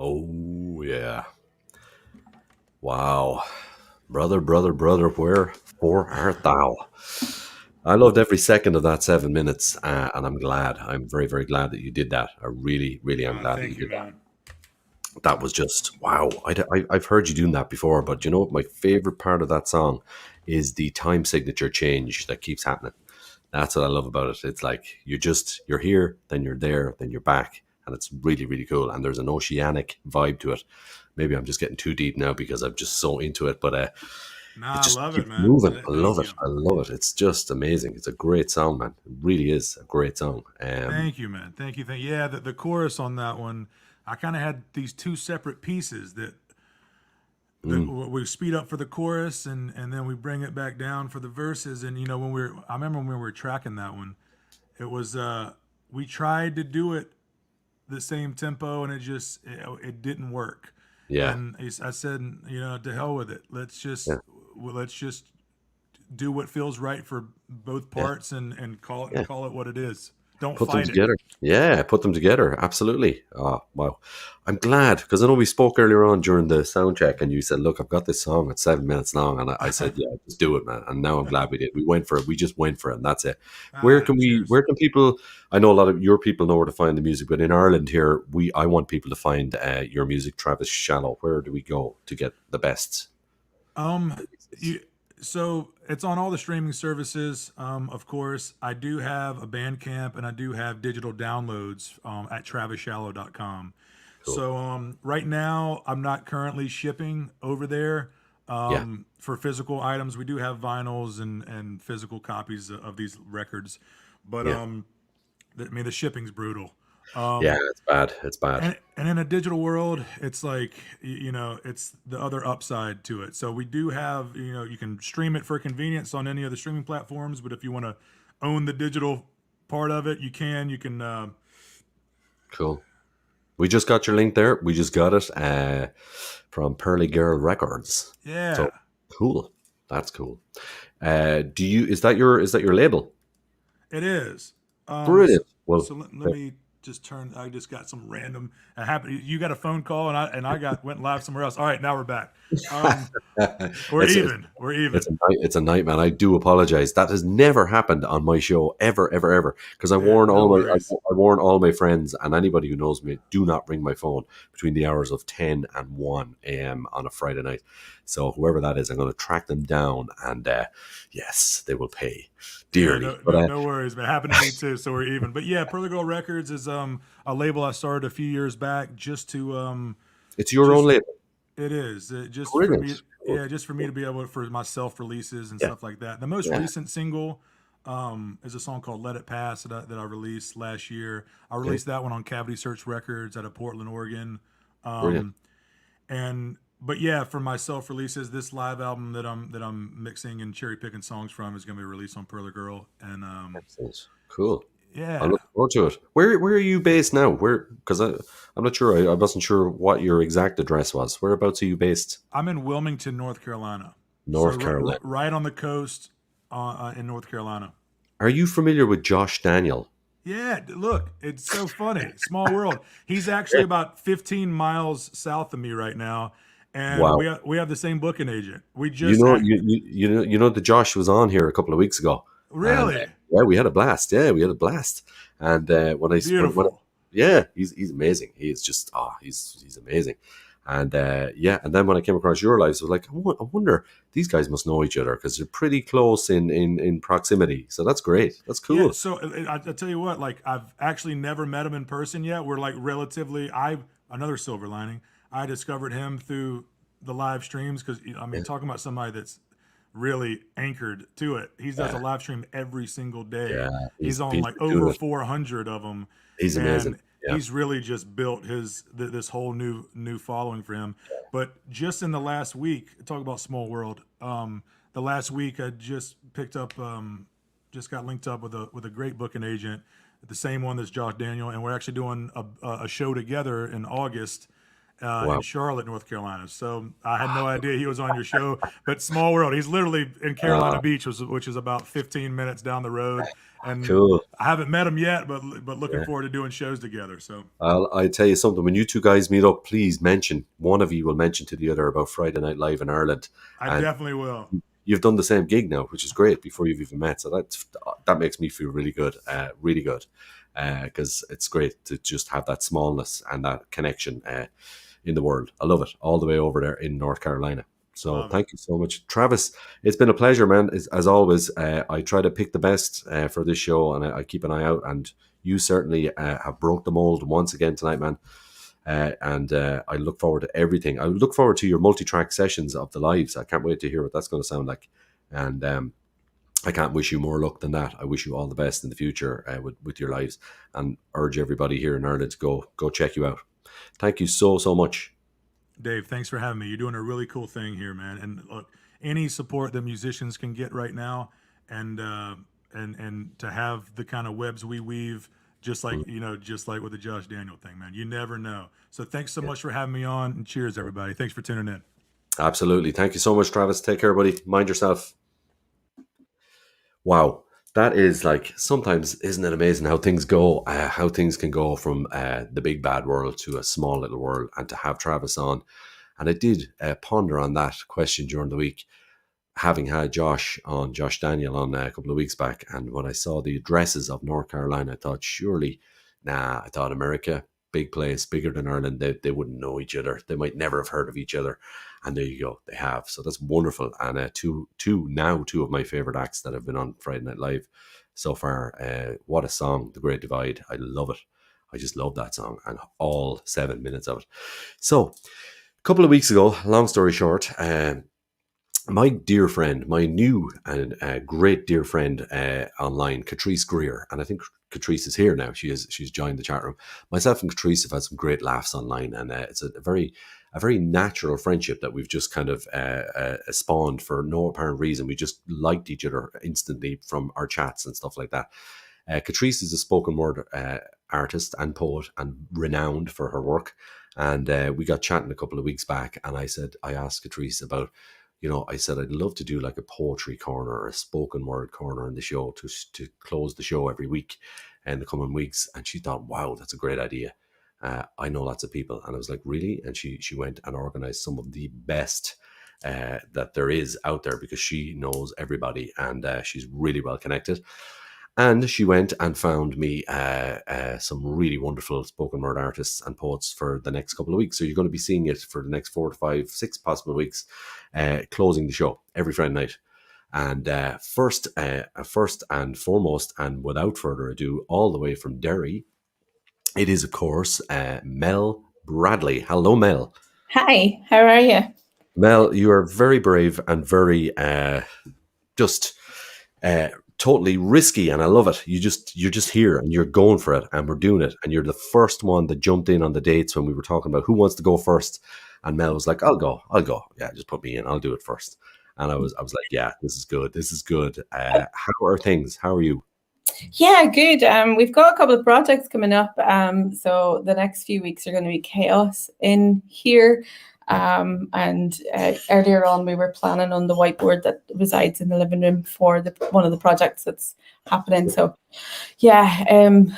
Oh, yeah. Wow. Brother, brother, brother, wherefore art thou? I loved every second of that 7 minutes, and I'm glad. I'm very, very glad that you did that. I really, really am glad that Thank you you, did that. man. That was just wow. I've heard you doing that before, but you know what? My favorite part of that song is the time signature change that keeps happening. That's what I love about it. It's like you're here, then you're there, then you're back, and it's really, really cool. And there's an oceanic vibe to it. Maybe I'm just getting too deep now because I'm just so into it, but Nah, it I just love it, keeps man. moving. I Thank love it. you. I love it. It's just amazing. It's a great song, man. It really is a great song. Thank you, man. Thank you. Yeah, the chorus on that one, I kind of had these two separate pieces that we speed up for the chorus and then we bring it back down for the verses. And you know, I remember when we were tracking that one, it was we tried to do it the same tempo and it didn't work. Yeah, And I said, you know, to hell with it. Let's just do what feels right for both parts and call yeah. it what it is. Don't Put them fight it. together. Yeah, put them together. Absolutely. Oh, wow. I'm glad because I know we spoke earlier on during the sound check and you said, look, I've got this song. It's 7 minutes long. And I said, yeah, just do it, man. And now I'm glad we did. We went for it. We just went for it. And that's it. Where can people, I know a lot of your people know where to find the music, but in Ireland here, I want people to find your music, Travis Shallow. Where do we go to get the best? So it's on all the streaming services. Of course, I do have a Bandcamp and I do have digital downloads at TravisShallow.com. Cool. So right now, I'm not currently shipping over there for physical items. We do have vinyls and physical copies of these records, but the shipping's brutal. Yeah, it's bad. It's bad. And in a digital world, it's like, you know, it's the other upside to it. So we do have, you know, you can stream it for convenience on any of the streaming platforms, but if you want to own the digital part of it, you can. Cool. We just got your link there. We just got it from Pearly Girl Records. Yeah. So cool. That's cool. Is that your label? It is. Brilliant. Well, so let me just turn. I just got some random. You got a phone call, and I went live somewhere else. All right, now we're back. We're even. It's a nightmare. I do apologize. That has never happened on my show ever. Because I warn all my friends and anybody who knows me, do not ring my phone between the hours of 10 and 1 a.m. on a Friday night. So whoever that is, I'm going to track them down, and yes, they will pay dearly. No worries, man. Happened to me too, so we're even. But yeah, Pearly Girl Records is a label I started a few years back just to. It's your own label. It is just Brilliant. for me. Yeah, just for me to be able for my self releases and stuff like that. The most recent single is a song called "Let It Pass" that I released last year. I released that one on Cavity Search Records out of Portland, Oregon. And but yeah, for my self releases, this live album that I'm mixing and cherry picking songs from is going to be released on Pearl Girl, and Excellent. Cool. yeah, I'm looking forward to it. Where are you based now? Because I'm not sure. I wasn't sure what your exact address was. Whereabouts are you based? I'm in Wilmington, North Carolina. North Carolina. Right on the coast in North Carolina. Are you familiar with Josh Daniel? Yeah, look, it's so funny. Small world. He's actually about 15 miles south of me right now, and Wow. we have the same booking agent. We You just know, you know that Josh was on here a couple of weeks ago. really Yeah, we had a blast. Yeah, we had a blast. And beautiful. yeah, he's amazing. He's just he's amazing. And yeah, and then when I came across your lives, I was like, I wonder these guys must know each other because they're pretty close in proximity. So that's great. That's cool. Yeah, so I tell you what, like I've actually never met him in person yet. We're like relatively. Another silver lining. I discovered him through the live streams because I mean, talking about somebody that's really anchored to it. He does a live stream every single day. Yeah, He's on been like doing over it. 400 of them. He's amazing. And Yeah. he's really just built this whole new following for him. But just in the last week, talk about small world. The last week I just picked up, just got linked up with a great booking agent, the same one that's Josh Daniel, and we're actually doing a show together in August. Wow. In Charlotte, North Carolina. So I had no idea he was on your show, but small world. He's literally in Carolina Beach, which is about 15 minutes down the road. And Cool. I haven't met him yet, but looking forward to doing shows together. So I tell you something. When you two guys meet up, please mention one of you will mention to the other about Friday Night Live in Ireland. I And definitely will. you've done the same gig now, which is great before you've even met. So that makes me feel really good, because it's great to just have that smallness and that connection in the world. I love it all the way over there in North Carolina. So Love it. thank you so much, Travis. It's been a pleasure, man. As always, I try to pick the best for this show, and I keep an eye out. And you certainly have broke the mold once again tonight, man. And I look forward to everything. I look forward to your multi-track sessions of the lives. I can't wait to hear what that's going to sound like. And I can't wish you more luck than that. I wish you all the best in the future with your lives, and urge everybody here in Ireland to go check you out. Thank you so much. Dave, thanks for having me. You're doing a really cool thing here, man. And look, any support that musicians can get right now, and to have the kind of webs we weave, just like just like with the Josh Daniel thing, man. You never know. So thanks so much for having me on, and cheers, everybody. Thanks for tuning in. Absolutely. Thank you so much, Travis. Take care, buddy. Mind yourself. Wow. That is like, sometimes, isn't it amazing how things go, how things can go from the big bad world to a small little world, and to have Travis on. And I did ponder on that question during the week, having had Josh Daniel on a couple of weeks back. And when I saw the addresses of North Carolina, I thought, surely, I thought America, big place, bigger than Ireland, they wouldn't know each other. They might never have heard of each other. And there you go, they have. So that's wonderful. And two of my favorite acts that have been on Friday Night Live so far. What a song, The Great Divide. I love it. I just love that song, and all 7 minutes of it. So a couple of weeks ago, long story short, my dear friend, my new and great dear friend online, Catrice Greer, and I think Catrice is here now. She's joined the chat room. Myself and Catrice have had some great laughs online, and it's a very natural friendship that we've just kind of spawned for no apparent reason. We just liked each other instantly from our chats and stuff like that. Catrice is a spoken word artist and poet, and renowned for her work. And we got chatting a couple of weeks back, and I asked Catrice about, I said, I'd love to do like a poetry corner or a spoken word corner in the show to close the show every week in the coming weeks. And she thought, wow, that's a great idea. I know lots of people. And I was like, really? And she went and organized some of the best that there is out there, because she knows everybody, and she's really well connected. And she went and found me some really wonderful spoken word artists and poets for the next couple of weeks. So you're going to be seeing it for the next 4 to 5, 6 possible weeks, closing the show every Friday night. And first and foremost, and without further ado, all the way from Derry, it is, of course, Mel Bradley. Hello, Mel. Hi, how are you? Mel, you are very brave and very totally risky, and I love it. You're just here, and you're going for it, and we're doing it. And you're the first one that jumped in on the dates when we were talking about who wants to go first. And Mel was like, I'll go. Yeah, just put me in. I'll do it first. And I was like, yeah, this is good. How are things? How are you? Yeah, good. We've got a couple of projects coming up. So the next few weeks are going to be chaos in here. And earlier on, we were planning on the whiteboard that resides in the living room for one of the projects that's happening. So, yeah, I'm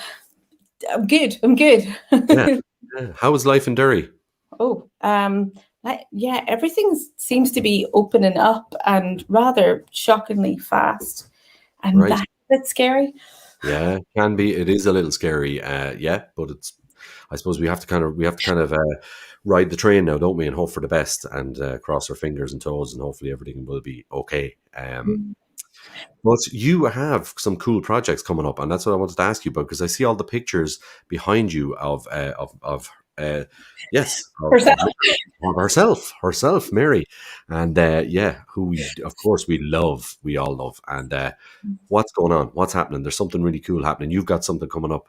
good. Yeah. How is life in Derry? Yeah, everything seems to be opening up and rather shockingly fast, and Right. that's a bit scary. Yeah, can be. It is a little scary. Yeah, but it's. I suppose we have to kind of ride the train now, don't we, and hope for the best, and cross our fingers and toes, and hopefully everything will be okay. But you have some cool projects coming up, and that's what I wanted to ask you about, because I see all the pictures behind you of herself, Mary, and who we all love. And what's going on? What's happening? There's something really cool happening. You've got something coming up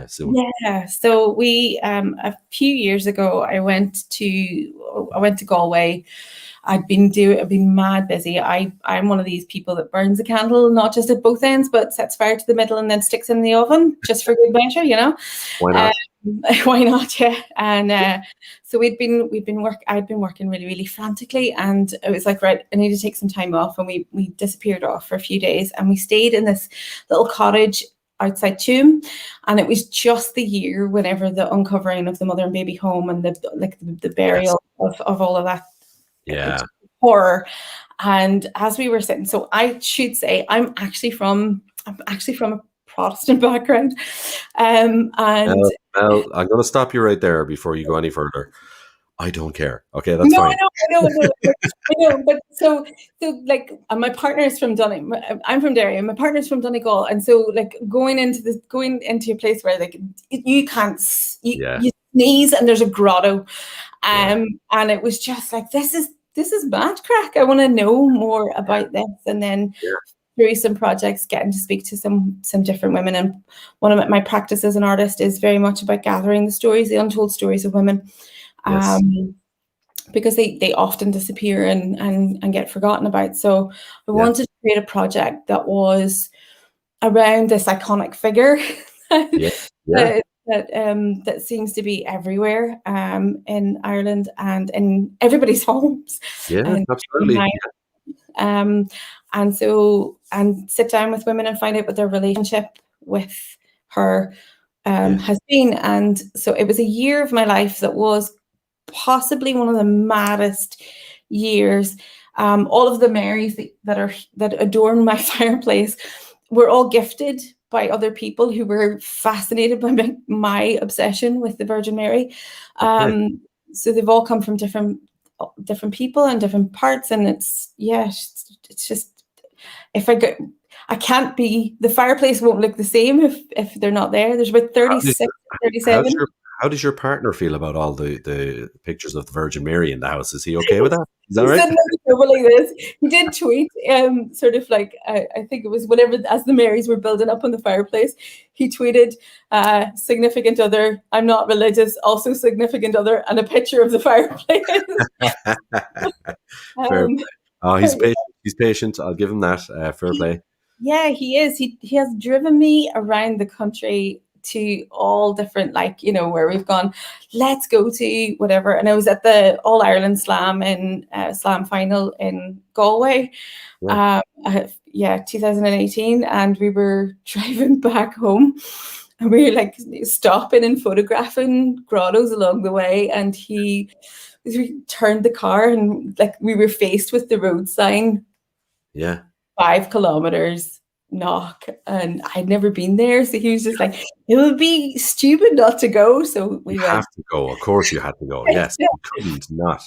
soon. Yeah, so we a few years ago, I went to Galway. I've been mad busy. I'm one of these people that burns a candle not just at both ends, but sets fire to the middle and then sticks in the oven just for good measure, you know. Why not? Why not? Yeah. And so I'd been working really, really frantically, and it was like, right, I need to take some time off, and we disappeared off for a few days, and we stayed in this little cottage outside Tuam, and it was just the year whenever the uncovering of the mother and baby home and the burial of all of that. Yeah. Horror. And as we were sitting, so I should say I'm actually from a Protestant background. And Mel, I'm going to stop you right there before you go any further. I don't care. Okay, that's fine. I know. But so like my partner is from Donegal. I'm from Derry, and my partner's from Donegal. And so like going into a place where like you can't you sneeze and there's a grotto, and it was just like this is mad crack. I want to know more about this, and then through some projects, getting to speak to some different women. And one of my practice as an artist is very much about gathering the untold stories of women. Yes. Because they often disappear and get forgotten about. So I wanted to create a project that was around this iconic figure that seems to be everywhere in Ireland and in everybody's homes. Yeah, absolutely. And sit down with women and find out what their relationship with her has been. And so it was a year of my life that was possibly one of the maddest years. All of the Marys that adorn my fireplace were all gifted by other people who were fascinated by my obsession with the Virgin Mary. So they've all come from different people and different parts, and it's just I can't be, the fireplace won't look the same if they're not there. There's about 36, 37. How does your partner feel about all the pictures of the Virgin Mary in the house? Is he okay with that? Is that right? Like this. He did tweet, sort of like, I think it was whenever, as the Marys were building up on the fireplace, he tweeted, significant other, I'm not religious, also significant other, and a picture of the fireplace. Fair play. Oh, he's patient. He's patient. I'll give him that. Fair play. Yeah, he is. He has driven me around the country to all different, like, you know, where we've gone, let's go to whatever. And I was at the All Ireland Slam in Slam final in Galway, 2018, and we were driving back home, and we were like stopping and photographing grottos along the way, and we turned the car, and like we were faced with the road sign, 5 kilometers knock, and I'd never been there, so he was just like, it would be stupid not to go. So we have to go. Of course you had to go. Yes, you couldn't not.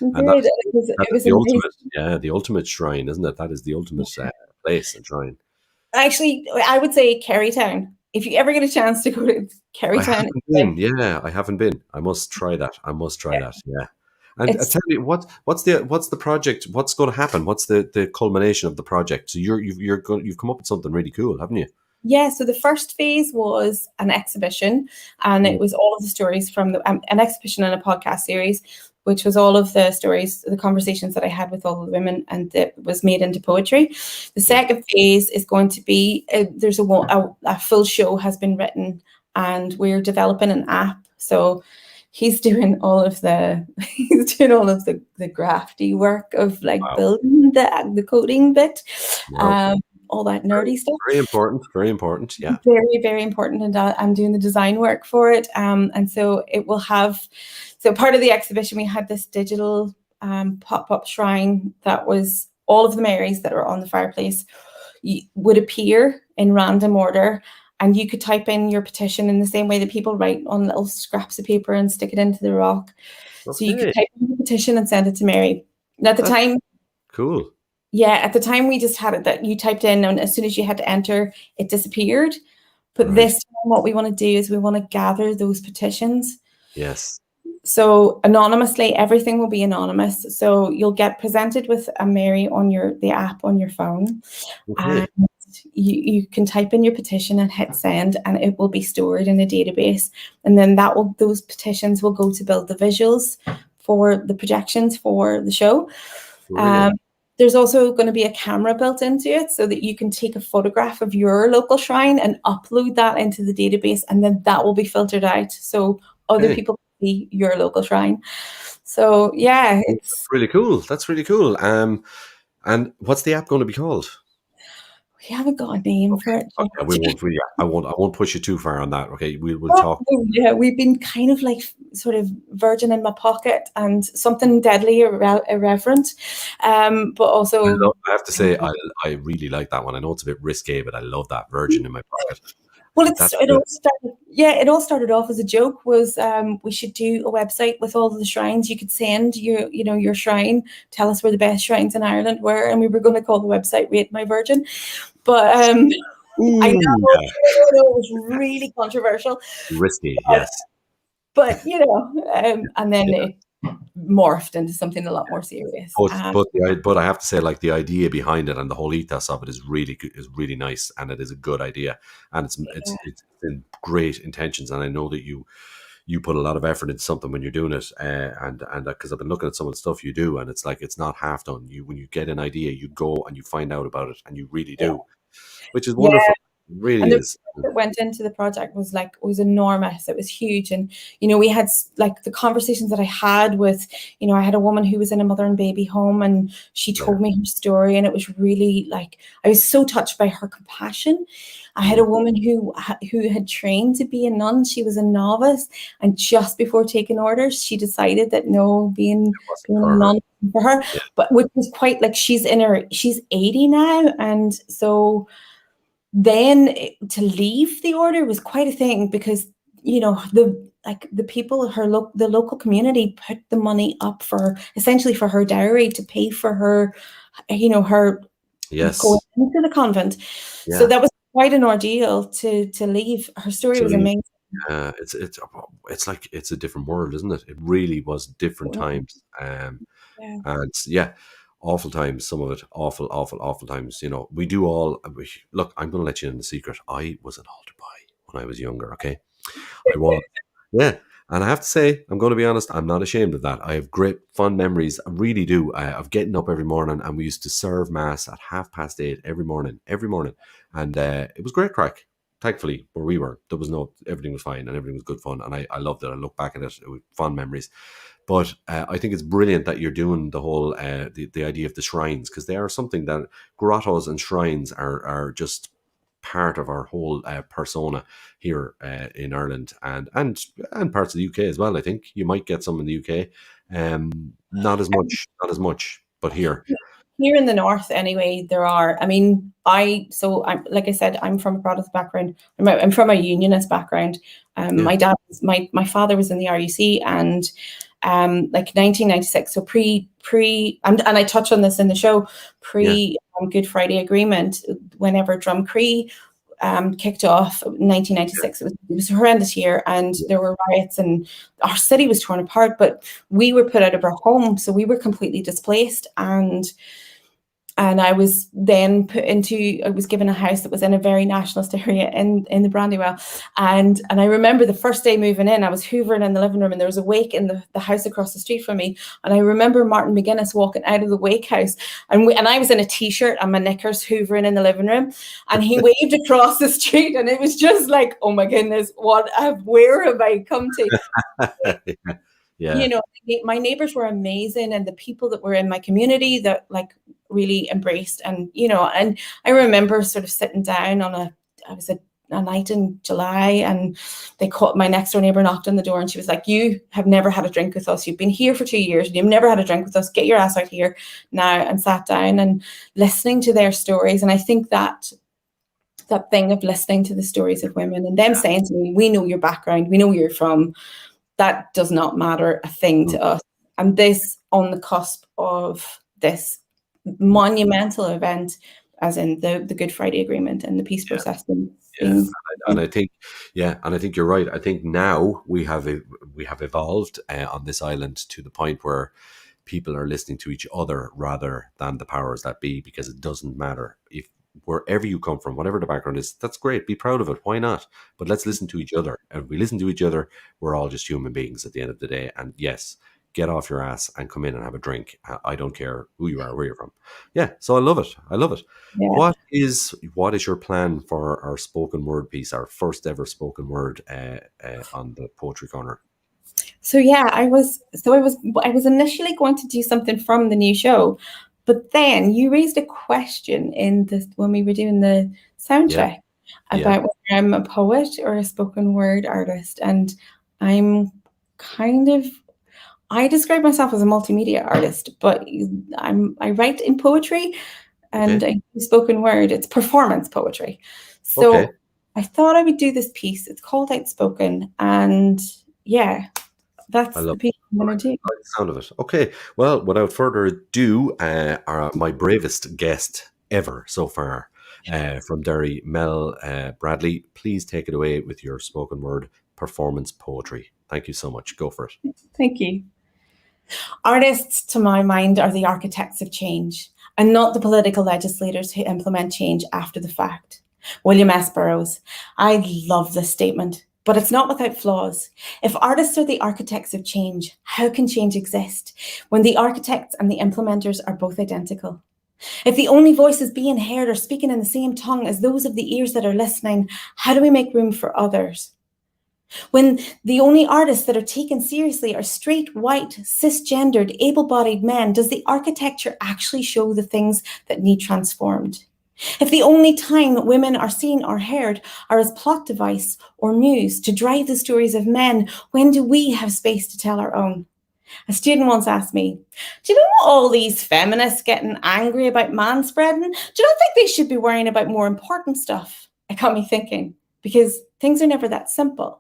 And it was the ultimate, the ultimate shrine, isn't it? That is the ultimate place and shrine. Actually, I would say Kerrytown. If you ever get a chance to go to Kerrytown, I haven't been. I must try that. Yeah. And tell me, what's the project? What's going to happen? What's the culmination of the project? So you've come up with something really cool, haven't you? Yeah. So the first phase was an exhibition, and it was all of the stories from an exhibition and a podcast series which was all of the stories, the conversations that I had with all the women, and it was made into poetry. The second phase is going to be, there's a full show has been written, and we're developing an app. So he's doing all of the grafty work of like building the coding bit, all that nerdy stuff. Very important. Yeah. Very, very important. And I'm doing the design work for it. And so it will have, so part of the exhibition, we had this digital pop-up shrine that was all of the Marys that are on the fireplace would appear in random order. And you could type in your petition in the same way that people write on little scraps of paper and stick it into the rock. Okay. So you could type in the petition and send it to Mary. And at the time, cool. Yeah, at the time we just had it that you typed in, and as soon as you had to enter, it disappeared. But this time, what we want to do is we want to gather those petitions. Yes. So anonymously, everything will be anonymous. So you'll get presented with a Mary on the app on your phone. Okay. And you can type in your petition and hit send, and it will be stored in a database. And then those petitions will go to build the visuals for the projections for the show. There's also going to be a camera built into it so that you can take a photograph of your local shrine and upload that into the database, and then that will be filtered out so other people can see your local shrine. So yeah, it's really cool. That's really cool. And what's the app going to be called? We haven't got a name for it. Okay, we won't really. I won't push you too far on that. Okay, we'll talk. Yeah, we've been kind of like sort of virgin in my pocket and something deadly irreverent, but also. I have to say, I really like that one. I know it's a bit risque, but I love that virgin in my pocket. Well, it all started off as a joke. Was we should do a website with all of the shrines. You could send your shrine, tell us where the best shrines in Ireland were, and we were going to call the website "Rate My Virgin." But I know it was really controversial, risky, yes. But and then it morphed into something a lot more serious. But I have to say, like, the idea behind it and the whole ethos of it is really nice, and it is a good idea, and it's in great intentions. And I know that you put a lot of effort into something when you're doing it, and because I've been looking at some of the stuff you do, and it's like it's not half done. When you get an idea, you go and you find out about it, and you really do, which is wonderful. It really is. That went into the project was enormous. It was huge, and we had like the conversations that I had with, I had a woman who was in a mother and baby home, and she told me her story, and it was really like I was so touched by her compassion. I had a woman who had trained to be a nun. She was a novice, and just before taking orders, she decided that no, being a nun for her, but which was quite like she's 80 now, and so. Then to leave the order was quite a thing because the people, the local community put the money up essentially for her dowry to pay for her, her going into the convent. Yeah. So that was quite an ordeal to leave. Her story was amazing. It's like it's a different world, isn't it? It really was different times. And awful times, some of it, awful times. We do all. Look, I'm going to let you in the secret. I was an altar boy when I was younger. Okay, I was. Yeah, and I have to say, I'm going to be honest. I'm not ashamed of that. I have great fond memories. I really do. Of getting up every morning, and we used to serve mass at 8:30 every morning, and it was great crack. Thankfully, where we were, everything was fine and everything was good fun, and I loved it. I look back at it with fond memories. But I think it's brilliant that you're doing the whole the idea of the shrines, because they are something that grottos and shrines are just part of our whole persona here in Ireland and parts of the UK as well. I think you might get some in the UK, not as much, but here. Here in the north, anyway, there are. I mean, I'm like I said, I'm from a Protestant background. I'm from a Unionist background. My dad, my father was in the RUC, and like 1996. So pre, and I touch on this in the show. Good Friday Agreement. Whenever Drumcree kicked off 1996, it was a horrendous year, and there were riots, and our city was torn apart. But we were put out of our home, so we were completely displaced, and And I was then I was given a house that was in a very nationalist area in the Brandywell. And I remember the first day moving in, I was hoovering in the living room and there was a wake in the house across the street from me. And I remember Martin McGuinness walking out of the wake house and I was in a t-shirt and my knickers hoovering in the living room. And he waved across the street and it was just like, oh my goodness, where have I come to? Yeah. You know, my neighbors were amazing, and the people that were in my community that like really embraced, and you know, and I remember sort of sitting down on a night in July, and my next door neighbor knocked on the door and she was like, you have never had a drink with us. You've been here for 2 years and you've never had a drink with us. Get your ass out here now. And sat down and listening to their stories. And I think that thing of listening to the stories of women and them saying to me, we know your background, we know where you're from, that does not matter a thing to us. And this, on the cusp of this monumental event, as in the Good Friday Agreement and the peace process. Yeah. And I think you're right. I think now we have evolved on this island to the point where people are listening to each other rather than the powers that be, because it doesn't matter if wherever you come from, whatever the background is, that's great. Be proud of it. Why not? But let's listen to each other. And if we listen to each other, we're all just human beings at the end of the day. And yes, get off your ass and come in and have a drink. I don't care who you are, where you're from. Yeah, so I love it. Yeah. What is your plan for our spoken word piece, our first ever spoken word on the Poetry Corner? So yeah, I was initially going to do something from the new show, but then you raised a question when we were doing the sound check about whether I'm a poet or a spoken word artist, and I describe myself as a multimedia artist, but I write in poetry and I do spoken word. It's performance poetry. So I thought I would do this piece. It's called Outspoken, and yeah, that's the piece I'm going to do. I like the sound of it. Okay, well, without further ado, my bravest guest ever so far from Derry, Mel Bradley, please take it away with your spoken word performance poetry. Thank you so much. Go for it. Thank you. Artists, to my mind, are the architects of change, and not the political legislators who implement change after the fact. William S. Burroughs. I love this statement, but it's not without flaws. If artists are the architects of change, how can change exist when the architects and the implementers are both identical? If the only voices being heard are speaking in the same tongue as those of the ears that are listening, how do we make room for others? When the only artists that are taken seriously are straight, white, cisgendered, able-bodied men, does the architecture actually show the things that need transformed? If the only time women are seen or heard are as plot device or muse to drive the stories of men, when do we have space to tell our own? A student once asked me, do you know all these feminists getting angry about manspreading? Do you not think they should be worrying about more important stuff? It got me thinking, because things are never that simple.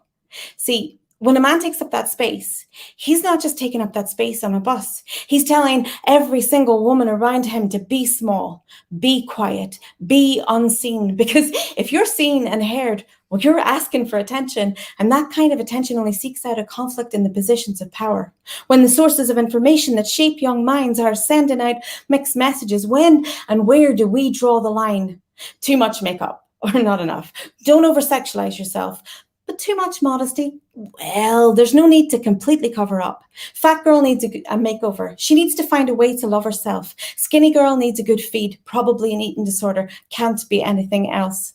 See, when a man takes up that space, he's not just taking up that space on a bus. He's telling every single woman around him to be small, be quiet, be unseen. Because if you're seen and heard, well, you're asking for attention. And that kind of attention only seeks out a conflict in the positions of power. When the sources of information that shape young minds are sending out mixed messages, when and where do we draw the line? Too much makeup or not enough. Don't over-sexualize yourself. But too much modesty? Well, there's no need to completely cover up. Fat girl needs a makeover. She needs to find a way to love herself. Skinny girl needs a good feed, probably an eating disorder. Can't be anything else.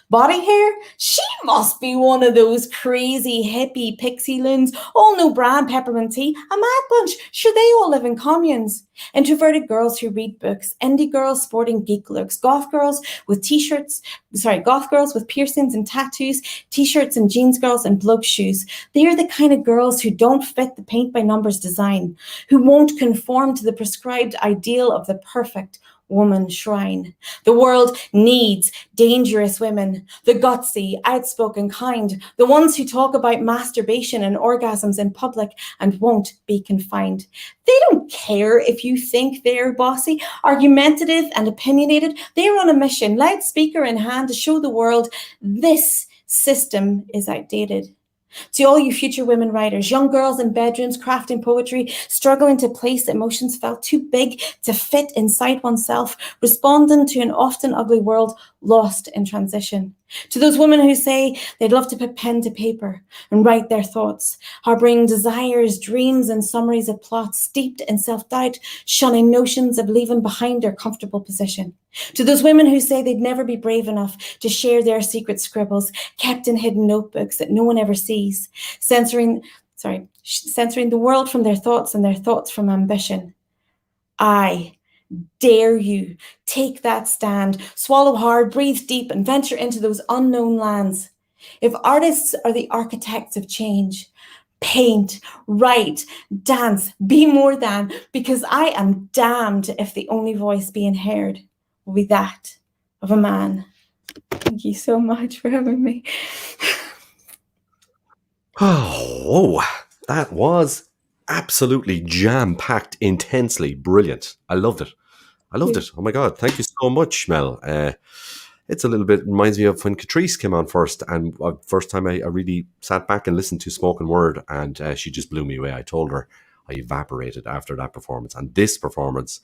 Body hair? She must be one of those crazy hippie pixie loons, all no brand peppermint tea, a mad bunch. Sure, they all live in communes. Introverted girls who read books, indie girls sporting geek looks, goth girls with piercings and tattoos, t-shirts and jeans girls and bloke shoes. They are the kind of girls who don't fit the paint by numbers design, who won't conform to the prescribed ideal of the perfect woman shrine. The world needs dangerous women, the gutsy, outspoken kind, the ones who talk about masturbation and orgasms in public and won't be confined. They don't care if you think they're bossy, argumentative and opinionated. They're on a mission, loudspeaker in hand, to show the world this system is outdated. To all you future women writers, young girls in bedrooms crafting poetry, struggling to place emotions felt too big to fit inside oneself, responding to an often ugly world lost in transition. To those women who say they'd love to put pen to paper and write their thoughts, harboring desires, dreams, and summaries of plots, steeped in self-doubt, shunning notions of leaving behind their comfortable position. To those women who say they'd never be brave enough to share their secret scribbles, kept in hidden notebooks that no one ever sees, censoring the world from their thoughts and their thoughts from ambition. I dare you, take that stand, swallow hard, breathe deep, and venture into those unknown lands. If artists are the architects of change, paint, write, dance, be more than, because I am damned if the only voice being heard will be that of a man. Thank you so much for having me. Oh, that was absolutely jam-packed, intensely brilliant. I loved it. Oh my God. Thank you so much, Mel. It's a little bit, reminds me of when Catrice came on first, and first time I really sat back and listened to spoken word, and she just blew me away. I told her I evaporated after that performance. And this performance,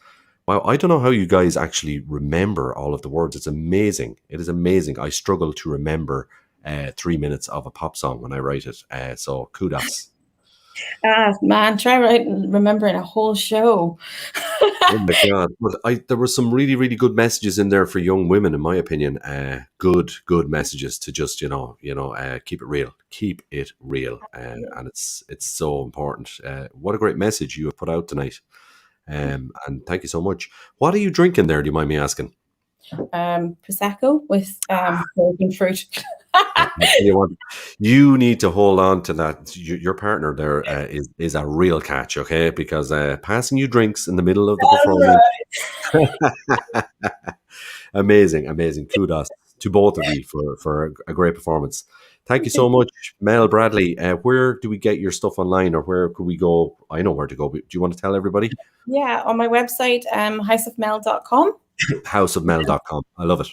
wow, I don't know how you guys actually remember all of the words. It's amazing. It is amazing. I struggle to remember 3 minutes of a pop song when I write it. So kudos. Man, try remembering a whole show. Oh my God. But there were some really, really good messages in there for young women, in my opinion. Good messages to just, keep it real. Keep it real. And it's so important. What a great message you have put out tonight. And thank you so much. What are you drinking there? Do you mind me asking? Prosecco with broken fruit. You need to hold on to that. Your partner there is a real catch, okay? Because passing you drinks in the middle of the performance. Amazing. Kudos to both of you for a great performance. Thank you so much, Mel Bradley. Where do we get your stuff online, or where could we go? I know where to go, but do you want to tell everybody? Yeah, on my website, houseofmel.com. Houseofmel.com. I love it.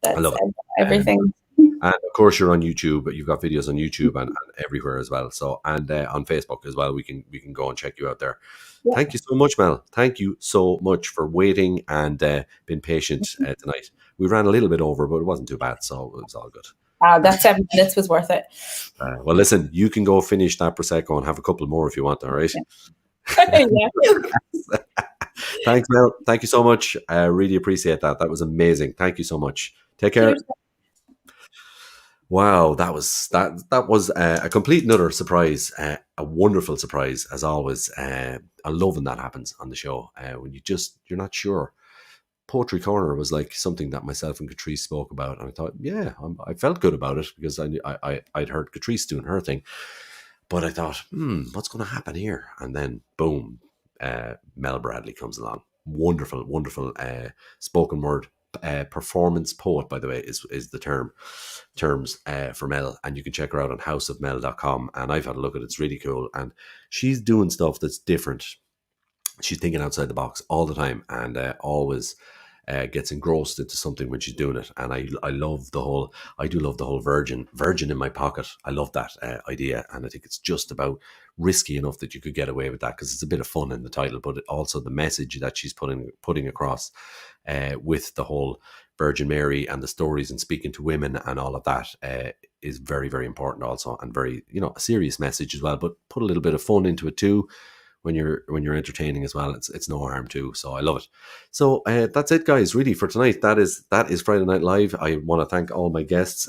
That's I love it. Everything. And of course, you're on YouTube, but you've got videos on YouTube and everywhere as well. So, and on Facebook as well. We can go and check you out there. Yeah. Thank you so much, Mel. Thank you so much for waiting and being patient tonight. We ran a little bit over, but it wasn't too bad, so it was all good. That 7 minutes was worth it. Well, listen, you can go finish that Prosecco and have a couple more if you want, all right? Yeah. Thanks, Mel. Thank you so much. I really appreciate that. That was amazing. Thank you so much. Take care. Wow, that was a complete another surprise, a wonderful surprise as always. I love when that happens on the show when you're not sure. Poetry Corner was like something that myself and Catrice spoke about, and I thought, yeah, I felt good about it because I'd heard Catrice doing her thing, but I thought, what's going to happen here? And then boom, Mel Bradley comes along. Wonderful spoken word. Performance poet, by the way, is the terms for Mel, and you can check her out on houseofmel.com. And I've had a look at it. It's really cool, and she's doing stuff that's different. She's thinking outside the box all the time, and always gets engrossed into something when she's doing it. And I love the whole virgin in my pocket. I love that idea, and I think it's just about risky enough that you could get away with that because it's a bit of fun in the title, but also the message that she's putting across with the whole Virgin Mary and the stories and speaking to women and all of that is very, very important also, and very, a serious message as well, but put a little bit of fun into it too when you're entertaining as well. It's no harm too, so I love it. So that's it, guys, really, for tonight. That is Friday Night Live. I want to thank all my guests.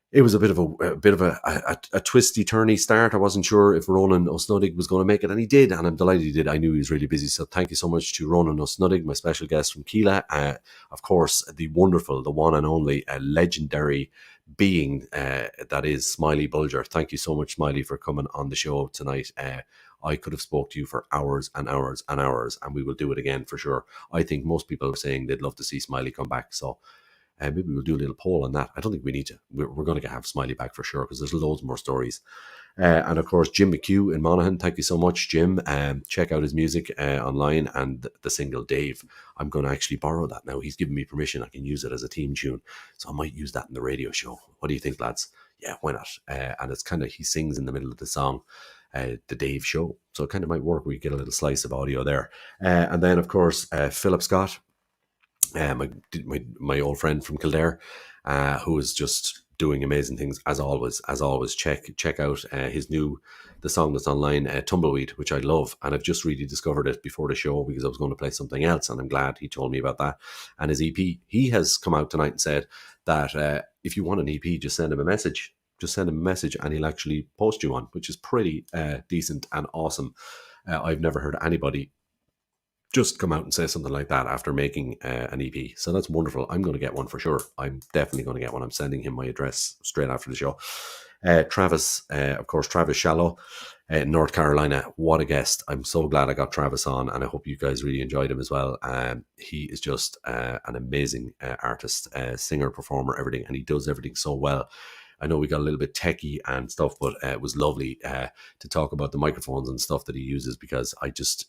It was a bit of a twisty turny start. I wasn't sure if Ronan O'Snuddig was going to make it, and he did, and I'm delighted he did. I knew he was really busy, so thank you so much to Ronan O'Snuddig, my special guest from Keela. Of course, the wonderful, the one and only, legendary being that is Smiley Bulger. Thank you so much, Smiley, for coming on the show tonight. I could have spoke to you for hours and hours and hours, and we will do it again for sure. I think most people are saying they'd love to see Smiley come back, so maybe we'll do a little poll on that. I don't think we need to. We're going to have Smiley back for sure because there's loads more stories. And of course, Jim McHugh in Monaghan. Thank you so much, Jim. Check out his music online, and the single Dave. I'm going to actually borrow that now. He's given me permission. I can use it as a theme tune. So I might use that in the radio show. What do you think, lads? Yeah, why not? And it's kind of, he sings in the middle of the song, the Dave Show. So it kind of might work. We get a little slice of audio there. And then, of course, Philip Scott, my old friend from Kildare, who is just doing amazing things as always. Check out the song that's online, Tumbleweed, which I love, and I've just really discovered it before the show because I was going to play something else, and I'm glad he told me about that. And his EP, he has come out tonight and said that if you want an EP, just send him a message, and he'll actually post you one, which is pretty decent and awesome. I've never heard anybody just come out and say something like that after making an EP. So that's wonderful. I'm going to get one for sure. I'm definitely going to get one. I'm sending him my address straight after the show. Travis, of course, Travis Shallow in North Carolina. What a guest. I'm so glad I got Travis on, and I hope you guys really enjoyed him as well. He is just an amazing artist, singer, performer, everything, and he does everything so well. I know we got a little bit techie and stuff, but it was lovely to talk about the microphones and stuff that he uses, because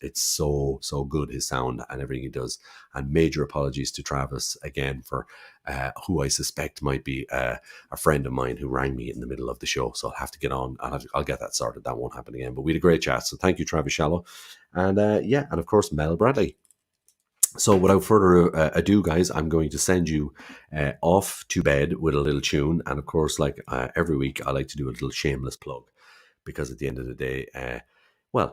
it's so good, his sound and everything he does. And major apologies to Travis again for who I suspect might be a friend of mine who rang me in the middle of the show. So I'll have to get on. I'll get that sorted. That won't happen again. But we had a great chat. So thank you, Travis Shallow. And and of course, Mel Bradley. So without further ado, guys, I'm going to send you off to bed with a little tune. And of course, like every week, I like to do a little shameless plug, because at the end of the day,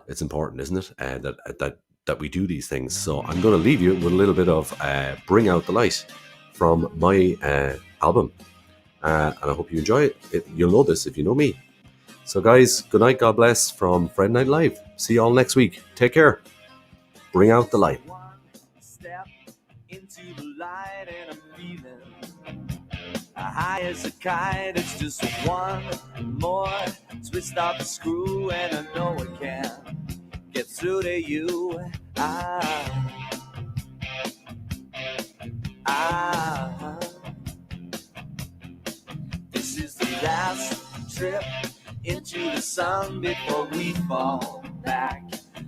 it's important, isn't it? That we do these things. So I'm going to leave you with a little bit of Bring Out the Light from my album. And I hope you enjoy it. You'll know this if you know me. So guys, good night, God bless from Fred Night Live. See you all next week. Take care. Bring out the light. Into the light and I'm feeling high as a kite. It's just one more twist off the screw, and I know I can get through to you. This is the last trip into the sun before we fall back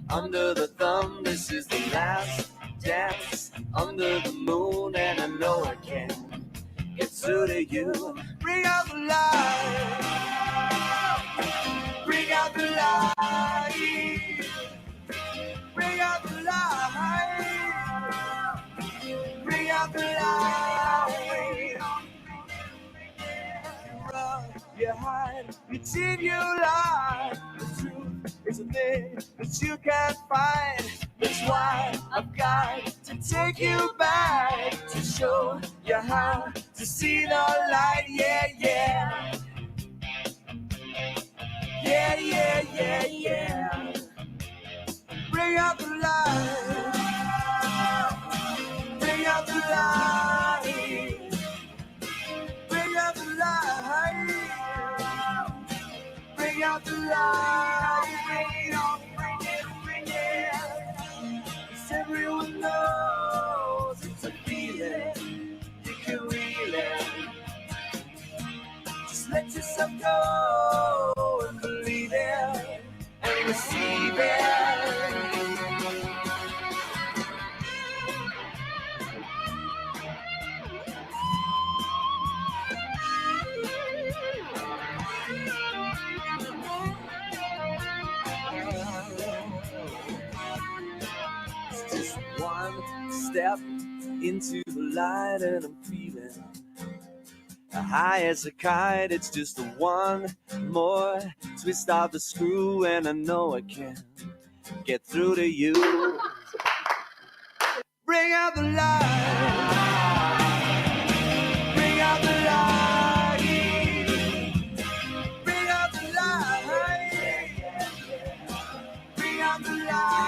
under the thumb. This is the last dance under the moon, and I know I can get through to you. Bring out the light, bring out the light, bring out the light, bring out the light. You run, you hide, you cheat, you lie. The truth is a thing that you can't find. That's why I've got to take you back to show you how to see the light. Yeah, yeah. Yeah, yeah, yeah, yeah. Bring out the light. Bring out the light. Bring out the light. Bring out the light. Bring it on, bring it, bring it. Everyone knows it's a feeling, you can reel it. Just let yourself go and believe it and receive it. Step into the light and I'm feeling high as a kite. It's just one more twist of the screw, and I know I can get through to you. Bring out the light. Bring out the light. Bring out the light. Bring out the light.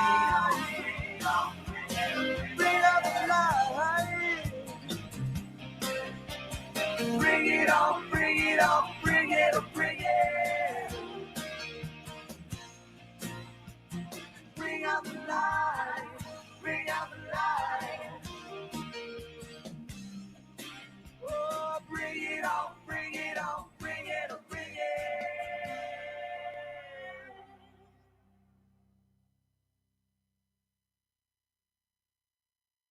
Bring it on, bring it on, bring it on, bring it. Bring out the light.